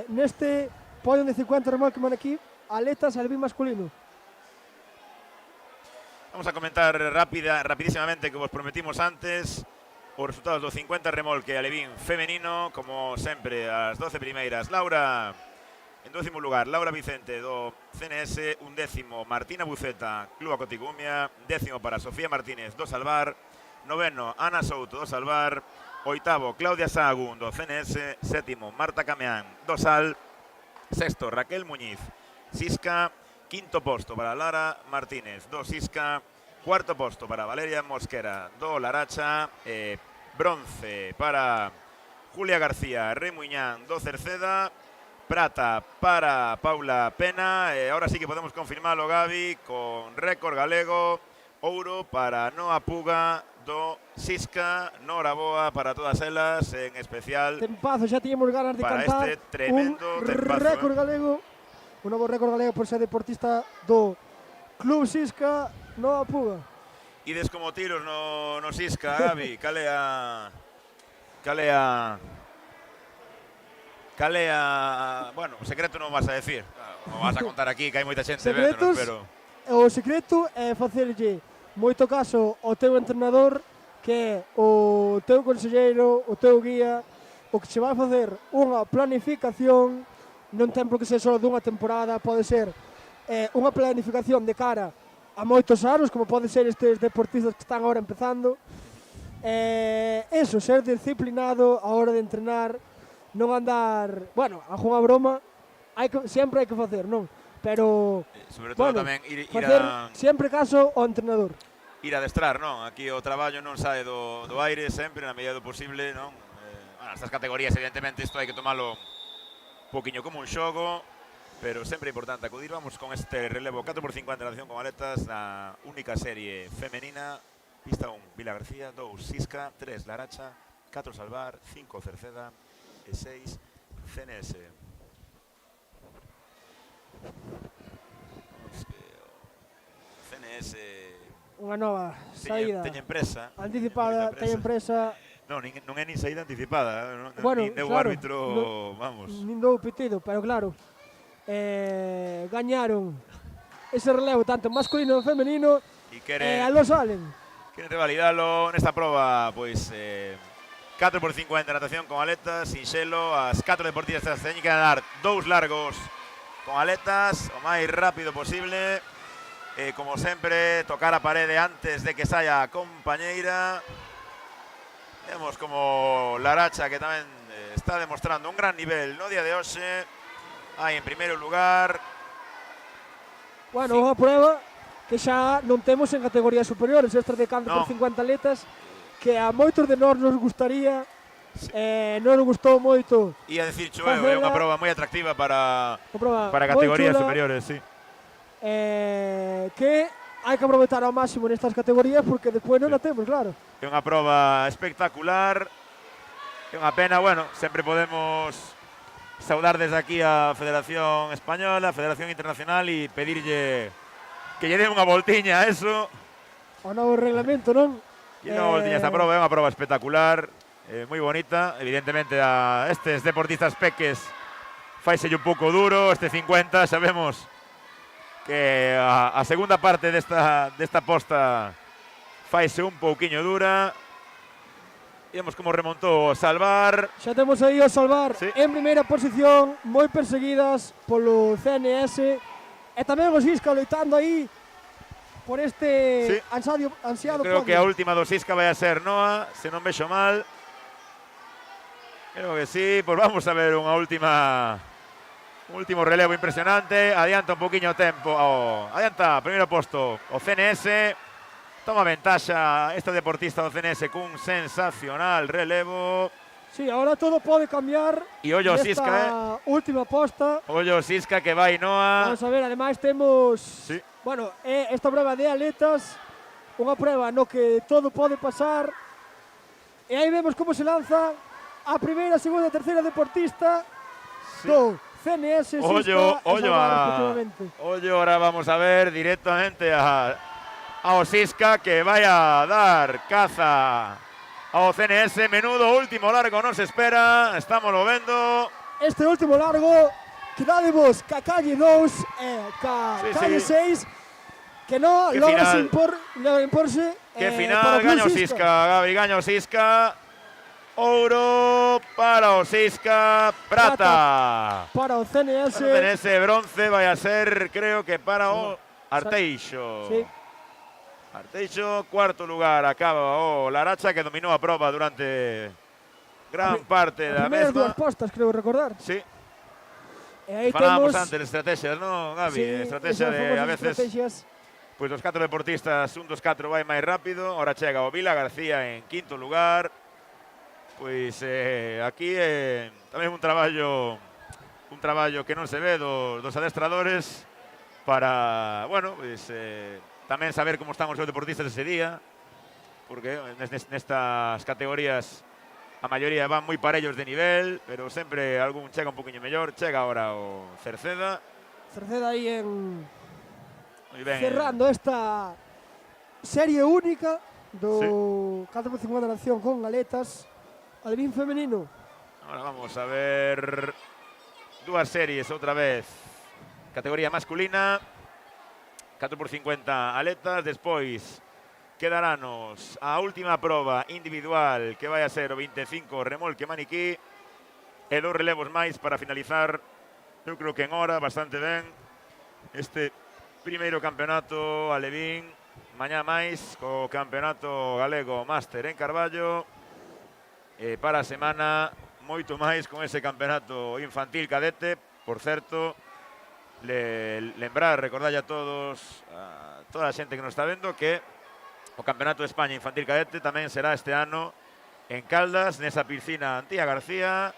[SPEAKER 8] Neste podio de 50 remolque man aquí, aletas alevín masculino.
[SPEAKER 9] Vamos a comentar rapidísimamente, que vos prometimos antes, os resultados do 50 remolque alevín femenino, como sempre, as 12 primeiras. Laura, en 12º lugar, Laura Vicente do CNS, 11º Martina Buceta, Club Acoticumia, 10º para Sofía Martínez do Salvar, 9º Ana Souto do Salvar, 8º Claudia Sahagún do CNS, 7º Marta Cameán do Sal, 6º Raquel Muñiz, Sisca, 5º posto para Lara Martínez do Sisca, 4º posto para Valeria Mosquera do Laracha, bronce para Julia García Remuñán do Cerceda, prata para Paula Pena, e ahora sí que podemos confirmarlo, Gabi, con récord galego, ouro para Noa Puga do Sisca, noraboa para todas elas, en especial
[SPEAKER 8] Tempazo, xa tiñemos ganas de
[SPEAKER 9] para
[SPEAKER 8] cantar
[SPEAKER 9] este tremendo
[SPEAKER 8] un
[SPEAKER 9] tempazo,
[SPEAKER 8] récord galego, un novo récord galego por ser deportista do Club Sisca Noa Puga.
[SPEAKER 9] Ides como tiros no Sisca, Gabi, calea, bueno, o secreto non vas a decir, non vas a contar aquí, que hai moita xente véndonos, pero
[SPEAKER 8] o secreto é facerlle moito caso ao teu entrenador, que é o teu conselleiro, o teu guía, o que se vai facer unha planificación, non ten por que ser só dunha temporada, pode ser unha planificación de cara a moitos anos, como pode ser estes deportistas que están agora empezando. Eso, ser disciplinado a hora de entrenar, non andar, bueno, a unha broma, sempre hai que facer, non? Pero,
[SPEAKER 9] sobre todo
[SPEAKER 8] bueno,
[SPEAKER 9] tamén ir
[SPEAKER 8] facer
[SPEAKER 9] a
[SPEAKER 8] sempre caso ao entrenador.
[SPEAKER 9] ir a adestrar, non? Aquí o traballo non sae do aire, sempre, na medida do posible, non? Bueno, estas categorías, evidentemente, isto hai que tomalo un poquinho como un xogo, pero sempre é importante acudir. Vamos con este relevo 4x50 en relación con aletas, na única serie femenina. Pista 1, Vila García, 2, Sisca, 3, Laracha, 4, Salvar, 5, Cerceda e 6, CNS. CNS
[SPEAKER 8] Unha nova saída
[SPEAKER 9] teña empresa
[SPEAKER 8] anticipada, teña empresa.
[SPEAKER 9] Non é nin saída anticipada,
[SPEAKER 8] Bueno,
[SPEAKER 9] nin deu
[SPEAKER 8] claro,
[SPEAKER 9] árbitro, vamos.
[SPEAKER 8] Nin dou pitido, pero claro, gañaron ese relevo tanto masculino e femenino,
[SPEAKER 9] E
[SPEAKER 8] e a lo salen.
[SPEAKER 9] queren revalidalo nesta proba, pois 4x50 natación con aletas, sinxelo, as 4 deportistas teñen que dar 2 largos con aletas, o máis rápido posible. Como sempre, tocar a parede antes de que saia a compañeira. Vemos como Laracha, que tamén está demostrando un gran nivel no día de hoxe. Aí en primeiro lugar.
[SPEAKER 8] Bueno, unha prueba que xa non temos en categorías superiores, estas de 4x50 aletas, que a moitos de nós nos gustaría, non nos gustou moito.
[SPEAKER 9] Ia dicir, é unha proba moi atractiva para categorías superiores, sí.
[SPEAKER 8] Que hai que aproveitar ao máximo nestas categorías, porque despois non a temos, claro.
[SPEAKER 9] É unha proba espectacular. É unha pena, bueno, sempre podemos saudar desde aquí a Federación Española, a Federación Internacional, e pedirlle que lle den unha voltiña a eso.
[SPEAKER 8] O novo reglamento, non?
[SPEAKER 9] Que non voltiña esta proba, é unha proba espectacular, moi bonita. Evidentemente a estes deportistas peques faiselle un pouco duro, este 50, sabemos que a segunda parte desta posta faise un pouquiño dura. Vemos como remontou o Salvar.
[SPEAKER 8] Xa temos aí o Salvar,
[SPEAKER 9] sí,
[SPEAKER 8] en primeira posición, moi perseguidas polo CNS, e tamén o Sisca loitando aí por este ansiado
[SPEAKER 9] creo
[SPEAKER 8] podio.
[SPEAKER 9] que a última do Sisca vai a ser Noa, se non vexo mal. Creo que sí, pues vamos a ver un último relevo impresionante. Adianta un poquinho o tempo, adianta primeiro posto o CNS. Toma ventaxa este deportista do CNS cun sensacional relevo.
[SPEAKER 8] Sí, ahora todo pode cambiar.
[SPEAKER 9] E ollo Sisca,
[SPEAKER 8] última posta.
[SPEAKER 9] Ollo Sisca que vai Noa.
[SPEAKER 8] Vamos a ver, ademais temos...
[SPEAKER 9] Sí.
[SPEAKER 8] Bueno, esta prueba de aletas, unha prueba no que todo pode pasar. E aí vemos como se lanza a primeira, segunda e terceira deportista do CNS Sisca.
[SPEAKER 9] Ollo, ahora vamos a ver directamente ao Sisca que vai a dar caza ao CNS. Menudo último largo nos espera, estamos lo vendo.
[SPEAKER 8] Este último largo, quedadevos ca calle 2 e ca calle 6, que non logra imporse.
[SPEAKER 9] Que final gaña o Sisca, Gabi, gaña o Sisca. Ouro para o Sisca, prata
[SPEAKER 8] para o CNS.
[SPEAKER 9] O CNS, bronce vai a ser, creo que para o Arteixo.
[SPEAKER 8] Sí.
[SPEAKER 9] Arteixo, cuarto lugar, acaba o Laracha, que dominou a proba durante gran parte da
[SPEAKER 8] mesma.
[SPEAKER 9] mesma.
[SPEAKER 8] Dúas postas, creo recordar.
[SPEAKER 9] Sí.
[SPEAKER 8] E aí
[SPEAKER 9] falábamos
[SPEAKER 8] temos...
[SPEAKER 9] antes de estrategias, non, Gabi?
[SPEAKER 8] Sí,
[SPEAKER 9] estrategia de, a veces,
[SPEAKER 8] estrategias.
[SPEAKER 9] Pois dos 4 deportistas, un dos 4 vai máis rápido. Ahora chega o Vila García en quinto lugar. Pois aquí tamén un traballo que non se ve dos adestradores para, bueno, pois tamén saber como están os seus deportistas ese día, porque nestas categorías a maioría van moi parellos de nivel, pero sempre algún chega un poquinho mellor. Chega agora o Cerceda.
[SPEAKER 8] Cerceda aí en...
[SPEAKER 9] Moi ben.
[SPEAKER 8] Cerrando esta serie única do 4x50 nación con aletas. Alevín femenino.
[SPEAKER 9] Ahora vamos a ver dúas series outra vez. Categoría masculina, 4x50 aletas. Despois quedaranos a última proba individual, que vai a ser o 25 remolque maniquí, e 2 relevos máis para finalizar, eu creo que en hora, bastante ben, este primeiro campeonato alevín. Mañá máis co campeonato galego máster en Carballo. Para a semana, moito máis con ese campeonato infantil cadete. Por certo, recordarlle a todos, a toda a xente que nos está vendo, que o Campeonato de España infantil cadete tamén será este ano en Caldas, nesa piscina Antía García.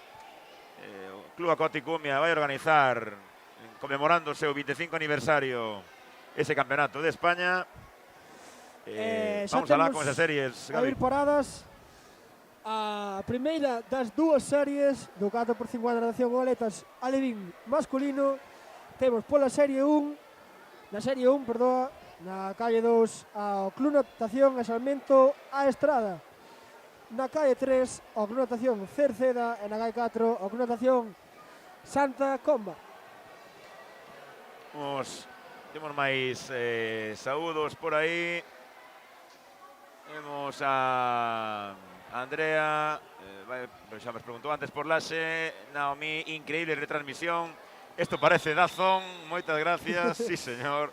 [SPEAKER 9] O Club Acuático Umia vai organizar, conmemorando o seu 25 aniversario, ese Campeonato de España. Vamos a alá con esas series, Gabi.
[SPEAKER 8] A ir paradas. A primeira das dúas series do 4x50 nación con aletas alevín masculino. Temos pola serie 1, na calle 2 ao Club Natación e Salmento a Estrada. Na calle 3 ao Club Natación Cerceda e na calle 4 ao Club Natación Santa Comba.
[SPEAKER 9] Temos máis saúdos por aí. Temos a Andrea, xa nos preguntou antes por Laxe. Naomi, increíble retransmisión. Esto parece Dazón, moitas gracias. Sí, señor.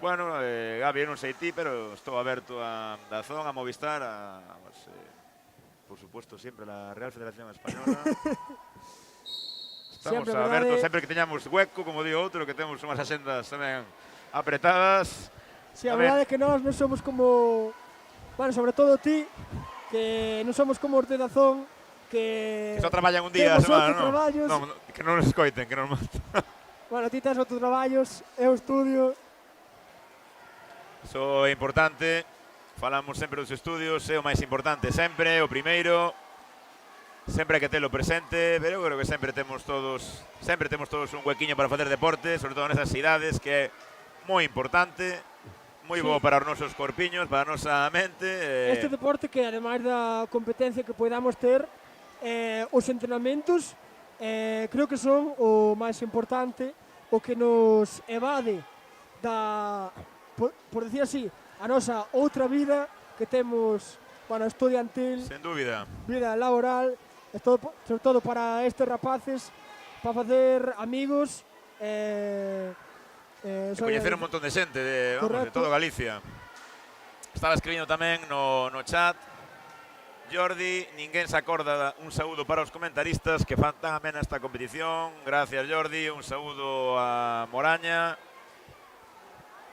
[SPEAKER 9] Bueno, Gabi, non sei ti, pero estou aberto a Dazón, a Movistar, por supuesto, sempre a Real Federación Española. Estamos abertos sempre que teñamos hueco, como di outro, que temos unhas axendas tamén apretadas.
[SPEAKER 8] Si, a verdade é que nós non somos como... Bueno, sobre todo ti, que non somos como os de Dazón, que
[SPEAKER 9] só traballan un día a semana,
[SPEAKER 8] non?
[SPEAKER 9] Que non nos escoiten, que non nos matan.
[SPEAKER 8] Bueno, ti tens outros traballos, eu estudio.
[SPEAKER 9] Iso é importante, falamos sempre dos estudios, é o máis importante sempre, o primeiro. Sempre hai que telo presente, pero eu creo que sempre temos todos un huequiño para facer deporte, sobre todo nesas idades, que é moi importante. Moi bo para os nosos corpiños, para a nosa mente.
[SPEAKER 8] Este deporte que, ademais da competencia que podamos ter, os entrenamentos, creo que son o máis importante, o que nos evade da, por decir así, a nosa outra vida que temos, bueno, estudiantil,
[SPEAKER 9] sen dúbida,
[SPEAKER 8] vida laboral, sobre todo para estes rapaces, para facer amigos,
[SPEAKER 9] coñecer un montón de xente de todo Galicia. Estaba escribindo tamén no chat Jordi, ninguén se acorda. Un saúdo para os comentaristas que fan tan amena esta competición. Gracias, Jordi. Un saúdo a Moraña.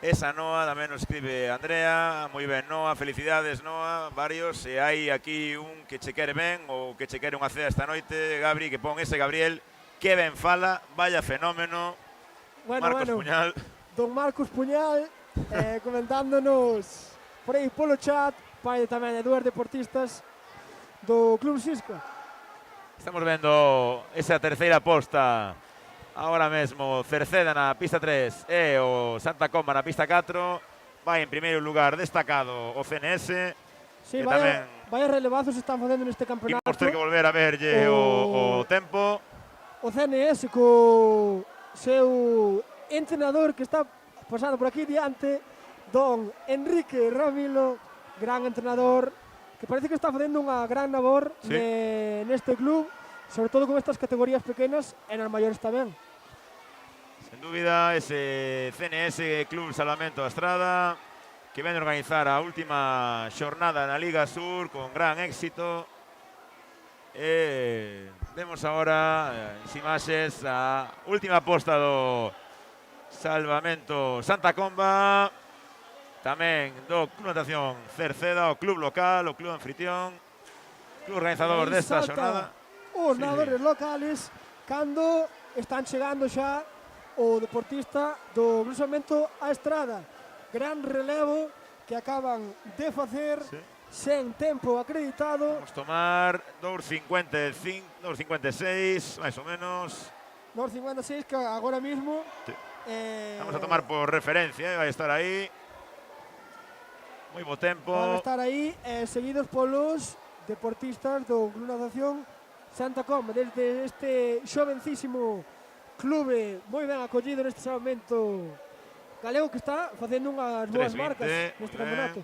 [SPEAKER 9] Esa Noa, tamén nos escribe Andrea. Moi ben, Noa, felicidades, Noa. Varios, e hai aquí un que che quere ben ou que che quere unha cea esta noite, Gabri, que pon ese Gabriel. Que ben fala, vaya fenómeno. Marcos Puñal.
[SPEAKER 8] Don Marcos Puñal comentándonos por aí polo chat, pai tamén de dúas deportistas do Club Sisca.
[SPEAKER 9] Estamos vendo esa terceira posta. Ahora mesmo Cerceda na pista 3 e o Santa Comba na pista 4. Vai en primeiro lugar destacado o CNS.
[SPEAKER 8] Sí, vaya relevazos están facendo neste campeonato.
[SPEAKER 9] Imos ter que volver a verlle o tempo.
[SPEAKER 8] O CNS co seu entrenador que está pasando por aquí diante, don Enrique Ramilo, gran entrenador, que parece que está facendo unha gran labor neste club, sobre todo con estas categorías pequenas e nas maiores tamén.
[SPEAKER 9] Sen dúbida, ese CNS Club Salvamento da Estrada, que ven a organizar a última xornada na Liga Sur con gran éxito. Vemos agora, as imaxes, a última posta do Salvamento Santa Comba, tamén do Club Natación Cerceda, o club local, o club anfitrión, club organizador desta xornada.
[SPEAKER 8] Os nadadores locales, cando están chegando xa o deportista do Salvamento a Estrada. Gran relevo que acaban de facer sen tempo acreditado.
[SPEAKER 9] Vamos tomar 2.55, 2.56, máis ou menos.
[SPEAKER 8] 2.56 que agora mismo.
[SPEAKER 9] Vamos a tomar por referencia, vai estar aí. Moi bo tempo.
[SPEAKER 8] Van a estar aí, seguidos polos deportistas do Club Natación Santa Comba, desde este xovencísimo clube moi ben acollido neste Salvamento galego que está facendo unhas boas marcas neste campeonato.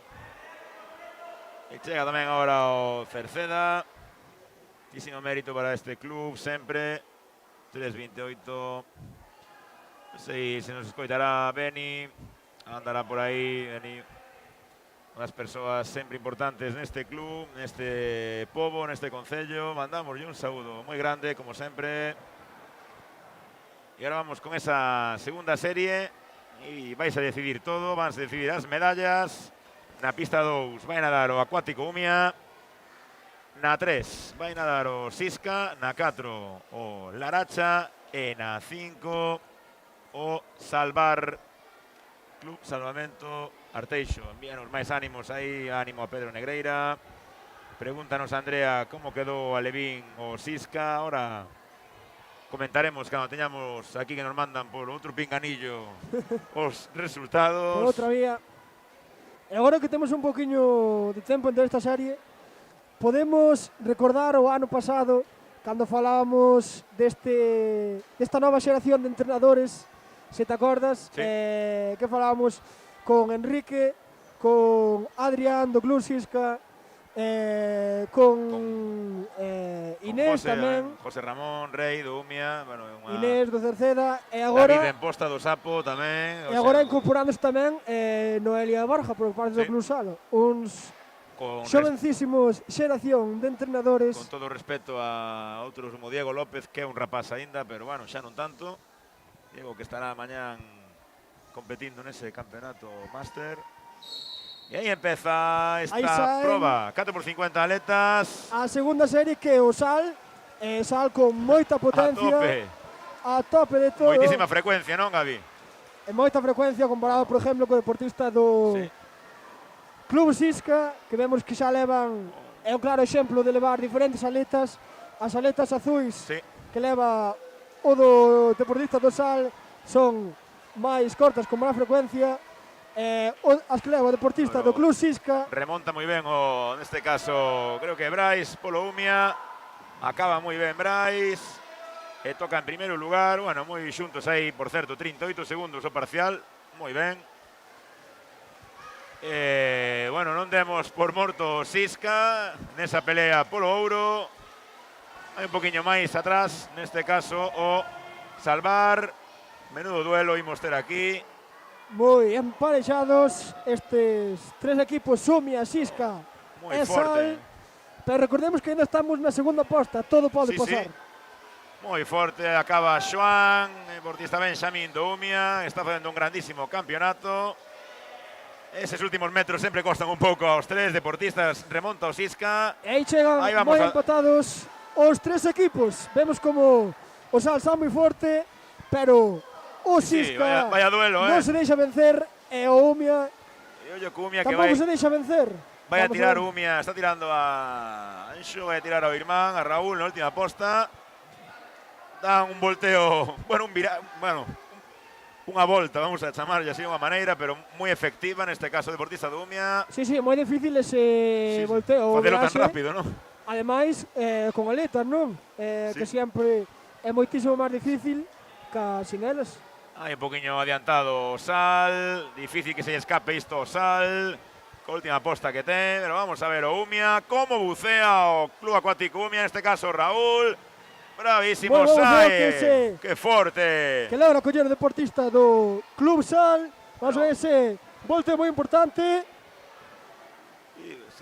[SPEAKER 9] E chega tamén agora o Cerceda. Muchísimo mérito para este club, sempre. 3.28. Non sei se nos escoitará Beni. Andará por aí, Beni. Unhas persoas sempre importantes neste club, neste pobo, neste concello. Mandamos un saúdo moi grande, como sempre. E agora vamos con esa segunda serie e vais a decidir todo, van a decidir as medallas. Na pista 2 vai nadar o Acuático Umia, na 3 vai nadar o Sisca, na 4 o Laracha e na 5 o Salvar Club Salvamento Arteixo. Envíanos máis ánimos aí, ánimo a Pedro Negreira. Pregúntanos Andrea como quedou a Levín o Sisca. Ahora comentaremos cando teñamos aquí que nos mandan por outro pinganillo os resultados.
[SPEAKER 8] Por outra vía. E agora que temos un poquinho de tempo entre esta serie, podemos recordar o ano pasado, cando falábamos desta nova xeración de entrenadores, se te acordas, que falábamos con Enrique, con Adrián do Club Sisca, con Inés tamén,
[SPEAKER 9] José Ramón Rei do Umia, bueno,
[SPEAKER 8] Inés do Cerceda, e agora
[SPEAKER 9] David en posta do Sapo tamén,
[SPEAKER 8] e agora incorporándose tamén Noelia Borja por parte do Club Salo, uns xovencísimos xeración de entrenadores.
[SPEAKER 9] Con todo o respeto a outros como Diego López, que é un rapaz aínda, pero bueno, xa non tanto. Diego que estará mañán competindo nese campeonato máster. E aí empeza esta proba, 4x50 aletas.
[SPEAKER 8] A segunda serie que o Sal con moita potencia. A tope de todo.
[SPEAKER 9] Moitísima frecuencia, non, Gabi?
[SPEAKER 8] E moita frecuencia comparado, por exemplo, co deportista do Club Sisca, que vemos que xa levan, é un claro exemplo de levar diferentes aletas. As aletas azuis que leva o do deportista do Sal son máis cortas, con máis frecuencia. As que leva o deportista do Club Sisca.
[SPEAKER 9] Remonta moi ben neste caso, creo que Brais polo Umia. Acaba moi ben Brais. E toca en primeiro lugar, bueno, moi xuntos aí, por certo, 38 segundos o parcial. Moi ben. Bueno, non demos por morto Sisca nesa pelea polo ouro. Hai un poquinho máis atrás, neste caso o Salvar. Menudo duelo imos ter aquí.
[SPEAKER 8] Moi emparejados estes tres equipos, Umia, Sisca e Sal, Pero recordemos que ainda estamos na segunda posta, todo pode
[SPEAKER 9] Sí,
[SPEAKER 8] pasar.
[SPEAKER 9] Moi forte, acaba Xoán, deportista Benxamín do Umia, está facendo un grandísimo campeonato. Eses últimos metros sempre costan un pouco aos tres deportistas, remonta o Sisca.
[SPEAKER 8] E aí chegan
[SPEAKER 9] Aí vamos
[SPEAKER 8] moi
[SPEAKER 9] a-
[SPEAKER 8] empatados os tres equipos. Vemos como o Sal está moi forte, pero o
[SPEAKER 9] Sí,
[SPEAKER 8] Sisca
[SPEAKER 9] vaya duelo,
[SPEAKER 8] non se deixa vencer e o Umia
[SPEAKER 9] E ollo que Umia que
[SPEAKER 8] tampouco
[SPEAKER 9] vai,
[SPEAKER 8] se deixa vencer.
[SPEAKER 9] vai a
[SPEAKER 8] Vamos
[SPEAKER 9] tirar
[SPEAKER 8] ver.
[SPEAKER 9] Umia, está tirando a Anxo, vai a tirar ao Irmán, a Raúl na última posta. Dan un volteo, bueno, unha volta, vamos a chamarlle así unha maneira, pero moi efectiva neste caso deportista do Umia.
[SPEAKER 8] Sí, sí, moi difícil ese volteo.
[SPEAKER 9] Facelo tan
[SPEAKER 8] viraxe.
[SPEAKER 9] rápido, non?
[SPEAKER 8] Ademais, con aletas, non?
[SPEAKER 9] Sí.
[SPEAKER 8] Que sempre é moitísimo máis difícil que sin elas.
[SPEAKER 9] Hai un poquinho adiantado o Sal, difícil que se lle escape isto ao Sal, co última posta que ten, pero vamos a ver o Umia, como bucea o Club Acuático Umia, neste caso Raúl, bravísimo
[SPEAKER 8] Moi bo buceo
[SPEAKER 9] Sae,
[SPEAKER 8] que se-
[SPEAKER 9] que forte.
[SPEAKER 8] Que logra coller o deportista do Club Sal. Vamos a ver ese volteo moi importante.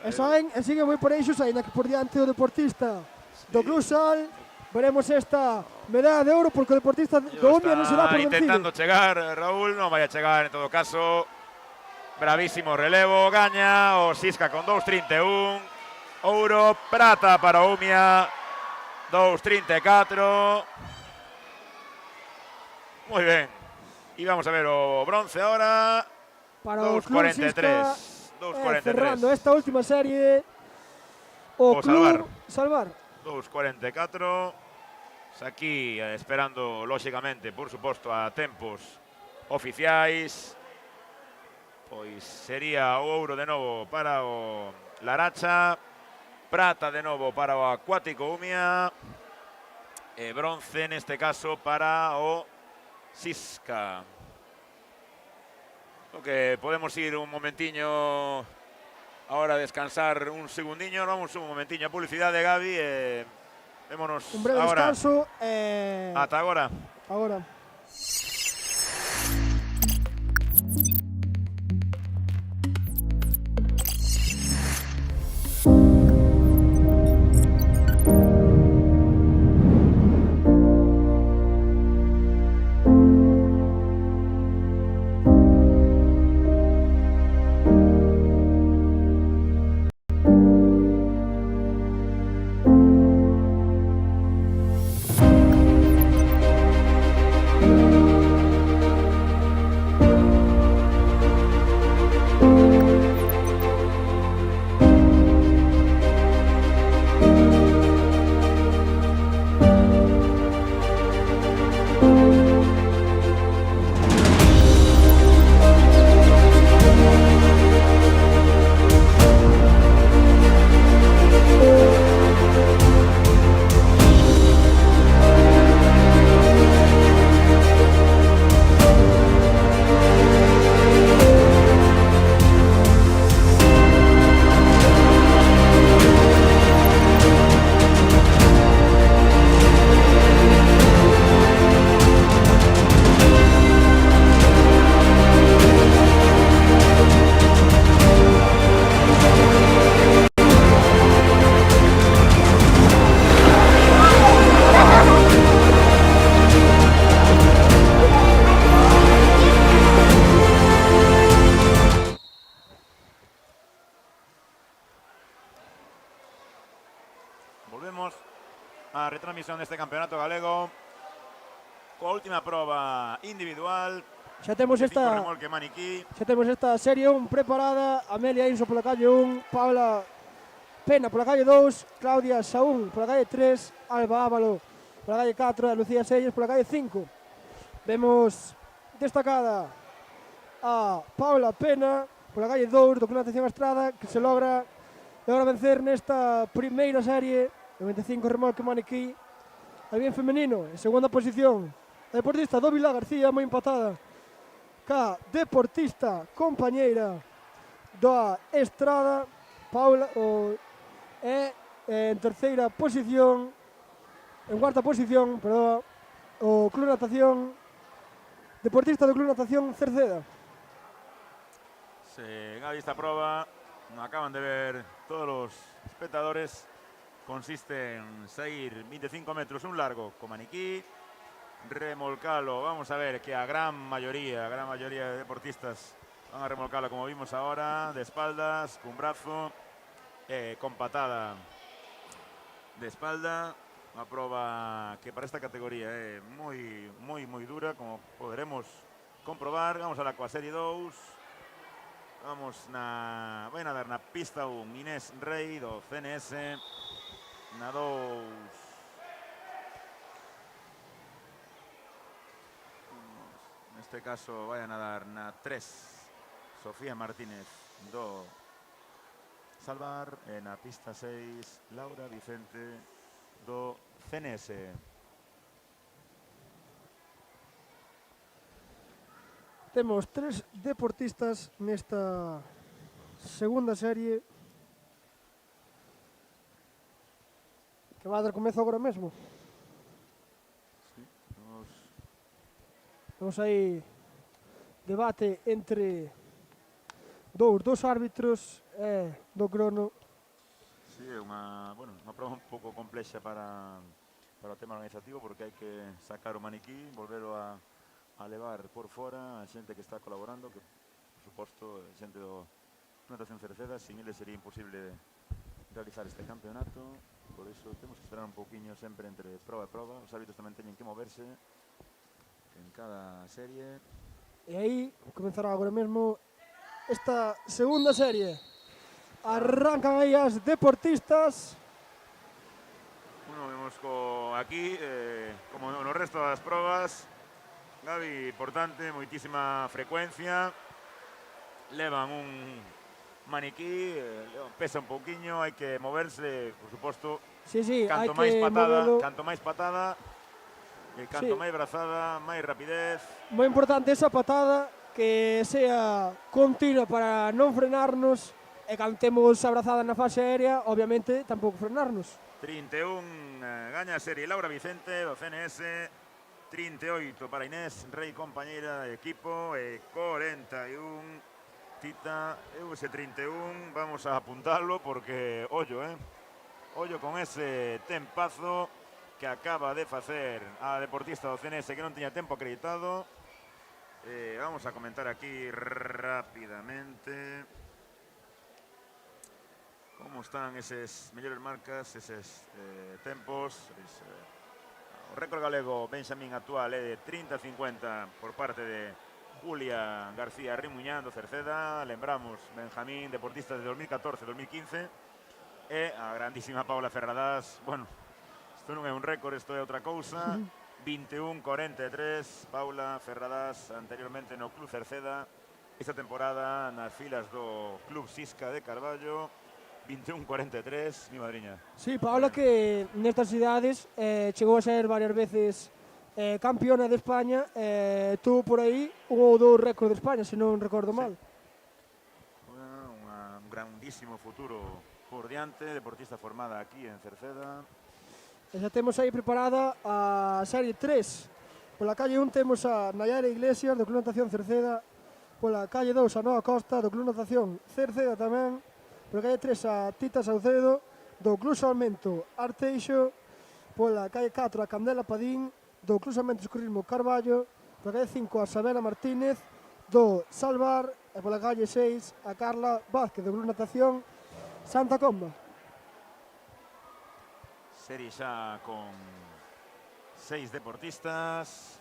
[SPEAKER 8] E saen e sigue moi por eixos, aínda que por diante o deportista do Club Sal. Veremos esta medalla de ouro porque o deportista do Umia non se dá por vencido.
[SPEAKER 9] Intentando chegar, Raúl, non vai a chegar en todo caso. Bravísimo relevo, gaña o Sisca con 2.31. Ouro, prata para o Umia, 2.34. Moi ben. E vamos a ver o bronce ahora.
[SPEAKER 8] Para o Club Sisca,
[SPEAKER 9] 2.43.
[SPEAKER 8] cerrando esta última serie, o
[SPEAKER 9] O
[SPEAKER 8] Club Salvar.
[SPEAKER 9] 2.44. Aquí esperando, lóxicamente, por suposto, a tempos oficiais. Pois sería o ouro de novo para o Laracha, prata de novo para o Acuático Umia e bronce neste caso para o Sisca. O que podemos ir un momentiño ahora a descansar un segundiño, vamos un momentiño a publicidade, Gabi, e vémonos
[SPEAKER 8] Un breve
[SPEAKER 9] agora.
[SPEAKER 8] descanso.
[SPEAKER 9] Ata agora.
[SPEAKER 8] Agora.
[SPEAKER 9] Volvemos á retransmisión deste campeonato galego coa última proba individual.
[SPEAKER 8] Xa temos
[SPEAKER 9] de cinco
[SPEAKER 8] esta
[SPEAKER 9] remolque maniquí.
[SPEAKER 8] Xa temos esta serie 1 preparada. Amelia Inso pola calle 1, Paula Pena pola calle 2, Claudia Saúl pola calle 3, Alba Ávalo pola calle 4 e Lucía Selles pola calle 5. Vemos destacada a Paula Pena pola calle 2 do Club Natación Estrada, que se logra vencer nesta primeira serie 95 remolque maniquí. Al bien femenino, en segunda posición, a deportista do Vila García, moi empatada ca deportista compañeira da Estrada, Paula, en terceira posición, en cuarta posición, perdón, o Club Natación, deportista do Club Natación Cerceda.
[SPEAKER 9] Se Gabi esta proba como acaban de ver todos los espectadores, consiste en seguir 25 metros un largo con maniquí, remolcalo. Vamos a ver que a gran mayoría de deportistas van a remolcarlo como vimos ahora, de espaldas, con brazo, con patada de espalda. Una prueba que para esta categoría é moi dura, como poderemos comprobar. Vamos a la Aquaserie 2. Vai nadar na pista 1 Inés Rei do CNS. Na 2 neste caso vai a nadar na 3 Sofía Martínez do Salvar, e na pista 6 Laura Vicente do CNS.
[SPEAKER 8] Temos 3 deportistas nesta segunda serie que vai dar comezo agora mesmo.
[SPEAKER 9] Sí,
[SPEAKER 8] Temos aí debate entre dos árbitros e do crono.
[SPEAKER 9] Sí, é unha prova un pouco complexa para o tema organizativo, porque hai que sacar o maniquí, volverlo a levar por fora a xente que está colaborando, que, por suposto, xente do Natación Cerceda. Sin eles sería imposible realizar este campeonato, por iso temos que esperar un pouquiño sempre entre prova e prova. Os árbitros tamén teñen que moverse en cada serie.
[SPEAKER 8] E aí comenzará agora mesmo esta segunda serie. Arrancan aí as deportistas.
[SPEAKER 9] Vemos aquí, como no resto das probas, Gabi, importante, moitísima frecuencia. Levan un maniquí, pesa un pouquiño, hai que moverse, por suposto.
[SPEAKER 8] Sí,
[SPEAKER 9] canto
[SPEAKER 8] hai que moverlo.
[SPEAKER 9] Canto máis patada, e canto máis brazada, máis rapidez.
[SPEAKER 8] Moi importante esa patada, que sea continua para non frenarnos, e cando temos abrazada na fase aérea, obviamente, tampouco frenarnos.
[SPEAKER 9] 31 gaña a serie Laura Vicente do CNS, 38 para Inés Rei, compañeira de equipo, e 41 Tita. Ese 31 vamos a apuntarlo porque ollo con ese tempazo que acaba de facer a deportista do CNS, que non tiña tempo acreditado. Vamos a comentar aquí rápidamente como están esas mellores marcas, eses tempos. O récord galego Benxamín actual é de 30-50 por parte de Julia García Rimuñán do Cerceda. Lembramos, Benjamín, deportista de 2014-2015, e a grandísima Paula Ferradas. Bueno, isto non é un récord, isto é outra cousa. 21-43, Paula Ferradas, anteriormente no Club Cerceda, esta temporada nas filas do Club Sisca de Carballo. 21-43, mi madriña.
[SPEAKER 8] Sí, Paula, que nestas idades chegou a ser varias veces campeona de España, tuvo por aí un ou dous récords de España, se non recordo mal.
[SPEAKER 9] Un grandísimo futuro por diante, deportista formada aquí en Cerceda.
[SPEAKER 8] E xa temos aí preparada a serie 3. Pola calle 1 temos a Nayara Iglesias, do Club Natación Cerceda. Pola calle 2 a Noa Costa, do Club Natación Cerceda tamén. Pola calle 3 a Tita Saucedo, do Club Salmento Arteixo. Pola calle 4 a Candela Padín, do Club Salmento Escurrismo Carballo. Pola calle 5 a Sabela Martínez, do Salvar. E pola calle 6 a Carla Vázquez, do Club Natación Santa Comba.
[SPEAKER 9] Serie xa con 6 deportistas.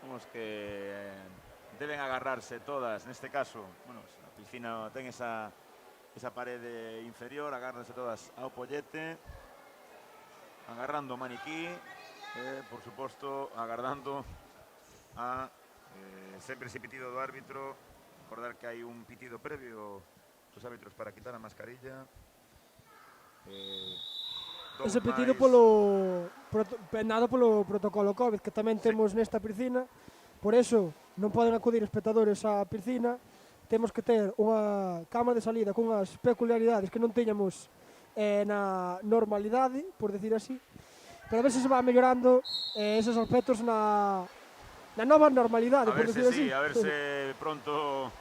[SPEAKER 9] Vemos que deben agarrarse todas, neste caso, bueno, a piscina ten esa parede inferior, agárranse todas ao pollete, agarrando o maniquí, por suposto, agardando a sempre ese pitido do árbitro. Recordar que hai un pitido previo dos árbitros para quitar a mascarilla.
[SPEAKER 8] Ese pitido penado polo protocolo COVID que tamén temos nesta piscina. Por eso non poden acudir espectadores á piscina. Temos que ter unha cama de salida con unhas peculiaridades que non teñamos na normalidade, por decir así. Pero a ver se va mellorando esos aspectos na nova normalidade, por decir así.
[SPEAKER 9] A ver se pronto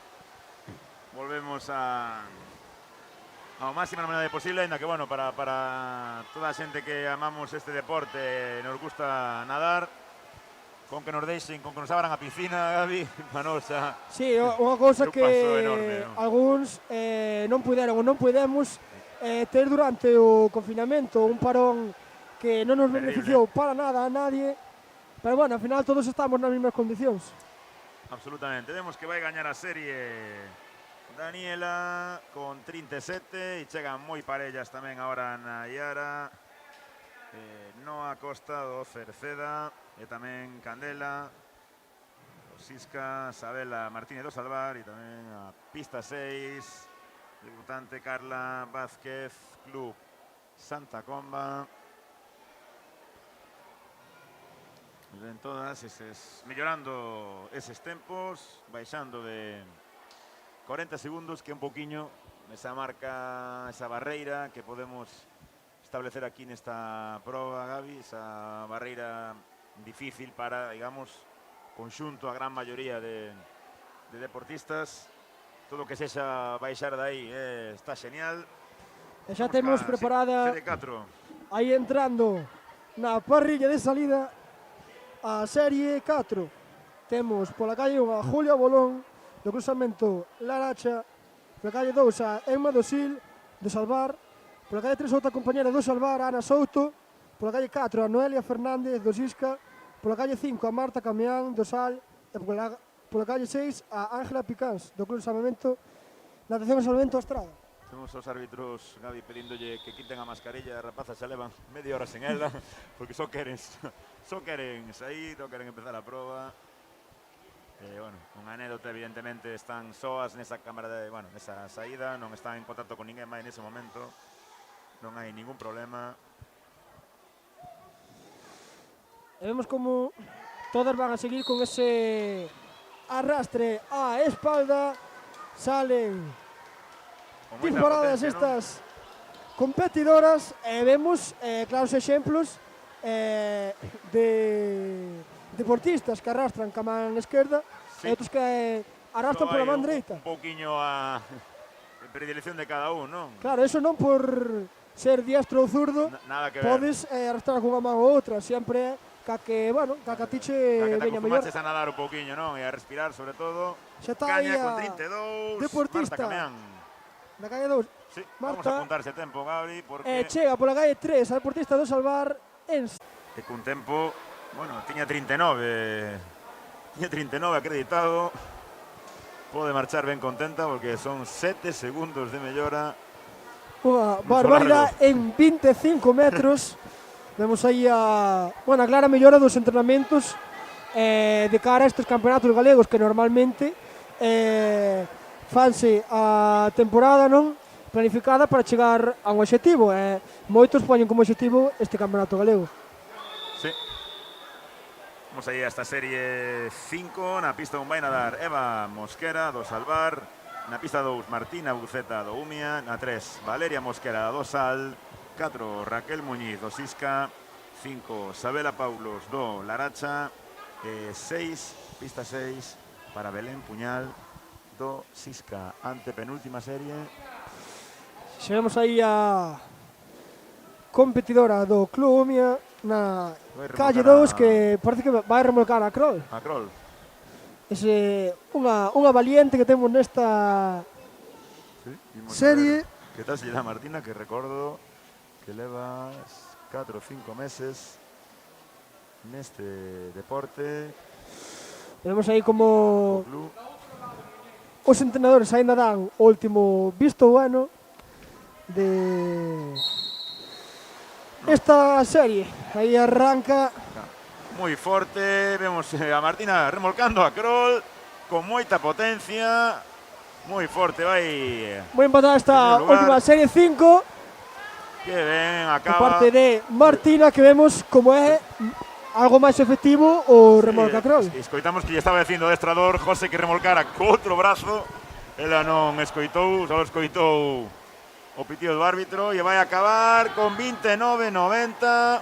[SPEAKER 9] volvemos ao máxima maneira posible, ainda que, bueno, para toda a xente que amamos este deporte, nos gusta nadar, con que nos deixen, con que nos abran a piscina, Gabi, para nos
[SPEAKER 8] Sí, unha cousa
[SPEAKER 9] é un paso
[SPEAKER 8] que
[SPEAKER 9] enorme, non?
[SPEAKER 8] algúns non puderon ou non podemos ter durante o confinamento un parón que non nos
[SPEAKER 9] Terrible.
[SPEAKER 8] beneficiou para nada a nadie, pero bueno, ao final todos estamos nas mesmas condicións.
[SPEAKER 9] Absolutamente. Vemos que vai gañar a serie Daniela con 37 e chegan moi parellas tamén agora na Iara, Noa Costa do Cerceda e tamén Candela, Sisca, Sabela Martínez do Salvar e tamén a pista 6, debutante Carla Vázquez, Club Santa Comba. Ven todas mellorando eses tempos, baixando de 40 segundos, que é un poquinho esa marca, esa barreira que podemos establecer aquí nesta proba, Gabi, esa barreira difícil para, digamos, conxunto a gran maioría de deportistas. Todo o que sexa baixar de aí está genial.
[SPEAKER 8] E xa temos preparada
[SPEAKER 9] Serie 4.
[SPEAKER 8] aí entrando na parrilla de salida a serie 4. Temos pola calle 1 a Julia Bolón do cruzamento Laracha, pola calle 2 a Emma Dosil do Salvar, pola calle 3 outra compañera do Salvar, Ana Souto, pola calle 4 a Noelia Fernández do Sisca, pola calle 5 a Marta Camián do Sal e pola calle 6 a Ángela Picáns do Club Salvamento, Natación e Salvamento Estrada.
[SPEAKER 9] Temos os árbitros, Gabi, pedíndolle que quiten a mascarilla, as rapazas xa levan media hora sen ela, porque só queren sair, non queren empezar a proba. Bueno, unha anécdota, evidentemente, están soas nesa cámara nesa saída, non están en contacto con ninguén máis nese momento, non hai ningún problema.
[SPEAKER 8] E vemos como todas van a seguir con ese arrastre á espalda, salen
[SPEAKER 9] Con moita
[SPEAKER 8] disparadas
[SPEAKER 9] potencia,
[SPEAKER 8] estas competidoras e vemos claros exemplos de deportistas que arrastran ca man esquerda e outros que arrastran pola man dereita.
[SPEAKER 9] Un pouquiño a predilección de cada un, non?
[SPEAKER 8] Claro, eso non por ser diestro ou zurdo,
[SPEAKER 9] Nada que ver.
[SPEAKER 8] podes arrastrar cunha man ou outra, sempre ca que, bueno, ca que a ti che
[SPEAKER 9] Que te
[SPEAKER 8] veña mellor.
[SPEAKER 9] acostumaches a nadar un pouquiño, non? E a respirar, sobre todo.
[SPEAKER 8] Xa está aí
[SPEAKER 9] Caña
[SPEAKER 8] a
[SPEAKER 9] con 32,
[SPEAKER 8] deportista.
[SPEAKER 9] Marta Camián.
[SPEAKER 8] Na calle 2,
[SPEAKER 9] Sí, vamos a
[SPEAKER 8] Marta,
[SPEAKER 9] apuntarse tempo, Gabri, porque
[SPEAKER 8] chega pola calle 3 a deportista do Salvar en
[SPEAKER 9] e cun tempo, bueno, tiña 39 acreditado. Pode marchar ben contenta porque son 7 segundos de mellora.
[SPEAKER 8] unha barbaridade en 25 metros. Vemos aí a clara mellora dos entrenamentos de cara a estes campeonatos galegos que normalmente fanse a temporada non planificada para chegar a un obxectivo. Moitos poñen como obxectivo este campeonato galego.
[SPEAKER 9] Sí. Vamos aí a esta serie 5. Na pista 1 vai nadar Eva Mosquera do Salvar. Na pista 2 Martina Buceta do Umia. Na 3 Valeria Mosquera do Sal. 4 Raquel Muñiz do Sisca. 5 Sabela Paulos do Laracha. 6, pista 6 para Belén Puñal do Sisca. Antepenúltima serie.
[SPEAKER 8] Chegamos aí a competidora do Club Umia na calle 2 que parece que vai remolcar a Kroll.
[SPEAKER 9] A Kroll.
[SPEAKER 8] Unha valiente que temos nesta serie.
[SPEAKER 9] Que tal se lle dá Martina, que recordo que levas 4 ou 5 meses neste deporte.
[SPEAKER 8] Vemos aí como os entrenadores ainda dan o último visto bueno de esta serie. Aí arranca
[SPEAKER 9] Moi forte, vemos a Martina remolcando a Kroll con moita potencia, moi forte, vai.
[SPEAKER 8] moi empatada esta última serie 5
[SPEAKER 9] Que ben,
[SPEAKER 8] por
[SPEAKER 9] acaba.
[SPEAKER 8] parte de Martina, que vemos como é algo máis efectivo o remolca Kroll.
[SPEAKER 9] Escoitamos que lle estaba dicindo o adestrador José que remolcara co outro brazo. Ela non escoitou, só escoitou o pitido do árbitro e vai acabar con 29-90,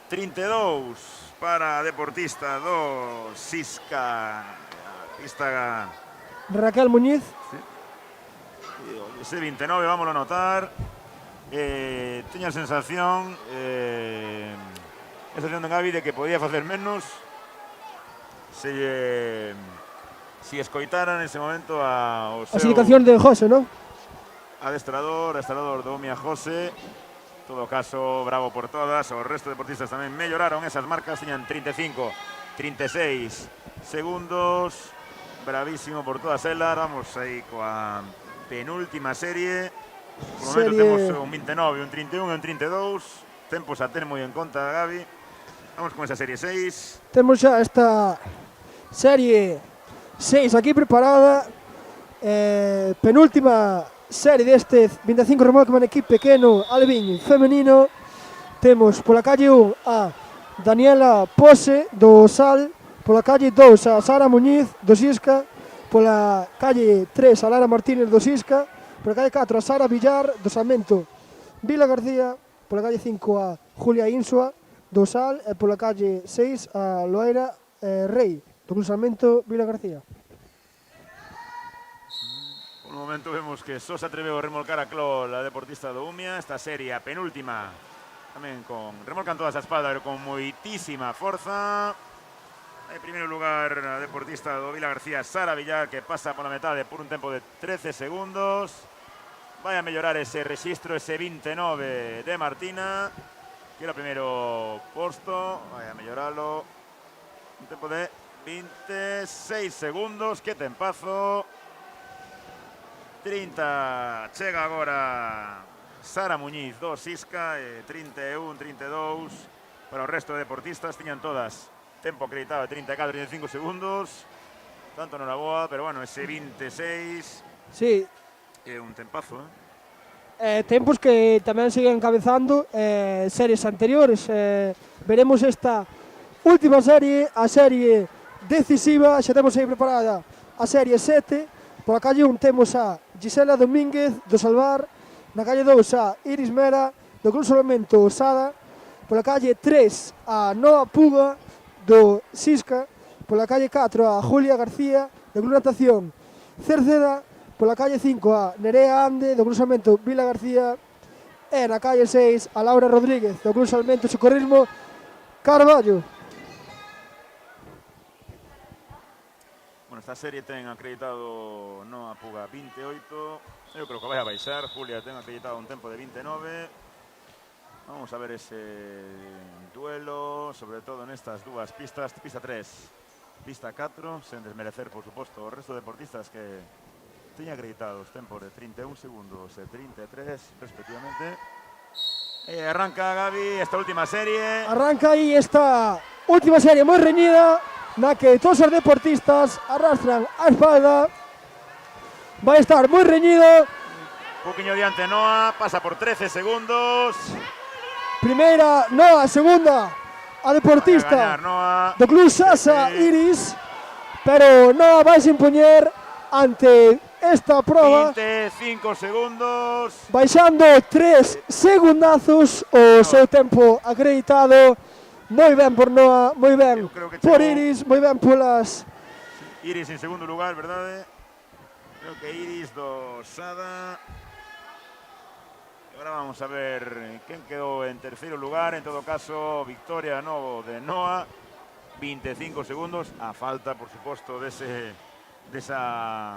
[SPEAKER 9] 32 para a deportista do Sisca. A pista
[SPEAKER 8] Raquel Muñiz.
[SPEAKER 9] sí. Ese 29, vámoslo a notar. Teño a sensación de Gavi de que podía facer menos se escoitara nese momento ao seu
[SPEAKER 8] As indicacións de José, non?
[SPEAKER 9] adestrador do Umia José. En todo caso, bravo por todas. O resto de deportistas tamén melloraron esas marcas. Teñan 35, 36 segundos. Bravísimo por todas elas. Vamos aí coa penúltima serie. Por momento temos un 29, un 31 e un 32. Tempos a ter moi en conta, Gavi. Vamos con esa serie 6.
[SPEAKER 8] Temos xa esta serie 6 aquí preparada. Penúltima serie deste 25 remolque manequí pequeno alevín femenino. Temos pola calle 1 a Daniela Pose do Sal, pola calle 2 a Sara Muñiz do Sisca, pola calle 3 a Lara Martínez do Sisca, pola calle 4 a Sara Villar do Salmento Vila García, pola calle 5 a Julia Insua do Sal e pola calle 6 a Loeira Rei do Salmento Vila García.
[SPEAKER 9] Por un momento vemos que só se atreveu a remolcar a Cló, la deportista do Umia. Esta serie, a penúltima, tamén remolcan todas a espalda, pero con moitísima forza. En primeiro lugar, a deportista do Vila García, Sara Villar, que pasa pola metade por un tempo de 13 segundos. Vai a mellorar ese rexistro, ese 29 de Martina, que era o primeiro posto. Vai a melloralo. Un tempo de 26 segundos. Que tempazo. 30 chega agora Sara Muñiz do Sisca, 31, 32 para o resto de deportistas. Tiñan todas tempo acreditado de 34, 35 segundos. Tanto non era boa, pero bueno, ese 26
[SPEAKER 8] Sí,
[SPEAKER 9] é un tempazo,
[SPEAKER 8] tempos que tamén siguen encabezando series anteriores. Veremos esta última serie, a serie decisiva. Xa temos aí preparada a serie 7. Pola calle 1 temos a Gisela Domínguez do Salvar, na calle 2 a Iris Mera do Club Solomento Osada, pola calle 3 a Noa Puga do Sisca, pola calle 4 a Julia García do Club Natación Cerceda, pola calle 5 a Nerea Ande do Club Salmento Vila García e na calle 6 a Laura Rodríguez do Club Salmento Socorrismo Carballo.
[SPEAKER 9] Bueno, esta serie ten acreditado Noa Puga 28. Eu creo que vai a baixar. Julia ten acreditado un tempo de 29. Vamos a ver ese duelo, sobre todo nestas dúas pistas. Pista 3, pista 4, sen desmerecer, por suposto, o resto de deportistas que teñen acreditados tempos de 31 segundos e 33, respectivamente. Arranca, Gavi, esta última serie.
[SPEAKER 8] Arranca aí esta última serie moi reñida, na que todos os deportistas arrastran a espalda. Vai estar moi reñido.
[SPEAKER 9] Un poquinho diante Noa, pasa por 13 segundos.
[SPEAKER 8] Primeira Noa, segunda a deportista
[SPEAKER 9] Noa
[SPEAKER 8] do Club Sasa Iris, pero Noa vai se impoñer ante esta prova
[SPEAKER 9] 25 segundos,
[SPEAKER 8] baixando 3 segundazos o seu tempo acreditado. Moi ben por Noa, moi ben por Iris, moi ben polas...
[SPEAKER 9] Iris en segundo lugar, verdade? Creo que Iris do Sada. Ahora vamos a ver quen quedou en terceiro lugar. En todo caso, victoria novo de Noa, 25 segundos, a falta, por suposto, desa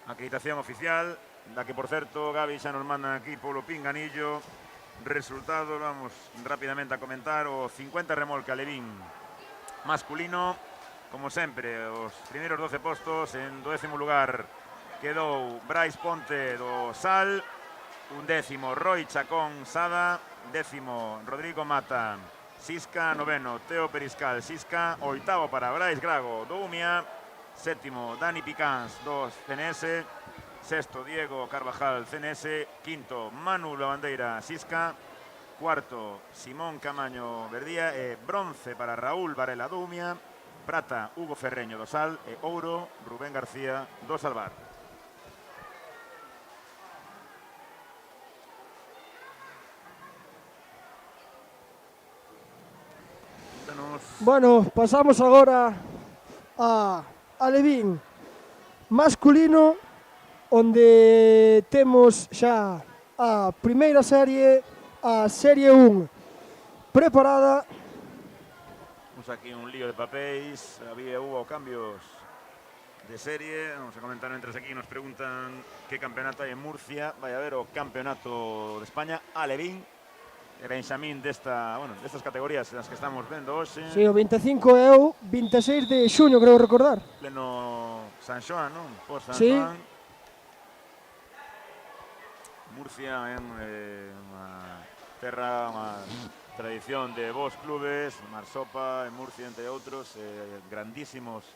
[SPEAKER 9] acreditación oficial, da que, por certo, Gavi xa nos mandan aquí polo pinganillo. Resultado, vamos rapidamente a comentar. O 50 remolque alevín masculino, como sempre, os primeiros 12 postos. En 12º lugar quedou Brais Ponte do Sal, 11º Roy Chacón Sada, 10º Rodrigo Mata Sisca, 9º Teo Periscal Sisca, 8º para Brais Grago do Umia, 7º Dani Picans do CNS, 6º Diego Carvajal CNS, 5º Manu Lavandeira Sisca, 4º Simón Camaño Verdía e bronce para Raúl Varela do Umia, prata Hugo Ferreño do Sal e ouro Rubén García do Salvar.
[SPEAKER 8] Bueno, pasamos agora a alevín masculino, onde temos xa a primeira serie, a Serie 1, preparada.
[SPEAKER 9] Temos aquí un lío de papéis, hubo cambios de serie. Vamos a comentar mientras aquí nos preguntan qué campeonato hay en Murcia. Vai haber o campeonato de España Alevín, Benxamín destas categorías nas que estamos vendo hoxe.
[SPEAKER 8] Si, o 25 é o 26 de xuño, creo recordar.
[SPEAKER 9] Pleno San Xoán, non? Por San
[SPEAKER 8] Sí.
[SPEAKER 9] Xoán. Murcia é unha terra, unha tradición de bons clubes, Marsopa en Murcia, entre outros, grandísimos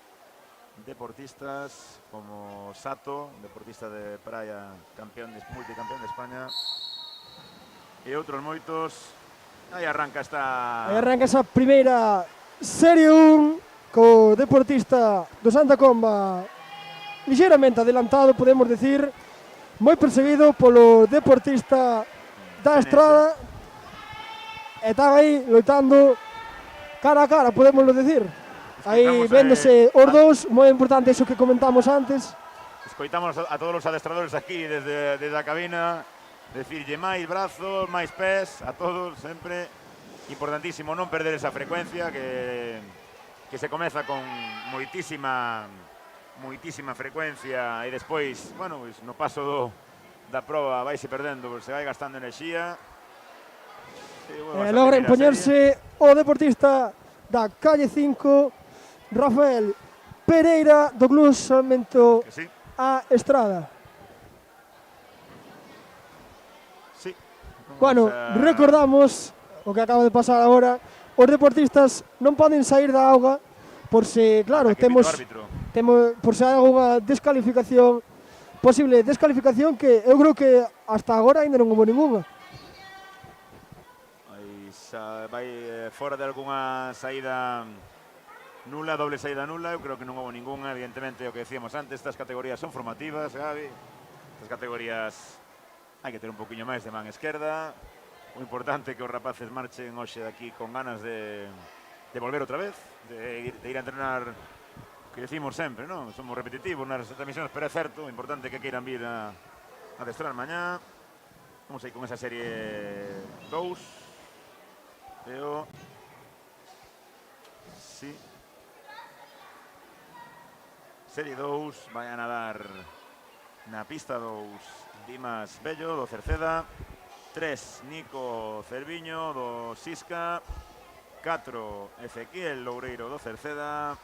[SPEAKER 9] deportistas como Sato, deportista de praia, multicampeón de España, e outros moitos. Aí arranca
[SPEAKER 8] esa primeira Serie 1 co deportista do Santa Comba ligeiramente adelantado, podemos decir, moi perseguido polo deportista da Estrada, e están aí loitando cara a cara, podemos decir. Aí véndose os dous, moi importante iso que comentamos antes.
[SPEAKER 9] Escoitamos a todos os adestradores aquí desde a cabina decirlle máis brazos, máis pés, a todos sempre. Importantísimo non perder esa frecuencia que se comeza con moitísima frecuencia e despois, bueno, no paso da proba vaise perdendo, se vai gastando enerxía.
[SPEAKER 8] Logra impoñerse o deportista da calle 5, Rafael Pereira, do Club Salmento a Estrada.
[SPEAKER 9] Sí.
[SPEAKER 8] Bueno, recordamos o que acaba de pasar agora. Os deportistas non poden sair da auga por se, claro, temos por se hai algunha descalificación, posible descalificación, que eu creo que hasta agora ainda non houve ninguna.
[SPEAKER 9] Vai fora de algunha saída nula, doble saída nula, eu creo que non houve ninguna. Evidentemente, o que decíamos antes, estas categorías son formativas, Gabi. Estas categorías hai que ter un poquinho máis de man esquerda. O importante é que os rapaces marchen hoxe daqui con ganas de volver outra vez, de ir a entrenar, que decimos sempre, non? Somos repetitivos nas transmisións, pero é certo, o importante é que queiran vir a adestrar mañá. Vamos aí con esa serie 2. Veo. Sí. Serie 2, vai a nadar na pista 2 Dimas Bello, do Cerceda. 3, Nico Cerviño, do Sisca. 4, Ezequiel Loureiro, do Cerceda.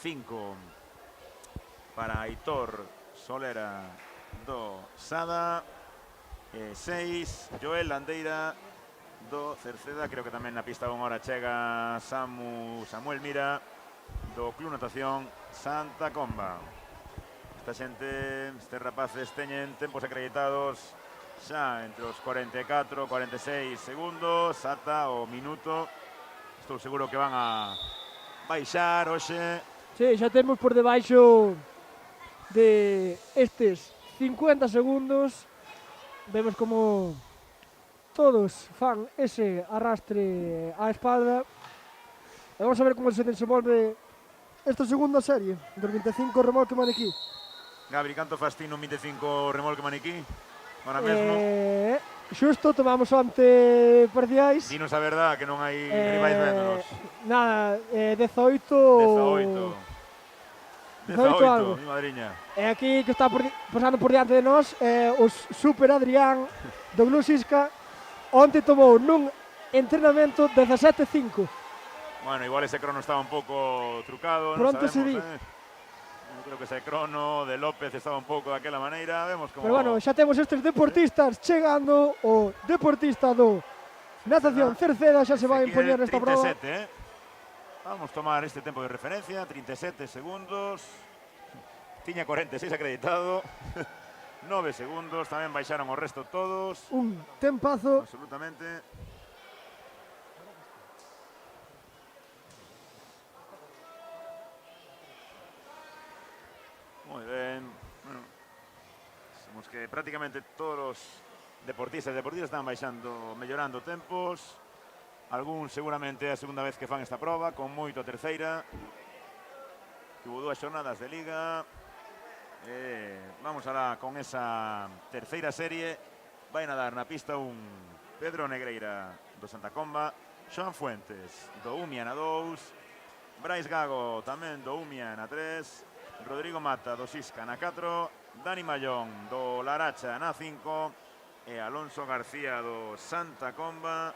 [SPEAKER 9] 5, para Aitor Solera, do Sada. 6, Joel Landeira, do Cerceda. Creo que tamén na pista 1 hora chega Samuel Mira, do Club Natación Santa Comba. Esta xente, estes rapaces teñen tempos acreditados xa entre os 44 e 46 segundos ata o minuto. Estou seguro que van a baixar hoxe.
[SPEAKER 8] Sí, xa temos por debaixo de estes 50 segundos. Vemos como todos fan ese arrastre á espalda. E vamos a ver como se desenvolve esta segunda serie dos 25 remolque maniquí.
[SPEAKER 9] Gabri, canto fas ti no 25 remolque maniquí? Ahora mesmo.
[SPEAKER 8] Xusto, tomamos onte parciais.
[SPEAKER 9] Dinos a verdad que non hai rivais véndonos.
[SPEAKER 8] Nada, 18 algo.
[SPEAKER 9] Mi madriña.
[SPEAKER 8] E aquí que está pasando por diante de nós o Super Adrián do Club Sisca. Onte tomou nun entrenamento 17.5.
[SPEAKER 9] Bueno, igual ese crono estaba un pouco trucado,
[SPEAKER 8] Pronto
[SPEAKER 9] non sabemos,
[SPEAKER 8] se di.
[SPEAKER 9] Creo que ese crono de López estaba un pouco daquela maneira, vemos como...
[SPEAKER 8] Pero bueno, xa temos estes deportistas chegando. O deportista do Natación Cerceda xa se vai impoñer nesta prova.
[SPEAKER 9] 37, Vamos tomar este tempo de referencia, 37 segundos. Tiña 46 acreditado. 9 segundos, tamén baixaron o resto todos.
[SPEAKER 8] Un tempazo.
[SPEAKER 9] Absolutamente. Moi ben. Bueno, somos que prácticamente todos os deportistas están baixando, mellorando tempos. Algún seguramente é a segunda vez que fan esta prova, con moito a terceira. Hubo 2 xornadas de liga. Vamos alá con esa terceira serie. Vai nadar na pista 1 Pedro Negreira do Santa Comba, Xoan Fuentes do Umia na 2, Brais Gago tamén do Umia na 3, Rodrigo Mata do Sisca na 4, Dani Mallón do Laracha na 5 e Alonso García do Santa Comba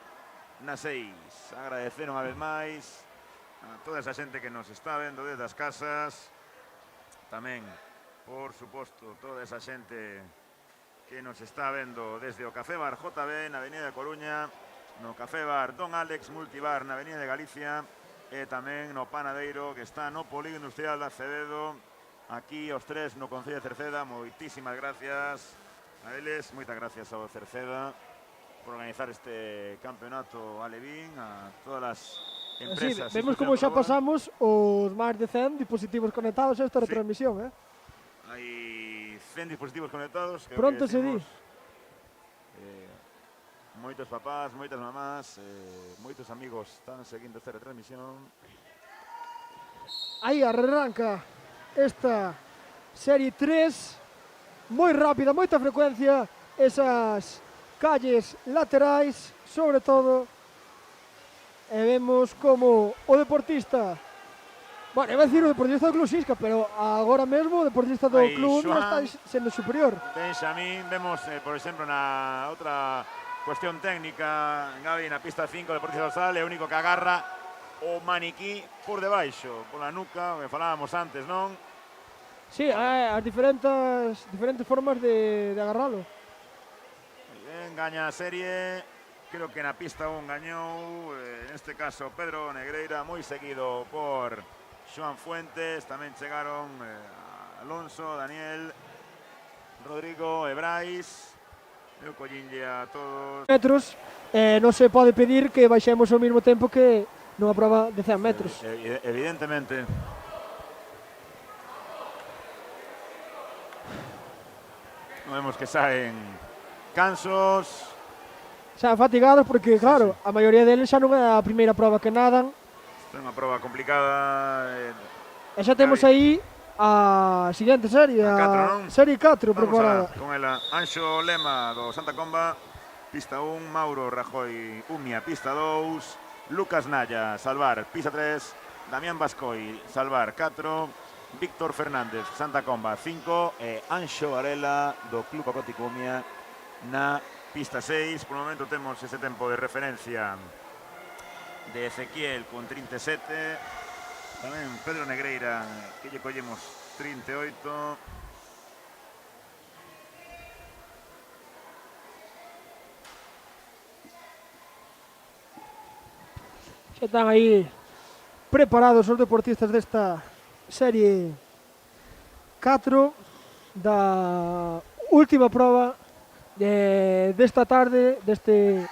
[SPEAKER 9] na 6. Agradecer unha vez máis a toda esa xente que nos está vendo desde as casas, tamén, por suposto, toda esa xente que nos está vendo desde o Café Bar JB na Avenida de Coruña, no Café Bar Don Alex Multibar na Avenida de Galicia e tamén no Panadeiro que está no Polígono Industrial de Acevedo, aquí os tres no Concello de Cerceda. Moitísimas gracias a eles, moitas gracias ao Cerceda por organizar este campeonato alevín, a todas as empresas.
[SPEAKER 8] Sí, vemos como xa pasamos os máis de 100 dispositivos conectados a esta retransmisión,
[SPEAKER 9] Hai 100 dispositivos conectados.
[SPEAKER 8] Pronto se di.
[SPEAKER 9] Moitos papás, moitas mamás, moitos amigos están seguindo esta retransmisión.
[SPEAKER 8] Aí arranca esta serie 3, moi rápida, moita frecuencia, esas calles laterais, sobre todo, e vemos como o deportista, bueno, iba a decir o deportista do Club Sisca, pero agora mesmo o deportista do club non está sendo superior.
[SPEAKER 9] Benxamín, vemos, por exemplo, na outra cuestión técnica, Gabi, na pista 5, o deportista do Sal, é o único que agarra o maniquí por debaixo, pola nuca, o que falábamos antes, non?
[SPEAKER 8] Sí, as diferentes formas de agarralo.
[SPEAKER 9] Ben, gaña a serie, creo que na pista 1 gañou, neste caso Pedro Negreira, moi seguido por Xoan Fuentes, tamén chegaron Alonso, Daniel, Rodrigo e Brais. Eu collinlle a todos.
[SPEAKER 8] Metros, non se pode pedir que baixemos ao mesmo tempo que nunha prova de 100 metros.
[SPEAKER 9] Evidentemente. Vemos que saen cansos.
[SPEAKER 8] Xa fatigados porque, claro, a maioría deles xa non é a primeira prova que nadan.
[SPEAKER 9] É unha prova complicada.
[SPEAKER 8] E xa temos aí a seguinte serie, a serie 4 preparada.
[SPEAKER 9] Con ela, Anxo Lema do Santa Comba, pista 1, Mauro Rajoy Umia, pista 2, Lucas Naya, Salvar, pista 3, Damián Bascoi, Salvar 4, Víctor Fernández, Santa Comba 5 e Anxo Varela do Club Acótico Umia na pista 6. Por o momento temos ese tempo de referencia de Ezequiel con 37, tamén Pedro Negreira que lle collemos 38.
[SPEAKER 8] Xa están aí preparados os deportistas desta serie 4 da última prova desta tarde deste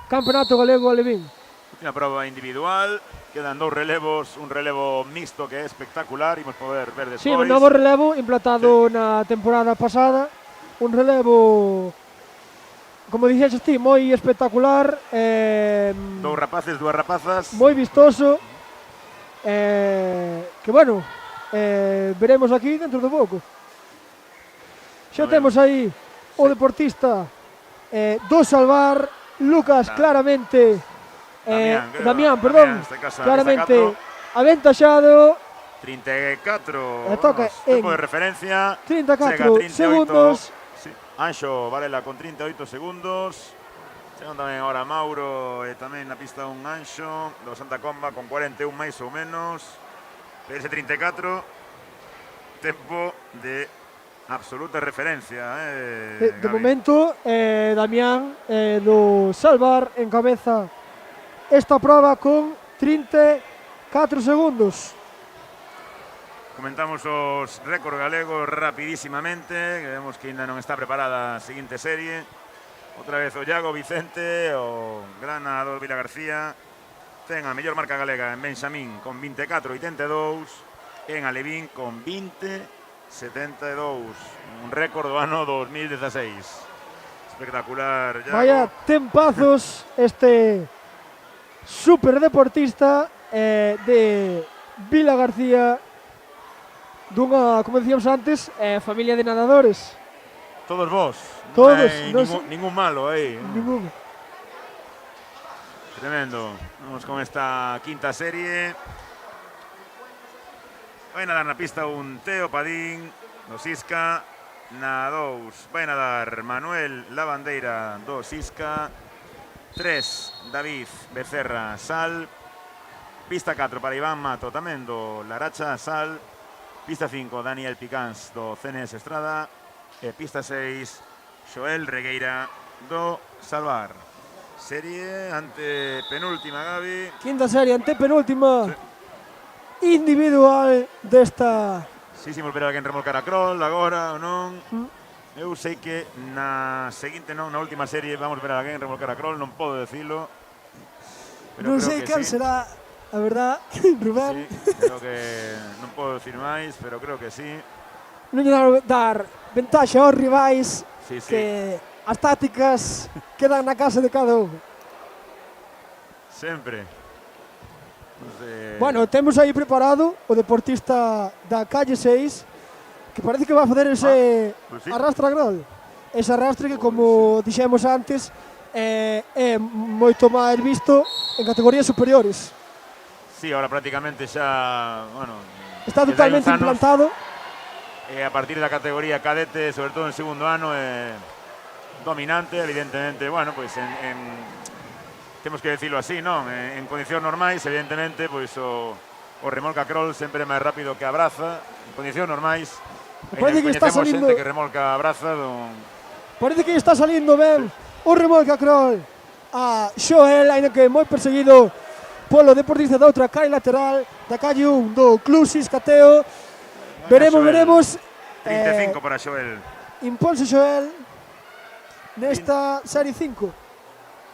[SPEAKER 8] Campeonato Galego Alevín.
[SPEAKER 9] Última prova individual, quedan dous relevos, un relevo mixto que é espectacular, imos poder ver despois.
[SPEAKER 8] Sí, un novo relevo implantado na temporada pasada, un relevo, como dixeches ti, moi espectacular.
[SPEAKER 9] Dous rapaces, dúas rapazas.
[SPEAKER 8] Moi vistoso, que bueno, veremos aquí dentro de pouco. Xa temos aí o deportista do Salvar, Lucas, claramente, Damián, perdón, claramente aventaxado.
[SPEAKER 9] 34,
[SPEAKER 8] toca
[SPEAKER 9] tempo de referencia.
[SPEAKER 8] 34 segundos.
[SPEAKER 9] Sí. Anxo Varela con 38 segundos. Chegan tamén ahora Mauro e tamén na pista un Anxo do Santa Comba con 41 máis ou menos. PS 34, tempo de absoluta referencia.
[SPEAKER 8] De momento, Damián do Salvar encabeza esta prova con 34 segundos.
[SPEAKER 9] Comentamos os récords galegos rapidísimamente, que vemos que ainda non está preparada a seguinte serie. Outra vez o Iago Vicente, o gran nadador Vila García, ten a mellor marca galega en Benxamín con 24,82 e en Alevín con 20,72. Un récord do ano 2016. Espectacular, Iago.
[SPEAKER 8] Vaya tempazos este superdeportista de Vila García. dunha, como decíamos antes, familia de nadadores.
[SPEAKER 9] Todos vos.
[SPEAKER 8] Todos,
[SPEAKER 9] Non hai ningún malo aí.
[SPEAKER 8] Ningún.
[SPEAKER 9] Tremendo. Vamos con esta quinta serie. Vai nadar na pista un Teo Padín do Sisca. Na 2 vai nadar Manuel Lavandeira do Sisca. 3 David Becerra Sal. Pista 4 para Iván Mato tamén do Laracha Sal. Pista 5 Daniel Picáns do CNS Estrada. E pista 6 Xoel Regueira do Salvar. Serie ante penúltima, Gabi.
[SPEAKER 8] Quinta serie, ante penúltima. Sí. Individual desta...
[SPEAKER 9] Si, si, volver a alguén remolcar a Kroll agora ou non. Eu sei que na seguinte non, na última serie vamos ver a alguén remolcar a Kroll, non podo decilo.
[SPEAKER 8] Non sei quen será, a verdad, Rubén.
[SPEAKER 9] Sí, creo que non podo decir máis, pero creo que sí.
[SPEAKER 8] Non lle dar ventaxa aos rivais,
[SPEAKER 9] Sí, sí.
[SPEAKER 8] que as tácticas quedan na casa de cada un.
[SPEAKER 9] Sempre.
[SPEAKER 8] Bueno, temos aí preparado o deportista da calle 6, que parece que vai facer ese
[SPEAKER 9] pues sí.
[SPEAKER 8] arrastra grol. Ese arrastre que, como dixemos antes, é moito máis visto en categorías superiores.
[SPEAKER 9] Sí, ahora prácticamente xa, bueno,
[SPEAKER 8] está totalmente implantado.
[SPEAKER 9] E a partir da categoría cadete, sobre todo en segundo ano, é dominante, evidentemente, bueno, pois temos que decirlo así, non? En condicións normais, evidentemente, pois o remolca Kroll sempre é máis rápido que a braza, en condicións normais.
[SPEAKER 8] Parece que está salindo...
[SPEAKER 9] xente que remolca a braza,
[SPEAKER 8] Parece que está salindo ben o remolca Kroll a Xoel, aínda que moi perseguido polo deportista da outra calle lateral, da calle 1 do Club Siscateo. Veremos.
[SPEAKER 9] 35 para Xoel.
[SPEAKER 8] Imponse Xoel nesta serie 5.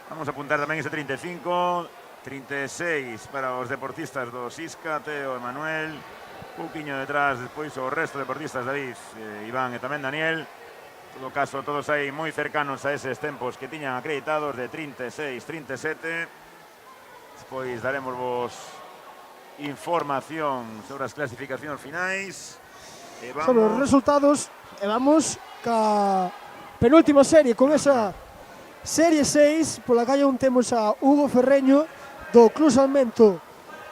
[SPEAKER 9] Vamos a apuntar tamén ese 35, 36 para os deportistas do Sisca, Teo e Manuel. Un pouquiño detrás despois o resto de deportistas, David, Iván e tamén Daniel. En todo caso, todos aí moi cercanos a eses tempos que tiñan acreditados de 36, 37. Despois daremos vos información sobre as clasificacións finais.
[SPEAKER 8] Sobre os resultados, e vamos ca penúltima serie con esa serie 6. Pola calle 1 temos a Hugo Ferreño do Club Salmento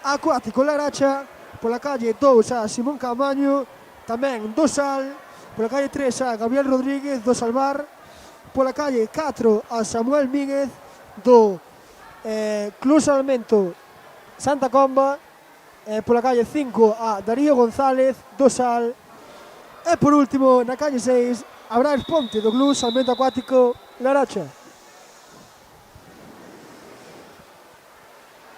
[SPEAKER 8] Acuático Laracha. Pola calle 2 a Simón Camaño, tamén do Sal. Pola calle 3 a Gabriel Rodríguez do Salvar. Pola calle 4 a Samuel Míguez do Club Salmento Santa Comba. Pola calle 5 a Darío González do Sal. E por último, na calle 6, a Brais Ponte do Club Salmento Acuático Laracha.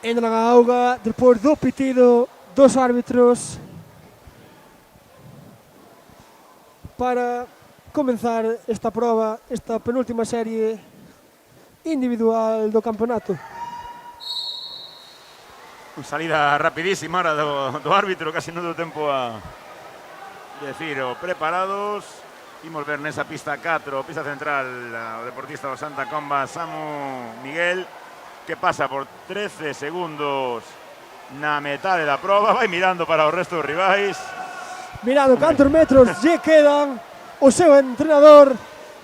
[SPEAKER 8] Entran a auga despois do pitido dos árbitros para comenzar esta proba, esta penúltima serie individual do campeonato.
[SPEAKER 9] Salida rapidísima ahora do árbitro, casi non deu tempo a decir o preparados. Imos ver nesa pista 4, pista central, o deportista do Santa Comba, Samu Miguel, que pasa por 13 segundos na metade da proba, vai mirando para o resto dos rivais.
[SPEAKER 8] Mirando cantos metros lle quedan, o seu entrenador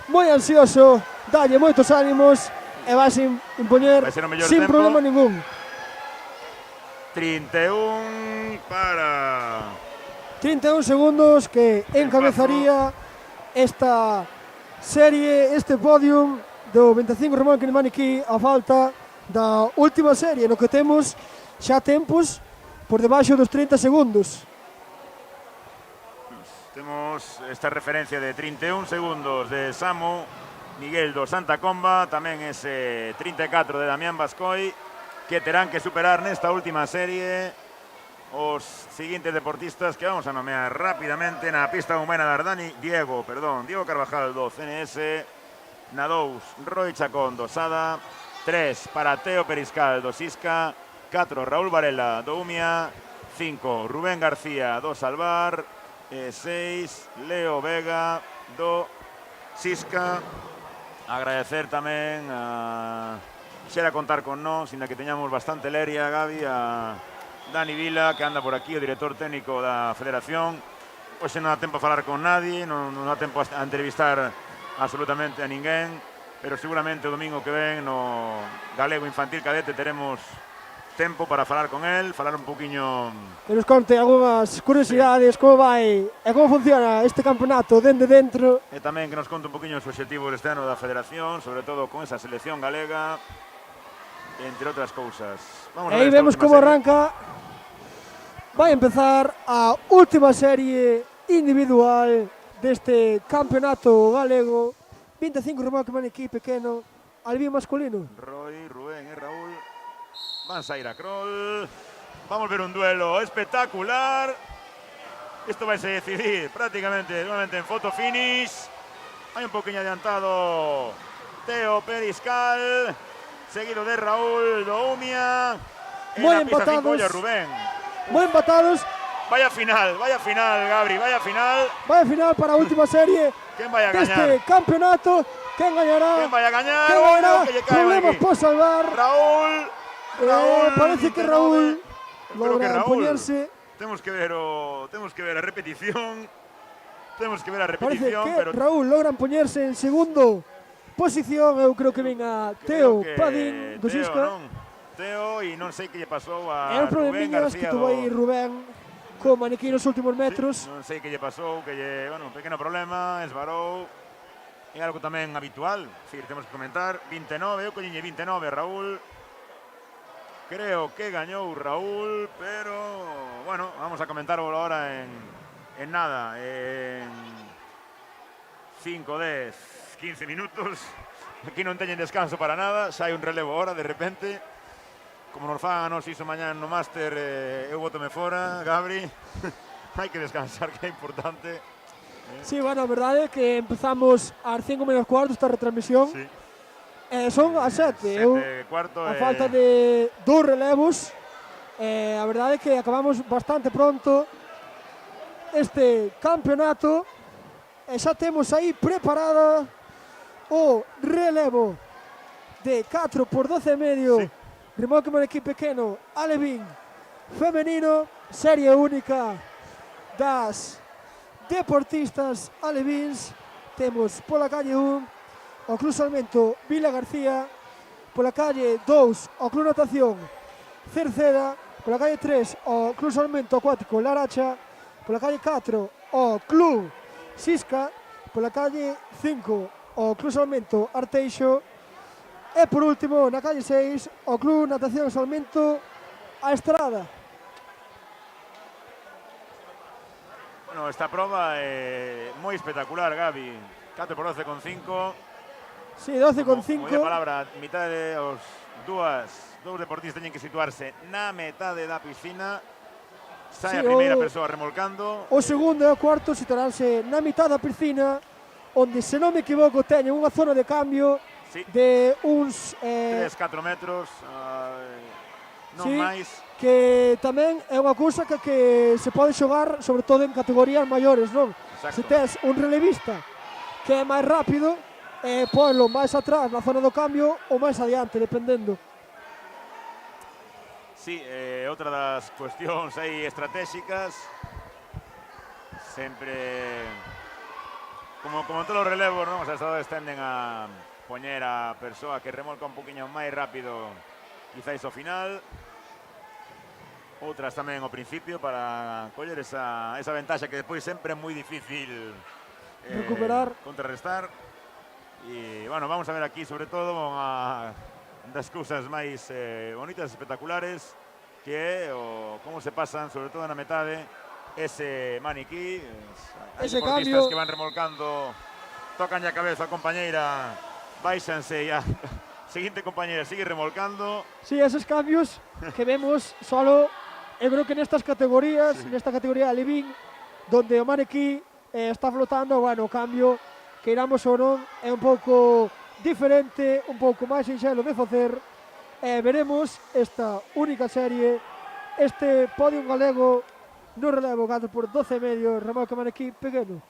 [SPEAKER 8] moi ansioso, dalle moitos ánimos e vai impoñer sin
[SPEAKER 9] tempo.
[SPEAKER 8] Problema ningún.
[SPEAKER 9] 31 para...
[SPEAKER 8] 31 segundos que encabezaría esta serie, este podium do 25 remolque de maniquí a falta da última serie, no que temos xa tempos por debaixo dos 30 segundos.
[SPEAKER 9] Temos esta referencia de 31 segundos de Samu Miguel do Santa Comba, tamén ese 34 de Damián Bascoi, que terán que superar nesta última serie os seguintes deportistas que vamos a nomear rapidamente. Na pista humana dar Diego Carvajal do CNS, na 2 Roy Chacón do Sada, 3 para Teo Periscal do Sisca, 4 Raúl Varela do Umia, 5 Rubén García do Salvar, 6 Leo Vega do Sisca. Agradecer tamén a xera contar con nós, inda que teñamos bastante leria, Gabi, a Dani Vila, que anda por aquí, o director técnico da Federación, Hoxe non dá tempo a falar con nadie, non dá tempo a entrevistar absolutamente a ninguén, pero seguramente o domingo que ven no Galego Infantil Cadete teremos tempo para falar con el, falar un poquinho...
[SPEAKER 8] Que nos conte algunhas curiosidades, como vai e como funciona este campeonato dende dentro.
[SPEAKER 9] E tamén que nos conte un poquinho os obxectivos deste ano da Federación, sobre todo con esa selección galega, entre outras cousas. Vamos
[SPEAKER 8] E aí vemos como arranca. Vai empezar a última serie individual deste campeonato galego. 25 remolque maniquí pequeno, Albion masculino.
[SPEAKER 9] Roy, Rubén e Raúl van sair a crawl. Vamos ver un duelo espectacular. Esto vai se decidir prácticamente nuevamente en foto finish. Hay un poquinho adiantado Teo Periscal, seguido de Raúl Doumia.
[SPEAKER 8] Moi empatados.
[SPEAKER 9] Rubén.
[SPEAKER 8] Moi empatados.
[SPEAKER 9] Vaya final, Gabri, vaya final.
[SPEAKER 8] Vaya final para a última serie
[SPEAKER 9] ¿Quién vaya a gañar?
[SPEAKER 8] deste campeonato. Quen gañará?
[SPEAKER 9] ¿Quién vaya a gañar?
[SPEAKER 8] Quen gañará?
[SPEAKER 9] Que lle cae
[SPEAKER 8] Problemas
[SPEAKER 9] aquí.
[SPEAKER 8] por salvar.
[SPEAKER 9] Raúl.
[SPEAKER 8] Parece que Raúl
[SPEAKER 9] Creo que
[SPEAKER 8] logra
[SPEAKER 9] Raúl.
[SPEAKER 8] poñerse.
[SPEAKER 9] Tenemos que ver a repetición.
[SPEAKER 8] Parece que
[SPEAKER 9] pero
[SPEAKER 8] Raúl logra poñerse en segundo posición. Eu creo que ven a Teo
[SPEAKER 9] que
[SPEAKER 8] Padín do
[SPEAKER 9] Teo,
[SPEAKER 8] Sisca.
[SPEAKER 9] non? Teo e non sei que lle pasou a
[SPEAKER 8] É un
[SPEAKER 9] Rubén
[SPEAKER 8] problemiñas que
[SPEAKER 9] García
[SPEAKER 8] tuvo aí Rubén co maniquí nos últimos metros.
[SPEAKER 9] Non sei que lle pasou, un pequeno problema, esvarou. É algo tamén habitual, temos que comentar. 29, eu colliñe 29, Raúl. Creo que gañou Raúl, pero bueno, vamos a comentarlo ahora en nada, en 5, 10, 15 minutos. Aquí non teñen descanso para nada, xa hai un relevo ahora de repente. Como nos fagan a nos iso mañán no máster, eu bótome fora, Gabri. Hai que descansar, que é importante.
[SPEAKER 8] Sí, bueno, a verdade é que empezamos ás 5 menos cuarto esta retransmisión.
[SPEAKER 9] Sí.
[SPEAKER 8] Son as 7.
[SPEAKER 9] 7 cuarto.
[SPEAKER 8] A falta de 2 relevos. A verdade é que acabamos bastante pronto este campeonato. E xa temos aí preparada o relevo de 4 por 12 e medio. Sí. Remolque maniquí pequeno, Alevín femenino, serie única das deportistas alevins. Temos pola calle 1 o Club Salmento Vila García, pola calle 2 o Club Natación Cerceda, pola calle 3 o Club Salmento Acuático Laracha, pola calle 4 o Club Sisca, pola calle 5 o Club Salmento Arteixo e por último na calle 6 o Club Natación Salmento A Estrada.
[SPEAKER 9] Bueno, esta proba é moi espectacular, Gabi. 4 por 12 con 5.
[SPEAKER 8] Sí, 12 con 5.
[SPEAKER 9] Como a palabra, mitade os dous deportistas teñen que situarse na metade da piscina. Sai a primeira persoa remolcando.
[SPEAKER 8] O segundo e o cuarto situaránse na mitad da piscina, onde, se non me equivoco, teñen unha zona de cambio de uns
[SPEAKER 9] 3-4 metros, non máis.
[SPEAKER 8] Que tamén é unha cousa que se pode xogar sobre todo en categorías maiores, non?
[SPEAKER 9] Exacto.
[SPEAKER 8] Se tes un relevista que é máis rápido, ponlo máis atrás na zona do cambio ou máis adiante, dependendo.
[SPEAKER 9] Sí, outra das cuestións aí estratégicas, sempre como todos os relevos, non? Os adestradores tenden a poñer a persoa que remolca un poquinho máis rápido, quizáis ao final. Outras tamén ao principio para coller esa ventaxa que despois sempre é moi difícil
[SPEAKER 8] recuperar,
[SPEAKER 9] contrarrestar. E, bueno, vamos a ver aquí sobre todo unha das cousas máis bonitas, espectaculares, que é como se pasan, sobre todo na metade, ese maniquí. Hai
[SPEAKER 8] ese
[SPEAKER 9] deportistas
[SPEAKER 8] cambio
[SPEAKER 9] que van remolcando, tocan a cabeza a compañeira, baixanse e a seguinte compañeira sigue remolcando.
[SPEAKER 8] Sí, esos cambios que vemos solo, eu creo que nestas categorías, nesta categoría Alevín, donde o maniquí está flotando, bueno, o cambio, que iramos ou non, é un pouco diferente, un pouco máis sinxelo de facer. Veremos esta única serie, este podium galego no relevo 4 por 12 e medio, remolque maniquí pequeno.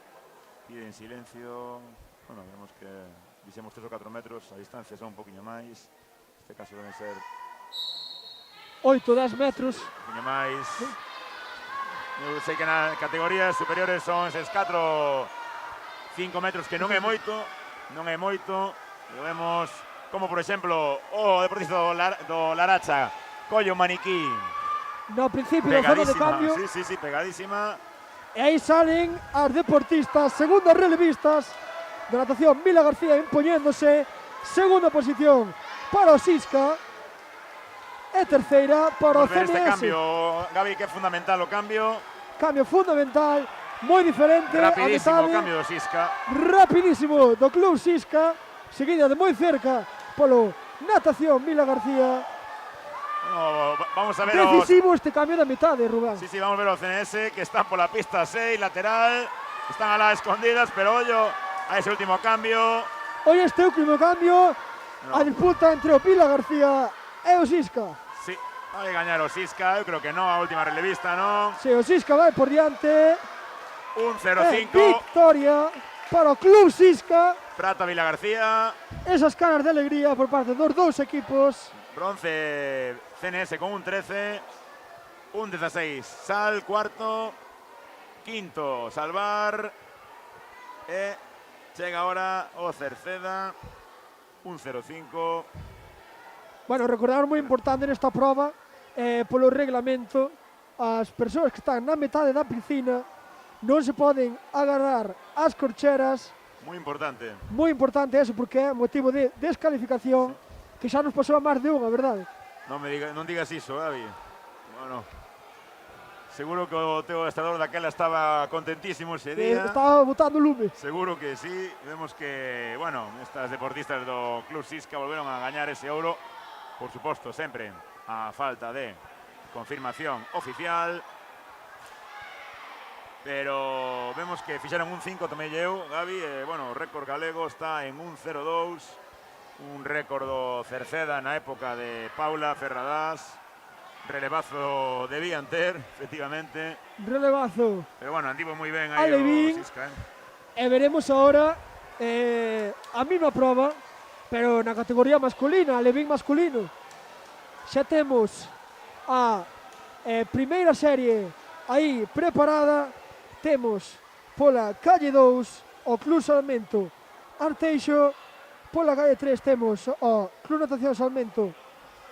[SPEAKER 9] Pide en silencio. Bueno, vemos que dixemos 3 ou 4 metros, a distancia son un poquinho máis. Neste caso deben ser
[SPEAKER 8] 8, 10 metros.
[SPEAKER 9] Un poquinho máis. Eu sei que nas categorías superiores son eses 4-5 metros que non é moito. E vemos como, por exemplo, o deportista do Laracha colle o maniquí.
[SPEAKER 8] No principio da zona de cambio.
[SPEAKER 9] Sí, pegadísima.
[SPEAKER 8] E aí salen as deportistas, segundas relevistas de natación. Mila García impoñéndose, segunda posición para o Sisca e terceira para o CNS.
[SPEAKER 9] Este cambio, Gabi, que é fundamental o cambio.
[SPEAKER 8] Cambio fundamental, moi diferente.
[SPEAKER 9] Rapidísimo o cambio do Sisca.
[SPEAKER 8] Rapidísimo do Club Sisca, seguida de moi cerca polo Natación Mila García.
[SPEAKER 9] No, vamos a ver
[SPEAKER 8] decisivo este cambio da metade, Rubén.
[SPEAKER 9] Sí, vamos a ver o CNS que están pola pista 6, lateral. Están alá escondidas, pero ollo a ese último cambio.
[SPEAKER 8] Hoy este último cambio, a disputa entre o Mila García e o Sisca.
[SPEAKER 9] Sí, vai gañar o Sisca, eu creo que non, a última relevista non.
[SPEAKER 8] Sí, o Sisca vai por diante.
[SPEAKER 9] 1-0-5.
[SPEAKER 8] Victoria para o Club Sisca.
[SPEAKER 9] Prata Mila García.
[SPEAKER 8] Esas caras de alegría por parte dos dous equipos.
[SPEAKER 9] Bronce CNS con un 13, un 16 Sal, cuarto, quinto Salvar, e chega ahora o Cerceda, un 0-5.
[SPEAKER 8] Bueno, recordar moi importante nesta prova, polo reglamento, as persoas que están na metade da piscina non se poden agarrar as corcheras.
[SPEAKER 9] Moi importante.
[SPEAKER 8] Moi importante eso, porque é motivo de descalificación, que xa nos pasou a máis de unha, verdade?
[SPEAKER 9] Non digas iso, Gabi. Bueno, seguro que o teu adestrador daquela estaba contentísimo ese día.
[SPEAKER 8] Estaba botando lume.
[SPEAKER 9] Seguro que sí. Vemos que, bueno, estas deportistas do Club Sisca volveron a gañar ese ouro. Por suposto, sempre a falta de confirmación oficial. Pero vemos que fixeron un 5 tamén eu, Gabi. Bueno, o récord galego está en un 0-2. Un récord do Cerceda na época de Paula Ferradás. Relevazo debían ter, efectivamente.
[SPEAKER 8] Relevazo.
[SPEAKER 9] Pero bueno, andivo moi ben aí
[SPEAKER 8] Alevín.
[SPEAKER 9] o Sisca.
[SPEAKER 8] E veremos agora a mesma prova, pero na categoría masculina, Alevín masculino. Xa temos a primeira serie aí preparada. Temos pola calle 2 o Club Salmento Arteixo. Pola calle 3 temos o Club Natación Salmento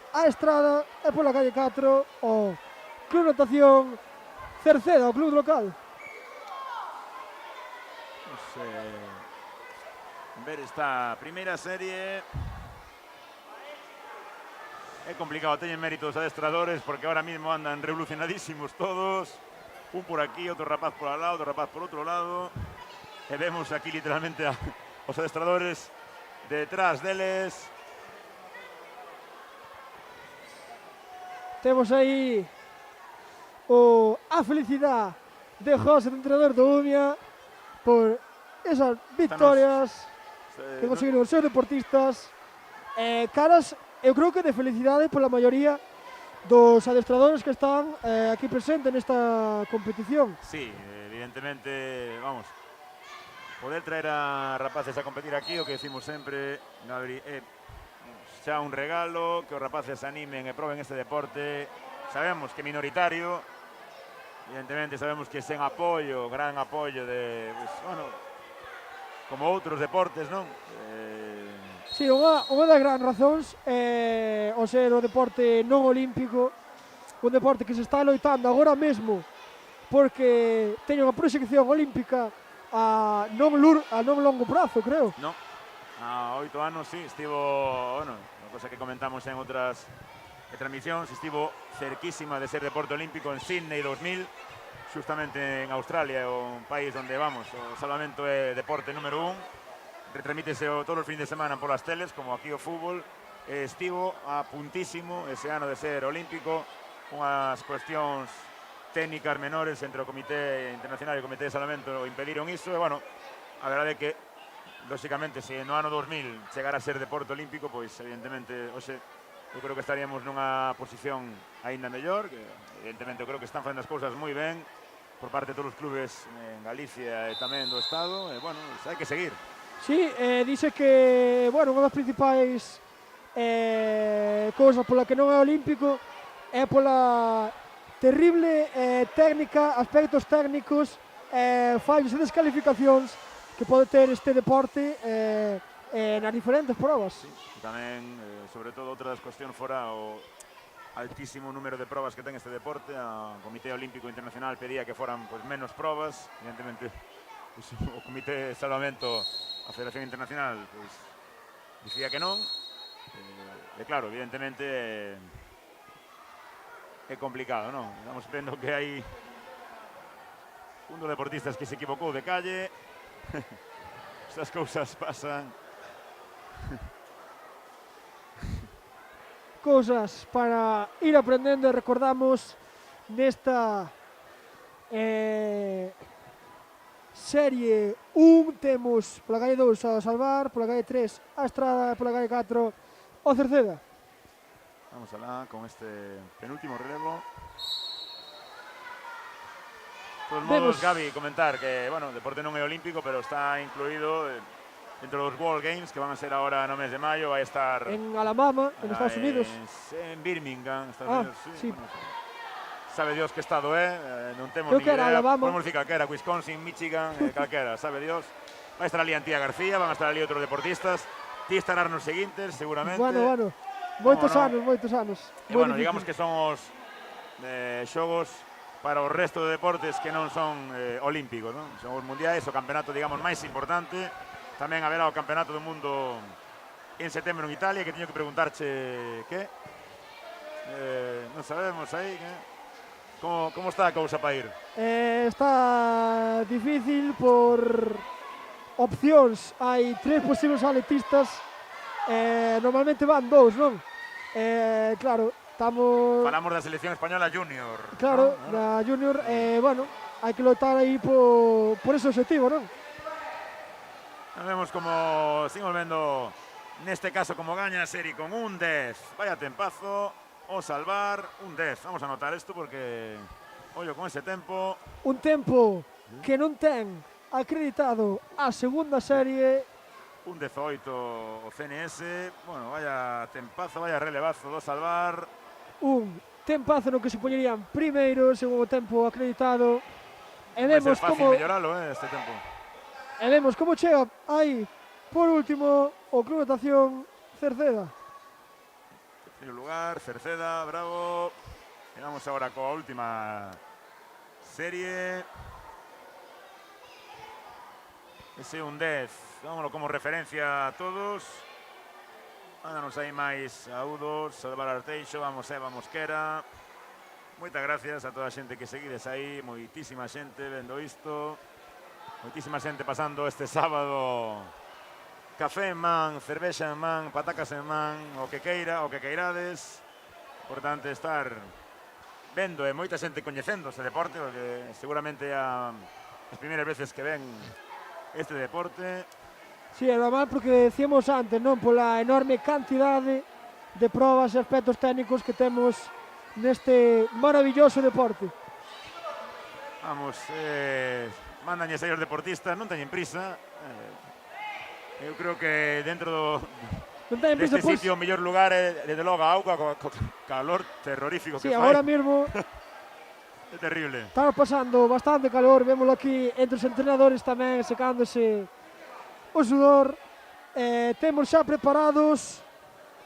[SPEAKER 8] A Estrada, e pola calle 4 o Club Natación Cerceda, o club local.
[SPEAKER 9] Ver esta primeira serie. É complicado, teñen méritos adestradores porque ahora mismo andan revolucionadísimos todos. Un por aquí, outro rapaz por al lado, outro rapaz por outro lado. E vemos aquí literalmente a os adestradores detrás deles.
[SPEAKER 8] Temos aí a felicidade de José, do entrenador do Umia, por esas victorias que conseguiron os seus deportistas. Caras, eu creo que de felicidade pola maioría dos adestradores que están aquí presentes nesta competición.
[SPEAKER 9] Sí, evidentemente, vamos, poder traer a rapaces a competir aquí, o que decimos sempre, Gabri, xa un regalo, que os rapaces animen e proben este deporte. Sabemos que é minoritario, evidentemente sabemos que sen apoio, gran apoio de, pues, bueno, como outros deportes, non?
[SPEAKER 8] Sí, unha das grandes razóns é o ser o deporte non olímpico, un deporte que se está loitando agora mesmo porque teña unha proxección olímpica a non longo prazo, creo.
[SPEAKER 9] Non, a 8 anos, sí, estivo, bueno, unha cosa que comentamos en outras transmisións, estivo cerquísima de ser deporte olímpico en Sydney 2000, justamente en Australia, un país onde, vamos, o salvamento é deporte número 1. Retransmítese todos os fins de semana polas teles, como aquí o fútbol. Estivo a puntísimo ese ano de ser olímpico. Unhas cuestións técnicas menores entre o Comité Internacional e o Comité de Salvamento impediron iso. E, bueno, a verdade é que, lóxicamente, se no ano 2000 chegara a ser deporte olímpico, pois, evidentemente, hoxe, eu creo que estaríamos nunha posición aínda mellor, que, evidentemente, eu creo que están facendo as cousas moi ben por parte de todos os clubes en Galicia e tamén do Estado. E, bueno, hai que seguir.
[SPEAKER 8] Sí, dice que, bueno, unha das principais cousas pola que non é olímpico é pola terrible técnica, aspectos técnicos, fallos e descalificacións que pode ter este deporte nas diferentes probas.
[SPEAKER 9] Tamén, sobre todo, outra das cuestións fora o altísimo número de probas que ten este deporte. O Comité Olímpico Internacional pedía que foran menos probas. Evidentemente, o Comité de Salvamento, a Federación Internacional, dicía que non. E claro, evidentemente é complicado, non? Estamos vendo que hai un dos deportistas que se equivocou de calle. Estas cousas pasan.
[SPEAKER 8] Cousas para ir aprendendo e recordamos nesta serie 1 temos pola calle 2 a Salvar, pola calle 3 a Estrada e pola calle 4 o Cerceda.
[SPEAKER 9] Vamos alá con este penúltimo relevo. De todos modos, Gaby, comentar que, bueno, o deporte non é olímpico, pero está incluído dentro dos World Games, que van a ser ahora no mes de maio. Vai estar
[SPEAKER 8] en Alabama, en Estados Unidos.
[SPEAKER 9] En Birmingham, Estados Unidos, sí. Bueno, sabe Dios que estado é, non temos
[SPEAKER 8] Creo
[SPEAKER 9] ni idea.
[SPEAKER 8] Alabama.
[SPEAKER 9] Podemos dicir calquera, Wisconsin, Michigan, calquera, sabe Dios. Vai estar ali Antía García, van a estar ali outros deportistas. Ti estarás nos seguintes, seguramente.
[SPEAKER 8] Bueno, moitos anos.
[SPEAKER 9] E bueno, digamos que son os xogos para o resto de deportes que non son olímpicos, non? Son os mundiais, o campeonato, digamos, máis importante. Tamén haberá o campeonato do mundo en setembro en Italia, que teño que preguntarche que non sabemos aí como está a cousa para ir.
[SPEAKER 8] Está difícil por opcións. Hai 3 posibles atletistas, normalmente van 2, non? Claro,
[SPEAKER 9] falamos da selección española junior.
[SPEAKER 8] Claro,
[SPEAKER 9] ¿no?
[SPEAKER 8] da junior, bueno, hai que lotar aí por ese objetivo, non?
[SPEAKER 9] Vemos como seguimos vendo neste caso como gaña a serie con un 10. Vaya tempazo, o Salvar, un 10. Vamos a anotar isto porque, ollo, con ese tempo.
[SPEAKER 8] Un tempo que non ten acreditado a segunda serie.
[SPEAKER 9] Un 18 o CNS. Bueno, vaya tempazo, vaya relevazo do Salvar.
[SPEAKER 8] Un tempazo no que se poñerían primeiro, segundo tempo acreditado. E vemos
[SPEAKER 9] vai ser fácil melloralo, este tempo.
[SPEAKER 8] E vemos como chega aí, por último, o Club Natación Cerceda.
[SPEAKER 9] En primeiro lugar, Cerceda, bravo. E vamos agora coa última serie. Ese un 10, vámonos como referencia a todos. Mándanos aí máis audos, Salvar Arteixo, vamos Eva Mosquera. Moitas gracias a toda a xente que seguides aí, moitísima xente vendo isto. Moitísima xente pasando este sábado. Café en man, cervexa en man, patacas en man, o que queira, o que queirades. Importante estar vendo e moita xente coñecendo este deporte, porque seguramente as primeiras veces que ven este deporte.
[SPEAKER 8] Sí, é normal porque decíamos antes, non? Pola enorme cantidade de probas e aspectos técnicos que temos neste maravilloso deporte.
[SPEAKER 9] Vamos, mandañes aí os deportistas, non teñen prisa. Eu creo que dentro deste sitio o mellor lugar é desde logo a auga, co calor terrorífico que fai.
[SPEAKER 8] Sí, agora mesmo
[SPEAKER 9] é terrible.
[SPEAKER 8] Estamos pasando bastante calor, vémoslo aquí entre os entrenadores tamén secándose o sudor. Temos xa preparados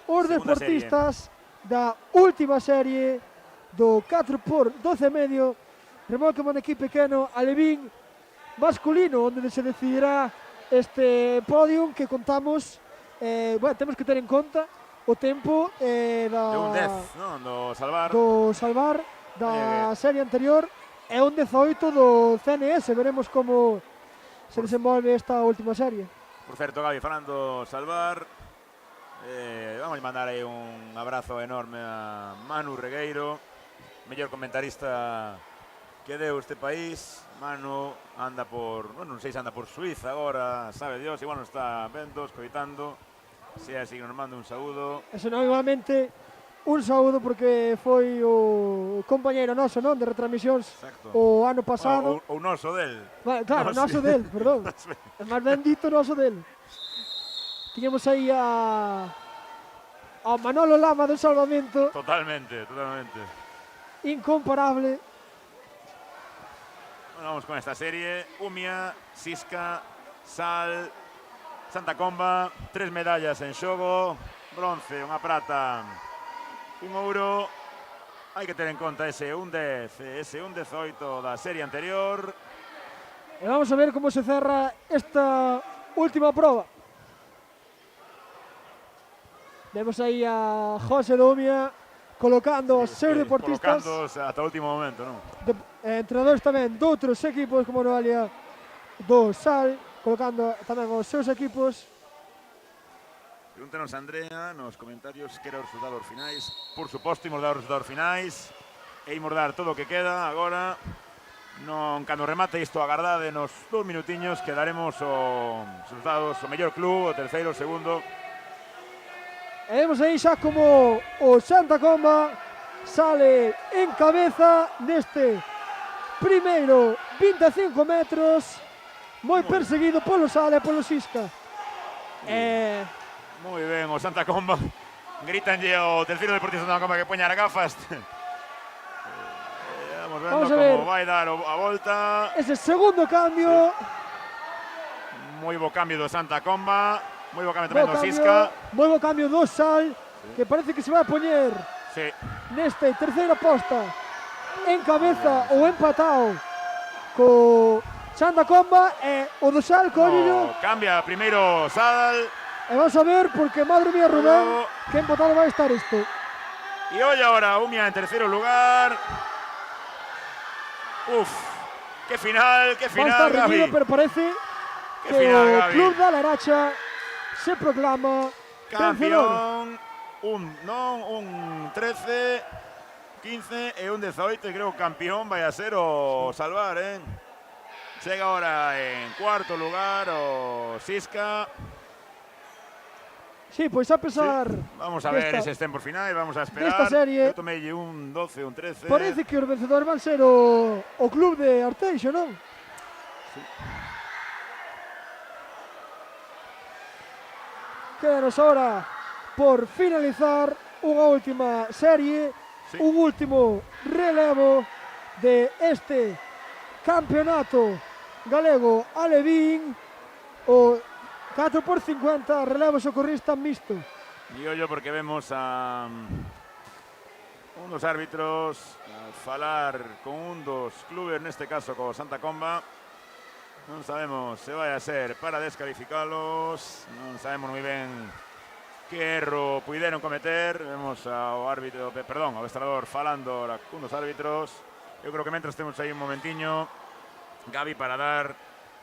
[SPEAKER 8] os deportistas da última serie do 4x12,5 remolque manequí pequeno alevín masculino, onde se decidirá este podium que contamos. Bueno, temos que ter en conta o tempo
[SPEAKER 9] de un 10, non?
[SPEAKER 8] Do Salvar da serie anterior e un 18 do CNS. Veremos como se desenvolve esta última serie.
[SPEAKER 9] Por certo, Gaby, falando Salvar, vamos a mandar aí un abrazo enorme a Manu Regueiro, mellor comentarista que deu este país. Manu anda por, bueno, non sei se anda por Suiza agora, sabe Dios, igual non está vendo, escoitando. Se así nos manda un saúdo.
[SPEAKER 8] Eso non, igualmente un saúdo porque foi o compañeiro noso, non, de retransmisións.
[SPEAKER 9] Exacto.
[SPEAKER 8] O ano pasado.
[SPEAKER 9] O noso del.
[SPEAKER 8] Claro, noso del, perdón. É máis ben dito noso del. Tiñamos aí a Manolo Lama do Salvamento.
[SPEAKER 9] Totalmente, totalmente.
[SPEAKER 8] incomparable.
[SPEAKER 9] Bueno, vamos con esta serie. Umia, Sisca, Sal, Santa Comba, 3 medallas en xogo, bronce, unha prata, un ouro. Hai que ter en conta ese 1-10, ese 1-18 da serie anterior.
[SPEAKER 8] E vamos a ver como se cerra esta última proba. Vemos aí a José Domia colocando os seus deportistas.
[SPEAKER 9] Colocándoos ata o último momento, non?
[SPEAKER 8] Entrenadores tamén doutros equipos como Noelia do Sal, colocando tamén os seus equipos.
[SPEAKER 9] Pregúntanos Andrea nos comentarios que eran os resultados finais. Por suposto, imos dar os resultados finais e imos dar todo o que queda agora. Non, cando remate isto, agardade nos 2 minutiños que daremos os resultados, o mellor club, o terceiro, o segundo.
[SPEAKER 8] E vemos aí xa como o Santa Comba sale en cabeza neste primeiro 25 metros, moi perseguido polo Sal e polo Sisca.
[SPEAKER 9] Moi ben, o Santa Comba gritanlle ao terceiro deportista Santa Comba que poña as gafas. Vamos vendo como vai dar a volta.
[SPEAKER 8] Ese segundo cambio.
[SPEAKER 9] Moi bo cambio do Santa Comba. Moi bo cambio tamén do Sisca.
[SPEAKER 8] Moi bo cambio do Sal, que parece que se vai a poñer nesta terceira posta en cabeza ou empatado co Santa Comba, e o do Sal, collillo.
[SPEAKER 9] Cambia primeiro Sal.
[SPEAKER 8] E vamos a ver, porque madre mía, Rubén, que empatado vai estar isto.
[SPEAKER 9] E olla ahora Umia en terceiro lugar. Uf, que final,
[SPEAKER 8] va a estar reñido, pero parece que o Club da Laracha se proclama
[SPEAKER 9] campeón. Un 13, 15 e un 18, creo que campeón vai a ser o Salvar, Chega ahora en cuarto lugar o Sisca.
[SPEAKER 8] Sí, pois a pesar...
[SPEAKER 9] Vamos a ver ese tempo final, vamos a esperar.
[SPEAKER 8] Desta serie...
[SPEAKER 9] Eu tomei un 12, un 13.
[SPEAKER 8] Parece que os vencedores van ser o Club de Arteixo, non?
[SPEAKER 9] Sí.
[SPEAKER 8] Quedanos ahora por finalizar unha última serie, un último relevo de este campeonato galego alevín, o 4x50 relevo socorrista mixto.
[SPEAKER 9] E ollo porque vemos a un dos árbitros falar con un dos clubes, neste caso co Santa Comba. Non sabemos se vai a ser para descalificalos, non sabemos moi ben que erro puideron cometer. Vemos ao árbitro, perdón, ao adestrador falando con dos árbitros. Eu creo que mentras temos aí un momentiño, Gabi, para dar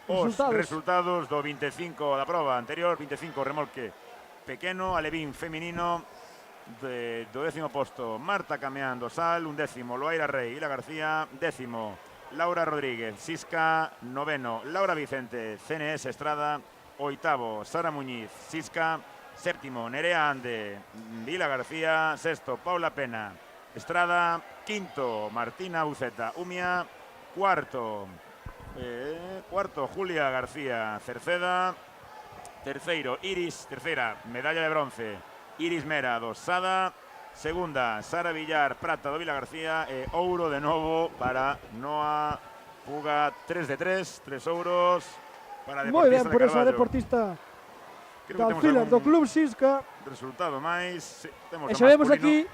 [SPEAKER 9] os resultados do 25 da prova anterior, 25 remolque pequeno, alevín feminino, do 10º posto Marta Cameando Sal, 11º Loaira Rey Ila García, 10º Laura Rodríguez Sisca, 9º Laura Vicente CNS Estrada, 8º Sara Muñiz Sisca, 7º Nerea Ande Ila García, 6º Paula Pena Estrada, 5º Martina Buceta Umia, 4º Julia García Cerceda, terceiro Iris, terceira medalla de bronce Iris Mera do Sada, segunda Sara Villar Prata do Vila García e ouro de novo para Noa Puga, 3 de 3, 3 ouros para deportista.
[SPEAKER 8] Moi ben por esa deportista da fila do Club Sisca.
[SPEAKER 9] Resultado máis,
[SPEAKER 8] e sabemos aquí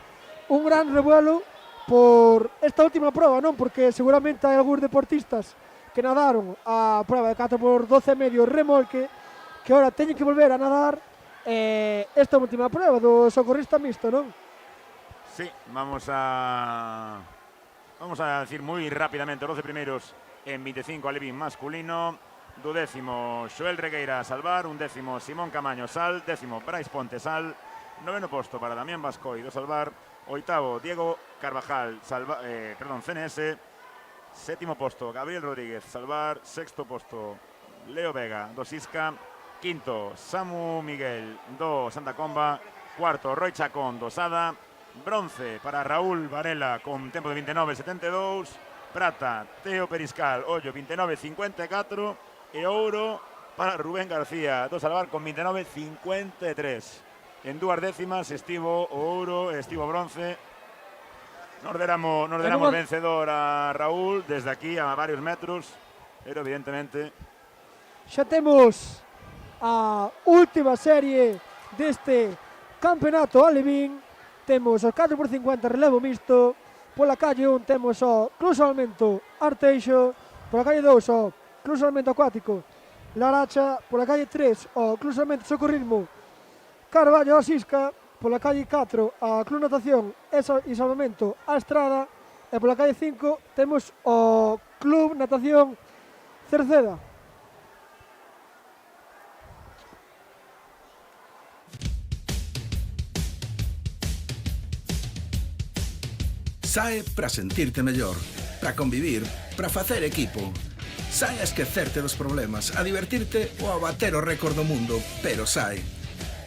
[SPEAKER 8] un gran revuelo por esta última prova, non? Porque seguramente hai algúns deportistas que nadaron a prova de 4x12 medio remolque, que ahora teñen que volver a nadar esta última prova do socorrista mixto, non?
[SPEAKER 9] Sí, vamos a decir moi rapidamente os 12 primeiros en 25 alevín masculino, do 10º Xoel Regueira Salvar, 11º Simón Camaño Sal, 10º Brais Ponte Sal, 9º posto para Damián Bascoi do Salvar, 8º Diego Carvajal CNS, 7º posto Gabriel Rodríguez Salvar, 6º posto Leo Vega do Sisca, 5º Samu Miguel do Santa Comba, 4º Roy Chacón do Sada, bronce para Raúl Varela con tempo de 29.72, prata Teo Periscal Ollo 29.54 e ouro para Rubén García do Salvar con 29.53. En 2 décimas estivo o ouro e estivo bronce. Nos deramos vencedor a Raúl desde aquí a varios metros, pero evidentemente...
[SPEAKER 8] Xa temos a última serie deste campeonato alevín. Temos o 4x50 relevo mixto. Pola calle 1 temos o Club Salmento Arteixo. Pola calle 2 o Club Salmento Acuático Laracha. Pola calle 3 o Club Salmento Socorrismo Carballo a Sisca. Pola calle 4 a Club Natación e Salvamento a Estrada. E pola calle 5 temos o Club Natación Cerceda.
[SPEAKER 1] Sae para sentirte mellor, para convivir, para facer equipo. Sae a esquecerte dos problemas, a divertirte ou a bater o récord do mundo, pero sae.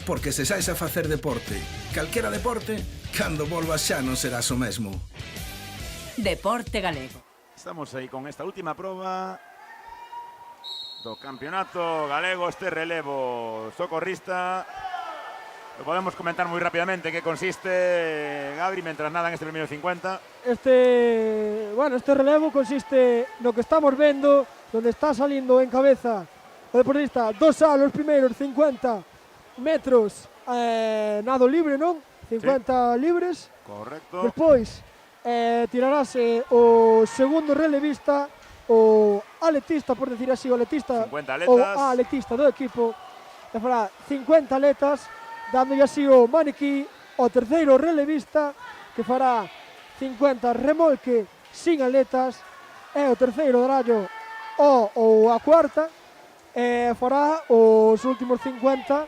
[SPEAKER 1] Porque se saes a facer deporte, calquera deporte, cando volvas xa non serás o mesmo.
[SPEAKER 2] Deporte Galego.
[SPEAKER 9] Estamos aí con esta última proba do campeonato galego, este relevo socorrista. Lo podemos comentar muy rápidamente qué consiste, Gabri, mientras nada en este primeiro 50.
[SPEAKER 8] Este relevo consiste no que estamos vendo, donde está saliendo en cabeza o deportista dos a los primeiros 50 metros nado libre, non? 50 libres.
[SPEAKER 9] Correcto.
[SPEAKER 8] Despois tirarase o segundo relevista, o aletista, por decir así, o aletista ou a aletista do equipo, e fará 50 aletas, dándolle así o maniquí o terceiro relevista, que fará 50 remolque sin aletas, e o terceiro darallo ou a cuarta, e fará os últimos 50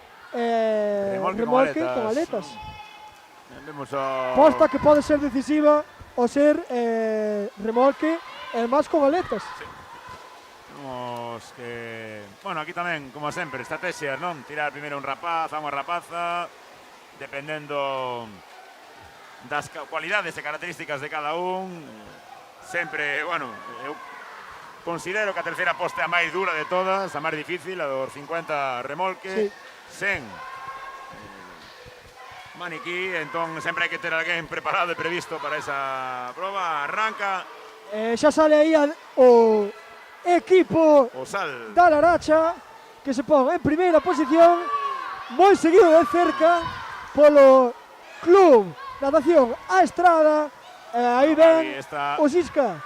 [SPEAKER 8] remolque con aletas. Posta que pode ser decisiva o ser remolque e máis con aletas.
[SPEAKER 9] Bueno, aquí tamén, como sempre, estrategias, non? Tirar primeiro un rapaz, a unha rapaza, dependendo das cualidades e características de cada un. Sempre, bueno, eu considero que a terceira posta é a máis dura de todas, a máis difícil, a dos 50 remolque, sen maniquí, entón sempre hai que ter alguén preparado e previsto para esa proba. Arranca.
[SPEAKER 8] Xa sale aí o equipo da Laracha, que se pon en primeira posición, moi seguido de cerca polo Club Natación a Estrada. Aí ven o Sisca.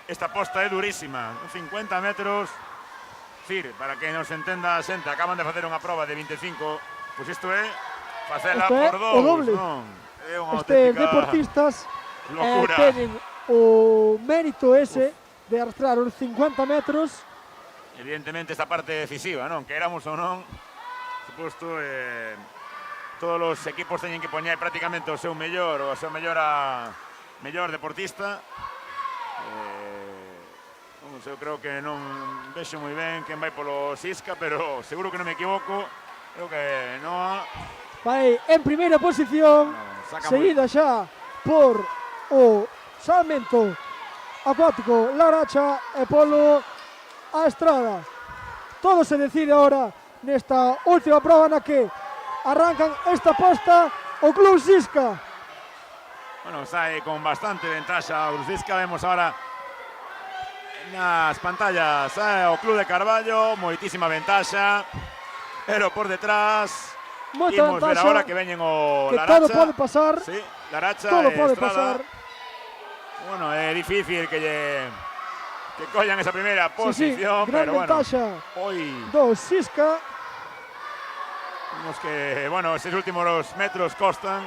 [SPEAKER 9] Esta posta é durísima, 50 metros. Fir, para que nos entenda a xente, acaban de facer unha proba de 25, pois isto é facela por dous, non? É unha
[SPEAKER 8] Estes deportistas teñen o mérito ese de arrastrar os 50 metros.
[SPEAKER 9] Evidentemente esta parte decisiva, non? Queramos ou non, suposto, todos os equipos teñen que poñer prácticamente o seu mellor, ou a seu mellor deportista. Eu creo que non vexo moi ben quen vai polo Sisca, pero seguro que non me equivoco. Creo que Noa
[SPEAKER 8] vai en primeira posición, seguida xa por o Salmento Acuático Laracha e polo a Estrada. Todo se decide ahora nesta última proba na que arrancan esta posta o Club Sisca.
[SPEAKER 9] Bueno, sae con bastante ventaxa o Sisca. Vemos ahora nas pantallas o Club de Carballo, moitísima ventaxa, pero por detrás imos ver agora que veñen o
[SPEAKER 8] que
[SPEAKER 9] Laracha.
[SPEAKER 8] Todo pode pasar,
[SPEAKER 9] sí, Laracha
[SPEAKER 8] todo pode
[SPEAKER 9] Estrada.
[SPEAKER 8] pasar.
[SPEAKER 9] Bueno, é difícil que collan esa primeira posición,
[SPEAKER 8] gran
[SPEAKER 9] pero
[SPEAKER 8] ventaxa
[SPEAKER 9] hoy
[SPEAKER 8] do Sisca.
[SPEAKER 9] Vemos que, bueno, esos últimos metros costan.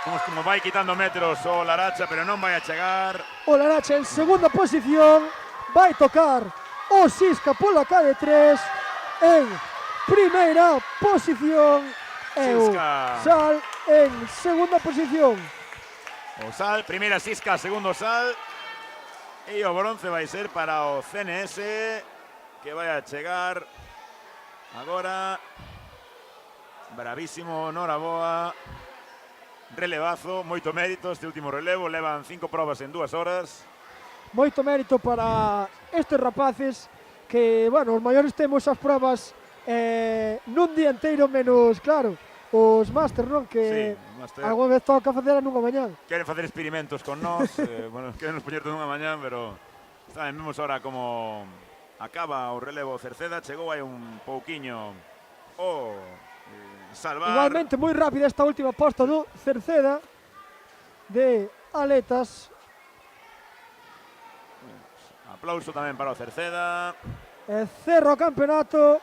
[SPEAKER 9] Vemos como vai quitando metros o Laracha, pero non vai a chegar.
[SPEAKER 8] O Laracha en segunda posición, vai tocar o Sisca pola calle 3 en primeira posición e o Sal en segunda posición.
[SPEAKER 9] O Sal, primeira Sisca, segundo Sal. E o bronce vai ser para o CNS, que vai a chegar agora. Bravísimo, noraboa. Relevazo, moito mérito este último relevo, levan 5 probas en 2 horas.
[SPEAKER 8] Moito mérito para estes rapaces que, bueno, os maiores temos as probas nun día inteiro, menos, claro, os máster, non? Que
[SPEAKER 9] máster.
[SPEAKER 8] algunha vez toca facela nunha mañán.
[SPEAKER 9] Queren facer experimentos con nós, bueno, queren nos poñer todo nunha mañán, pero vemos ahora como acaba o relevo Cerceda, chegou aí un pouquiño o Salvar.
[SPEAKER 8] Igualmente moi rápida esta última posta do Cerceda de aletas.
[SPEAKER 9] Aplauso tamén para o Cerceda.
[SPEAKER 8] Cerra o campeonato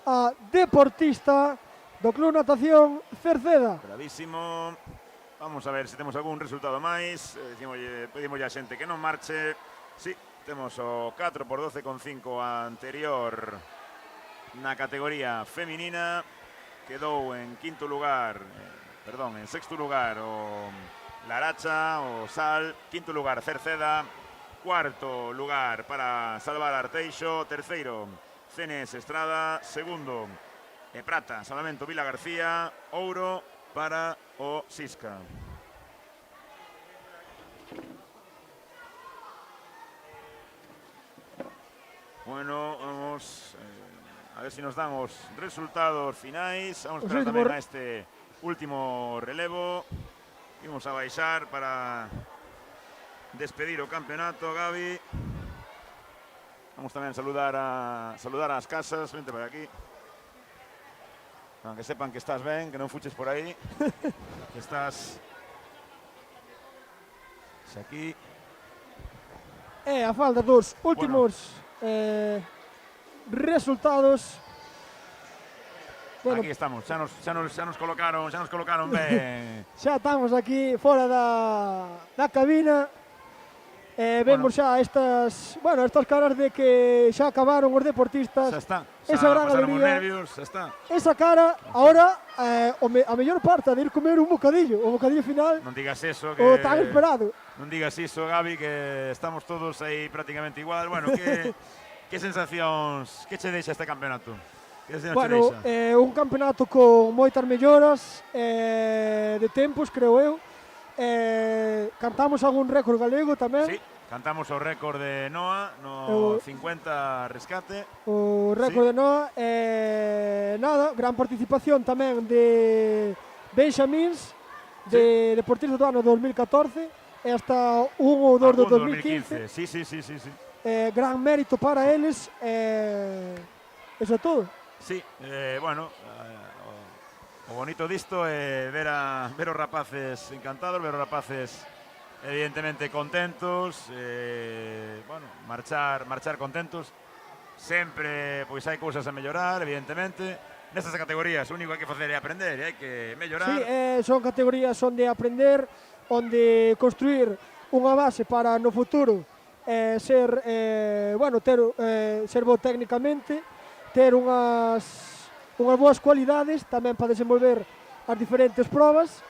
[SPEAKER 8] a deportista do Club Natación Cerceda.
[SPEAKER 9] Bravísimo. Vamos a ver se temos algún resultado máis. Pedimos a xente que non marche. Sí, temos o 4x12,5 anterior na categoría feminina. Quedou en quinto lugar, en sexto lugar o Laracha, o Sal. Quinto lugar Cerceda. Cuarto lugar para Salvar Arteixo. Terceiro CNS Estrada. Segundo prata, Salvamento Vila García. Ouro para o Sisca. Bueno, vamos a ver si nos dan os resultados finais. Vamos a esperar tamén a este último relevo. Imos a baixar para despedir o campeonato, Gabi. Vamos tamén a saludar ás casas. Vente por aquí. Para que sepan que estás ben, que non fuches por aí. Que estás aquí.
[SPEAKER 8] A falta dos últimos resultados.
[SPEAKER 9] Aquí estamos, xa nos colocaron ben.
[SPEAKER 8] Xa estamos aquí fora da cabina. Vemos xa estas caras de que xa acabaron os deportistas.
[SPEAKER 9] Xa está.
[SPEAKER 8] Esa gran alegría.
[SPEAKER 9] Nervios, xa está.
[SPEAKER 8] Esa cara, ahora a mellor parte de ir comer un bocadillo, o bocadillo final.
[SPEAKER 9] Non digas eso, que
[SPEAKER 8] o tan esperado.
[SPEAKER 9] Non digas iso, Gabi, que estamos todos aí prácticamente igual. Bueno, que sensacións, que che deixa este campeonato?
[SPEAKER 8] Bueno, un campeonato con moitas melloras de tempos, creo eu. Cantamos algún récord galego tamén.
[SPEAKER 9] Sí, cantamos o récord de Noa no 50 rescate.
[SPEAKER 8] O récord de Noa. Nada, gran participación tamén de Benjamins, de deportistas do ano 2014 e hasta un ou dos do 2015.
[SPEAKER 9] Sí.
[SPEAKER 8] Gran mérito para eles. Eso é todo.
[SPEAKER 9] Sí, bueno, o bonito disto é ver os rapaces encantados, ver os rapaces evidentemente contentos, bueno, marchar contentos. Sempre pois hai cousas a mellorar, evidentemente. Nestas categorías o único que hai que facer é aprender, hai que mellorar.
[SPEAKER 8] Sí, son categorías onde aprender, onde construir unha base para no futuro ser bo técnicamente, ter unhas boas cualidades tamén para desenvolver as diferentes probas.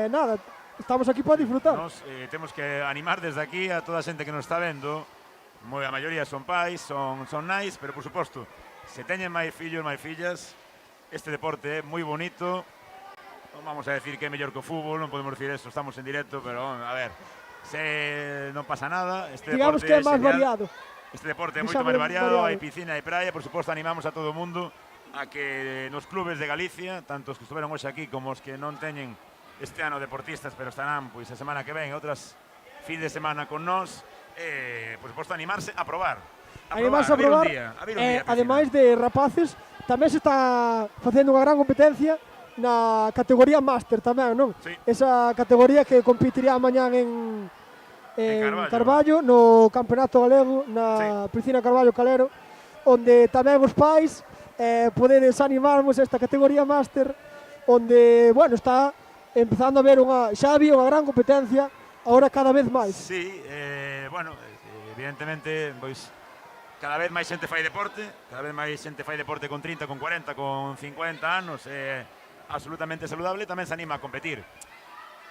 [SPEAKER 8] Nada, estamos aquí para disfrutar.
[SPEAKER 9] Nos temos que animar desde aquí a toda a xente que nos está vendo. A maioría son pais, son nais, pero por suposto, se teñen máis fillos, máis fillas, este deporte é moi bonito. Non vamos a decir que é mellor que o fútbol, non podemos decir eso, estamos en directo, pero a ver, non pasa nada.
[SPEAKER 8] Digamos que é máis variado.
[SPEAKER 9] Este deporte é moito máis variado, hai piscina, hai praia, por suposto animamos a todo o mundo a que nos clubes de Galicia, tanto os que estuveron hoxe aquí como os que non teñen este ano deportistas, pero estarán pois a semana que ven, outras fin de semana con nós, por suposto animarse a probar.
[SPEAKER 8] Animarse a probar, ademais de rapaces, tamén se está facendo unha gran competencia na categoría máster tamén, non?
[SPEAKER 9] Sí.
[SPEAKER 8] Esa categoría que competiría mañán en Carballo, no Campeonato Galego, na Piscina Carballo Calero, onde tamén os pais podedes animarmos esta categoría máster, onde, bueno, está empezando a haber xa había unha gran competencia, agora cada vez máis.
[SPEAKER 9] Sí, bueno, evidentemente, pois, cada vez máis xente fai deporte, con 30, con 40, con 50 anos, é absolutamente saludable, tamén se anima a competir.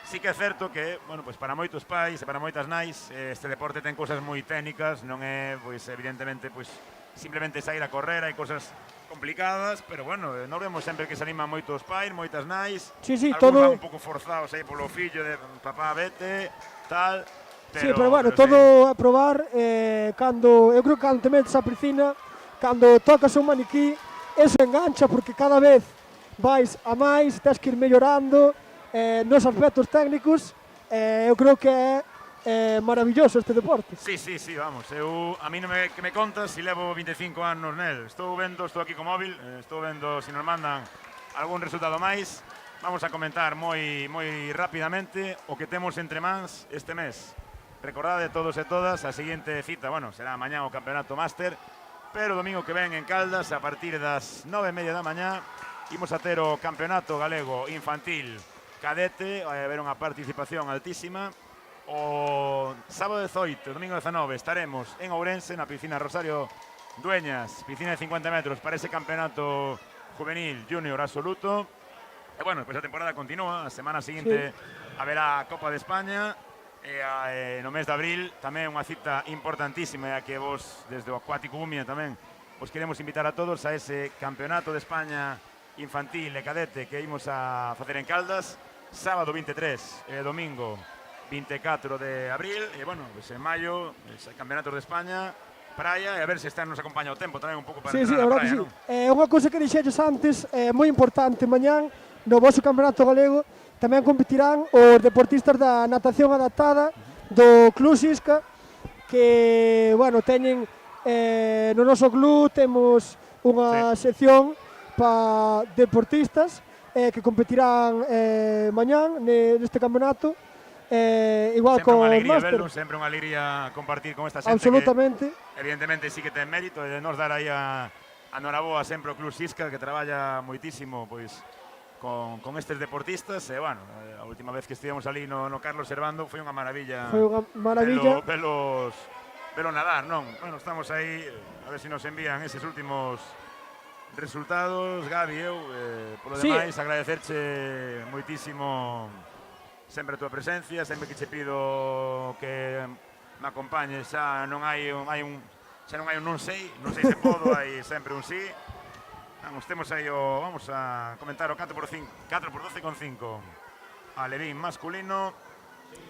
[SPEAKER 9] Sí que é certo que, bueno, pois para moitos pais e para moitas nais, este deporte ten cousas moi técnicas, non é, pois, evidentemente, pois, simplemente sair a correr, hai cousas complicadas, pero bueno, non vemos sempre que se animan moitos pais, moitas nais,
[SPEAKER 8] todo
[SPEAKER 9] van un pouco forzados aí polo fillo de papá vete, tal,
[SPEAKER 8] pero bueno, todo a probar, cando, eu creo que cando te metes a piscina, cando tocas un maniquí, eso engancha, porque cada vez vais a máis, tens que ir mellorando nos aspectos técnicos. Eu creo que é maravilloso este deporte.
[SPEAKER 9] Sí, vamos, a mí non me, que me contas si levo 25 anos nel. Estou aquí co móvil, estou vendo se nos mandan algún resultado máis. Vamos a comentar moi rapidamente o que temos entre mans este mes. Recordade todos e todas, a seguinte cita, bueno, será mañá o Campeonato Máster, pero o domingo que ven en Caldas, a partir das 9:30 da mañá, imos a ter o Campeonato Galego Infantil Cadete, vai haber unha participación altísima. O sábado 18, domingo 19, estaremos en Ourense, na piscina Rosario Dueñas, piscina de 50 metros para ese campeonato juvenil junior absoluto. E bueno, despois a temporada continúa, a semana seguinte haberá a Copa de España, e no mes de abril tamén unha cita importantísima, a que vos, desde o Acuático Umia tamén, vos queremos invitar a todos a ese campeonato de España infantil e cadete que imos a facer en Caldas, sábado 23 e domingo 24 de abril, e bueno, pues en maio, campeonatos de España, praia, e a ver se nos acompaña o tempo tamén un pouco para entrar na praia, non?
[SPEAKER 8] Unha cousa que dixeches antes, moi importante, mañán, no vosso campeonato galego, tamén competirán os deportistas da natación adaptada do Club Sisca, que, bueno, teñen, no noso club temos unha sección para deportistas que competirán mañán neste campeonato. Igual
[SPEAKER 9] sempre
[SPEAKER 8] con
[SPEAKER 9] unha alegría
[SPEAKER 8] Máster.
[SPEAKER 9] verlo, sempre unha alegría compartir con esta xente.
[SPEAKER 8] Absolutamente.
[SPEAKER 9] Que, evidentemente, sí que ten mérito de nos dar aí a noraboa sempre o Club Sisca, que traballa moitísimo pois con estes deportistas. E, bueno, a última vez que estivemos ali no Carlos Servando foi unha maravilla.
[SPEAKER 8] Foi unha maravilla.
[SPEAKER 9] Pelos nadar, non? Bueno, estamos aí, a ver se nos envían eses últimos resultados. Gabi, eu, polo demais, agradecerche moitísimo sempre a túa presencia, sempre que che pido que me acompañes, xa non hai un non sei se podo, hai sempre un sí. Vamos, temos aí vamos a comentar o 4x12,5. A Levín masculino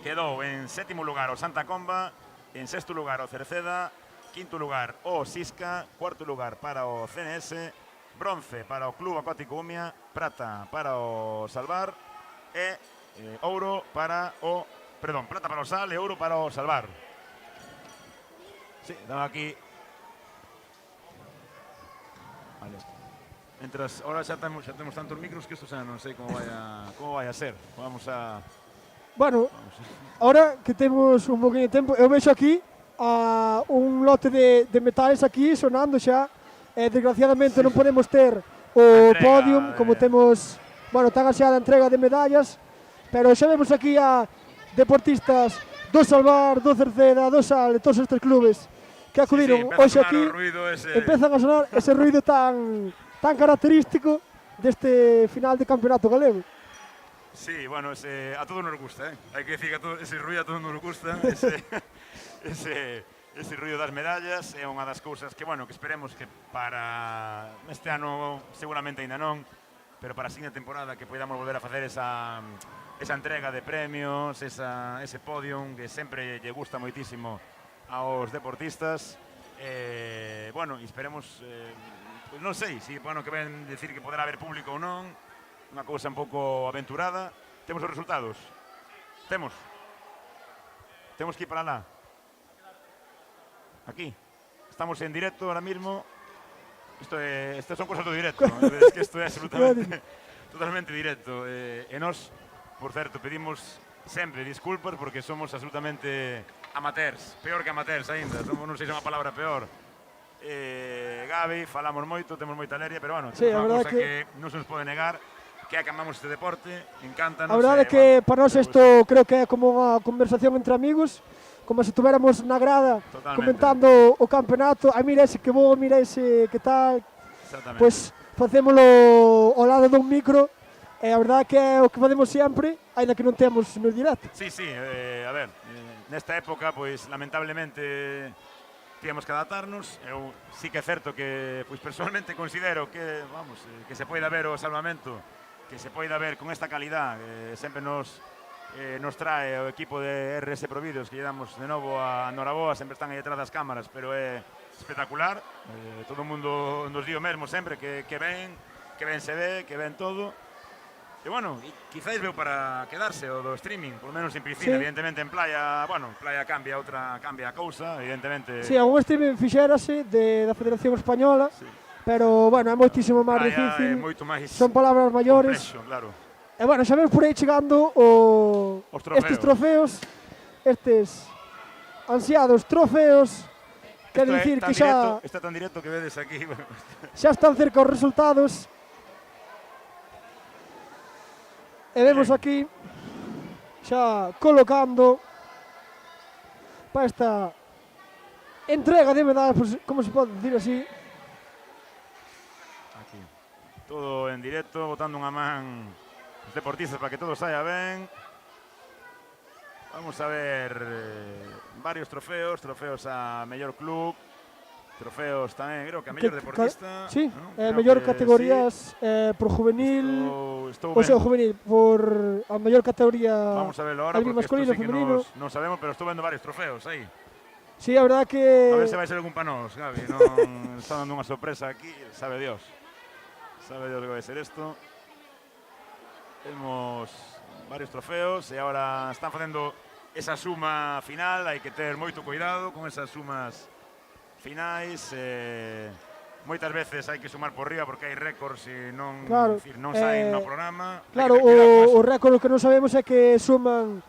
[SPEAKER 9] quedou en 7º lugar o Santa Comba, en 6º lugar o Cerceda, 5º lugar o Sisca, 4º lugar para o CNS, bronce para o Club Acuático Umia, prata para o Salvar e ouro para o... Perdón, plata para o Sal e ouro para o Salvar. Sí, daba aquí... Vale. Mientras, ahora xa temos tantos micros que isto xa non sei como vai a ser. Vamos a...
[SPEAKER 8] Bueno, ahora que temos un poquinho de tempo, eu vexo aquí a un lote de metales aquí sonando xa. Desgraciadamente non podemos ter o podium como temos, bueno, tan aseada a entrega de medallas, pero xa vemos aquí a deportistas do Salvar, do Cerceda, do Sal, de todos estes clubes que acudiron hoxe aquí. Empezan a sonar ese ruido tan característico deste final de campeonato galego.
[SPEAKER 9] Sí, bueno, a todos nos gusta, hai que decir que ese ruido a todos nos gusta, ese ruido das medallas é unha das cousas que, bueno, que esperemos que para este ano seguramente ainda non, pero para a seguinte temporada que podamos volver a facer esa entrega de premios, ese podium que sempre lle gusta moitísimo aos deportistas. Bueno, esperemos, pues non sei, si, bueno, que ven decir que poderá haber público ou non, unha cousa un pouco aventurada. Temos os resultados? Temos que ir para lá. Aquí. Estamos en directo ahora mismo. Estas son cosas do directo. Es que isto é absolutamente totalmente directo. E nos, por certo, pedimos sempre disculpas porque somos absolutamente amateurs. Peor que amateurs ainda. Non sei se é unha palabra peor. Gabi, falamos moito, temos moita leria, pero bueno,
[SPEAKER 8] sí,
[SPEAKER 9] é unha cousa que non se nos pode negar, que é que amamos este deporte, encántanos.
[SPEAKER 8] A verdade é que para nós isto creo que é como unha conversación entre amigos, como se estuviéramos na grada comentando o campeonato. Ai, mira ese que bo, mira ese que tal. Pois facémolo ao lado dun micro, e a verdade que é o que facemos sempre, aínda que non temos no directo.
[SPEAKER 9] Sí, a ver, nesta época, pois lamentablemente temos que adaptarnos. Eu sí que é certo que, pois personalmente considero que, vamos, que se poida ver o salvamento, que se poida ver con esta calidad, sempre nos trae o equipo de RS Provídeos, que lle damos de novo a noraboa, sempre están aí detrás das cámaras, pero é espectacular. Todo o mundo nos di o mesmo sempre, que ven, que ben se ve, que ben todo. E, bueno, quizáis veu para quedarse o do streaming, por menos en piscina,
[SPEAKER 8] Sí.
[SPEAKER 9] evidentemente en playa, bueno, playa cambia a cousa, evidentemente.
[SPEAKER 8] Sí, algún streaming fixérase da Federación Española, pero, bueno, é moitísimo máis
[SPEAKER 9] playa
[SPEAKER 8] difícil.
[SPEAKER 9] é moito máis
[SPEAKER 8] Son palabras maiores.
[SPEAKER 9] complexo, claro.
[SPEAKER 8] E, bueno, xa ves por aí chegando
[SPEAKER 9] Os trofeos.
[SPEAKER 8] estes trofeos, estes ansiados trofeos. Quer dicir que xa
[SPEAKER 9] Está tan directo que vedes aquí. Bueno,
[SPEAKER 8] xa están cerca os resultados. E vemos aquí xa colocando para esta entrega de medallas, como se pode decir así.
[SPEAKER 9] aquí. Todo en directo, botando unha man os deportistas para que todo saia ben. Vamos a ver varios trofeos a mellor club, trofeos tamén, creo que a mellor deportista.
[SPEAKER 8] Sí,
[SPEAKER 9] ¿no? Creo
[SPEAKER 8] mellor
[SPEAKER 9] que
[SPEAKER 8] categorías por juvenil,
[SPEAKER 9] Estou
[SPEAKER 8] o sea,
[SPEAKER 9] vendo.
[SPEAKER 8] juvenil, por a mellor categoría
[SPEAKER 9] Vamos a verlo ahora
[SPEAKER 8] albim
[SPEAKER 9] porque
[SPEAKER 8] masculino,
[SPEAKER 9] esto sí que
[SPEAKER 8] femenino.
[SPEAKER 9] non sabemos, pero estou vendo varios trofeos aí.
[SPEAKER 8] Sí, a verdad que
[SPEAKER 9] A ver se vai ser algún pa nós, Gabi, non está dando unha sorpresa aquí, sabe Dios. Sabe Dios que vai ser isto. Temos varios trofeos e agora están facendo esa suma final, hai que ter moito cuidado con esas sumas finais. Moitas veces hai que sumar por riba porque hai récords e non,
[SPEAKER 8] Claro,
[SPEAKER 9] decir, non saen no programa.
[SPEAKER 8] Claro,
[SPEAKER 9] Hai que ter cuidado con
[SPEAKER 8] o
[SPEAKER 9] eso.
[SPEAKER 8] récord que non sabemos é que suman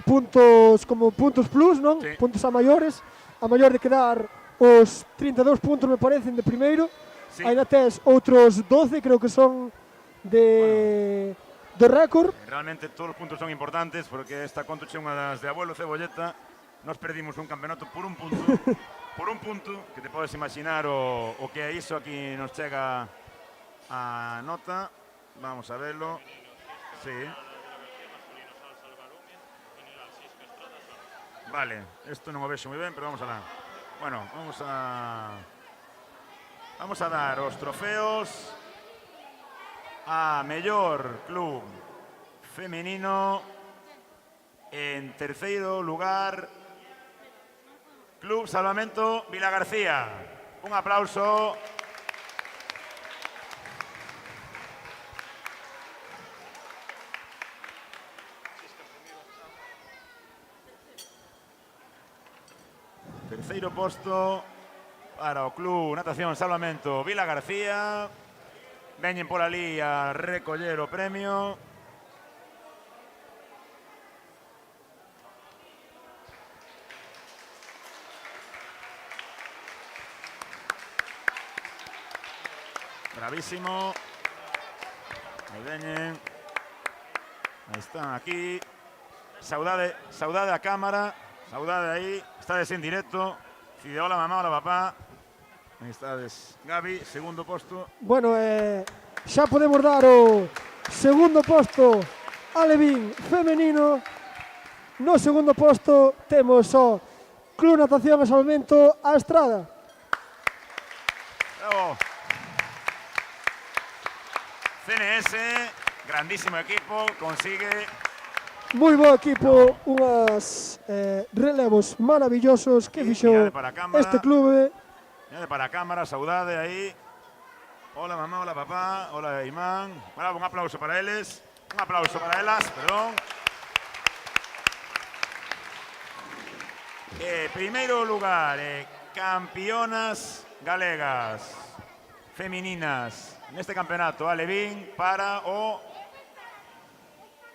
[SPEAKER 8] puntos como puntos plus, non?
[SPEAKER 9] Sí.
[SPEAKER 8] Puntos a maiores. A maior de quedar os 32 puntos, me parecen, de primeiro.
[SPEAKER 9] Sí.
[SPEAKER 8] Ainda tes outros 12, creo que son do récord.
[SPEAKER 9] Realmente todos os puntos son importantes porque esta conto che unha das de abuelo Cebolleta. Nos perdimos un campeonato por un punto. Por un punto, que te podes imaginar o que é iso. Aquí nos chega a nota. Vamos a verlo. Sí. Vale, isto non o vexo moi ben, pero vamos alá. Bueno, vamos a dar os trofeos a mellor club femenino. En terceiro lugar, Club Salvamento Vilagarcía. Un aplauso. Terceiro posto para o Club Natación Salvamento Vilagarcía. Veñen por ali a recoller o premio. Bravísimo. Aí veñen. Aí están aquí. Saudade a cámara. Saudade aí. Estades en directo. Cide, hola mamá, hola papá. Aí estades. Gabi, segundo posto.
[SPEAKER 8] Bueno, xa podemos dar o segundo posto alevín femenino. No segundo posto temos o Club Natación e Salvamento A Estrada.
[SPEAKER 9] Bravo. CNS, grandísimo equipo, consigue.
[SPEAKER 8] Moi bo equipo, unhas relevos maravillosos que fixo
[SPEAKER 9] Mirade para a cámara.
[SPEAKER 8] este clube.
[SPEAKER 9] Mirade para a cámara, saudade aí. Hola mamá, hola papá, hola Imán. Bravo, un aplauso para eles. Un aplauso para elas, perdón. Primeiro lugar, campeonas galegas femininas neste campeonato alevín para o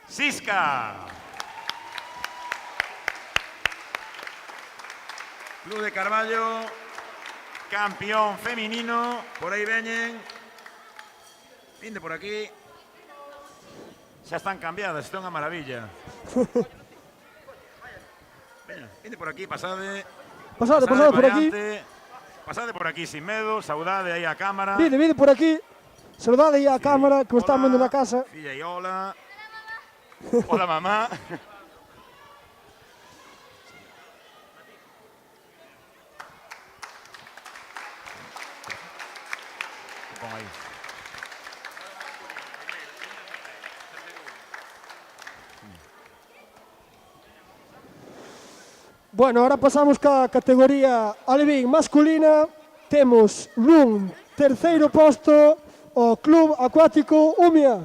[SPEAKER 9] Sisca. Club de Carballo, campeón femenino, por aí veñen. Vinde por aquí. Xa están cambiadas, isto é unha maravilla. Veña, vinde por aquí, pasade.
[SPEAKER 8] Pasade por aquí.
[SPEAKER 9] adiante. Pasade por aquí sin medo, saudade aí a cámara.
[SPEAKER 8] Vide por aquí. Saudade aí a cámara que o están vendo na casa.
[SPEAKER 9] Filla e hola. Hola mamá. Pon aí.
[SPEAKER 8] Bueno, ahora pasamos ca categoría alevín masculina. Temos nun terceiro posto o Club Acuático Umia.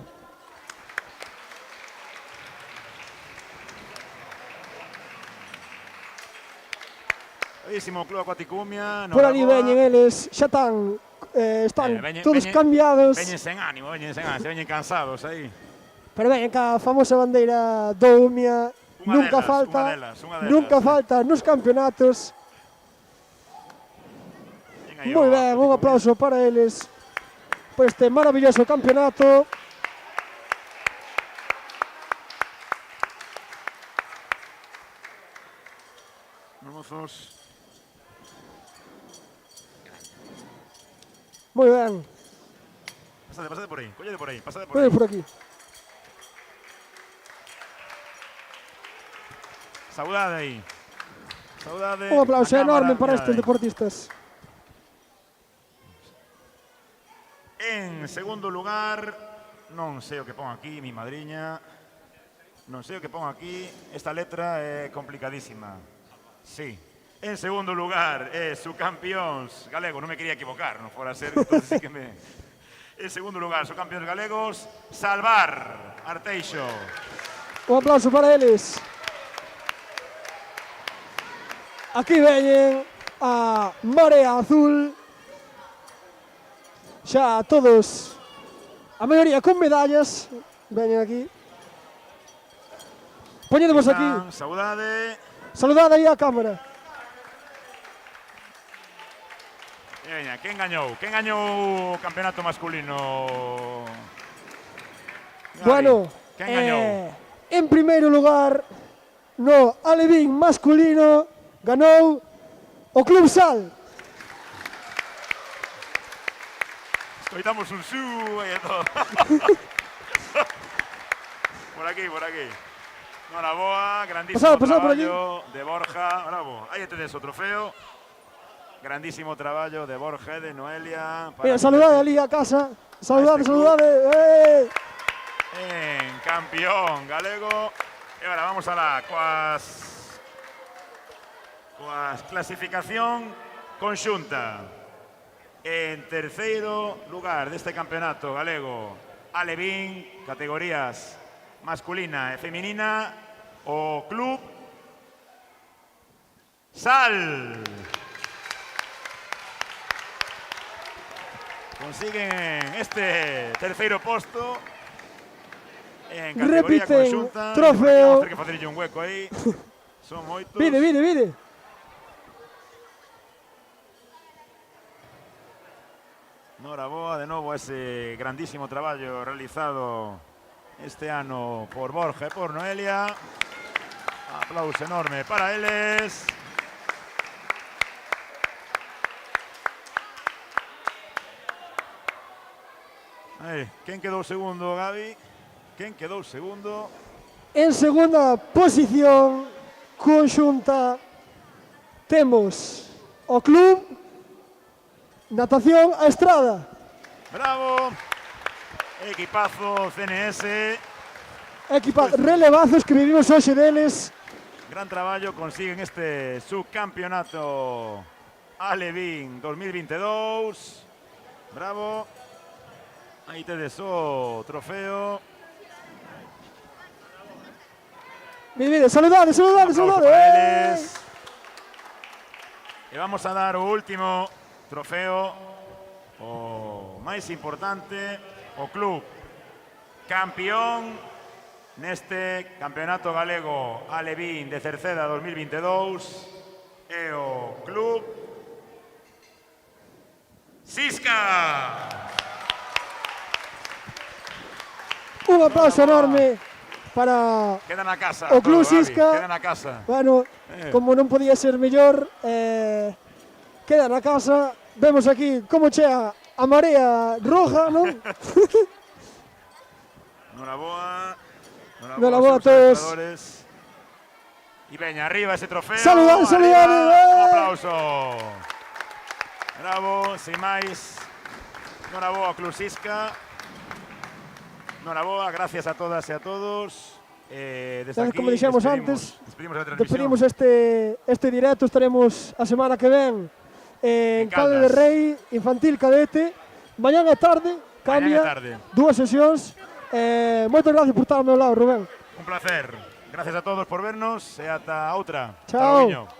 [SPEAKER 9] Bravísimo Club Acuático Umia.
[SPEAKER 8] Por ali veñen eles, xa están todos cambiados.
[SPEAKER 9] Veñen sen ánimo, se veñen cansados aí.
[SPEAKER 8] Pero veñen ca famosa bandeira do Umia, nunca falta nos campeonatos. Moi ben, un aplauso para eles por este maravilloso campeonato.
[SPEAKER 9] Mozos.
[SPEAKER 8] Moi ben.
[SPEAKER 9] Pásate por aí, collede por aí, pásate por
[SPEAKER 8] Collede
[SPEAKER 9] aí.
[SPEAKER 8] por aquí.
[SPEAKER 9] Saudade aí. Saudade.
[SPEAKER 8] Un aplauso
[SPEAKER 9] a
[SPEAKER 8] enorme
[SPEAKER 9] cámara,
[SPEAKER 8] para
[SPEAKER 9] mirade
[SPEAKER 8] estes
[SPEAKER 9] aí.
[SPEAKER 8] deportistas.
[SPEAKER 9] En segundo lugar, non sei o que pon aquí, mi madriña. Non sei o que pon aquí. Esta letra é complicadísima. Sí. En segundo lugar, su campeóns galego, non me quería equivocar, non fora ser, entonces sí que me... En segundo lugar, su campeóns galegos, Salvar Arteixo.
[SPEAKER 8] Un aplauso para eles. Aquí veñen a Marea Azul. Xa todos, a maioría con medallas, veñen aquí. Poñedemos aquí.
[SPEAKER 9] Saudade.
[SPEAKER 8] Saludade aí á cámara.
[SPEAKER 9] Veña, quen gañou? Quen gañou o campeonato masculino?
[SPEAKER 8] Bueno,
[SPEAKER 9] quen gañou?
[SPEAKER 8] en primeiro lugar, no alevín masculino, ganou o Club Sal.
[SPEAKER 9] Escoitamos un su e todo. Por aquí, por aquí. Noraboa, grandísimo traballo de Borja. Bravo, aí tedes o trofeo. Grandísimo traballo de Borja e de Noelia.
[SPEAKER 8] Saludade ali a casa. Saludade, saludade.
[SPEAKER 9] Campeón galego. E agora vamos alá coas clasificación conxunta. En terceiro lugar deste campeonato galego, alevín, categorías masculina e feminina, o Club Sal. Consiguen este terceiro posto en categoría conxunta.
[SPEAKER 8] Trofeo.
[SPEAKER 9] Vamos ter que facerlle un hueco aí. Son moitos.
[SPEAKER 8] Vide.
[SPEAKER 9] Noraboa, de novo ese grandísimo traballo realizado este ano por Borja e por Noelia. Aplauso enorme para eles. Quen quedou segundo, Gabi? Quen quedou segundo?
[SPEAKER 8] En segunda posición conxunta temos o Club Natación a Estrada.
[SPEAKER 9] Bravo. Equipazo CNS.
[SPEAKER 8] Relevazos que vivimos hoxe deles.
[SPEAKER 9] Gran traballo, consiguen este subcampeonato Alevín 2022. Bravo. Aí tedes o trofeo.
[SPEAKER 8] Mire, saludade.
[SPEAKER 9] E vamos a dar o último trofeo, o máis importante, o club campeón neste campeonato galego alevín de Cerceda 2022 é o Club Sisca.
[SPEAKER 8] Un aplauso enorme para
[SPEAKER 9] queda na casa,
[SPEAKER 8] o Club Sisca.
[SPEAKER 9] Queda na casa.
[SPEAKER 8] Bueno, como non podía ser mellor, queda na casa. Vemos aquí como chea a marea roja, non?
[SPEAKER 9] Noraboa
[SPEAKER 8] a todos.
[SPEAKER 9] E veña arriba ese trofeo.
[SPEAKER 8] Saludade.
[SPEAKER 9] Un aplauso. Bravo, sin máis. Noraboa Club Sisca. Noraboa, gracias a todas e a todos. Desde aquí
[SPEAKER 8] como dixemos antes,
[SPEAKER 9] despedimos
[SPEAKER 8] este directo. Estaremos a semana que ven en Calde de Rei, infantil cadete. Mañana é tarde, Cambia,
[SPEAKER 9] tarde.
[SPEAKER 8] 2 sesións. Moitas gracias por estar ao meu lado, Rubén.
[SPEAKER 9] Un placer. Gracias a todos por vernos e ata outra.
[SPEAKER 8] Chao.
[SPEAKER 9] Ata logo.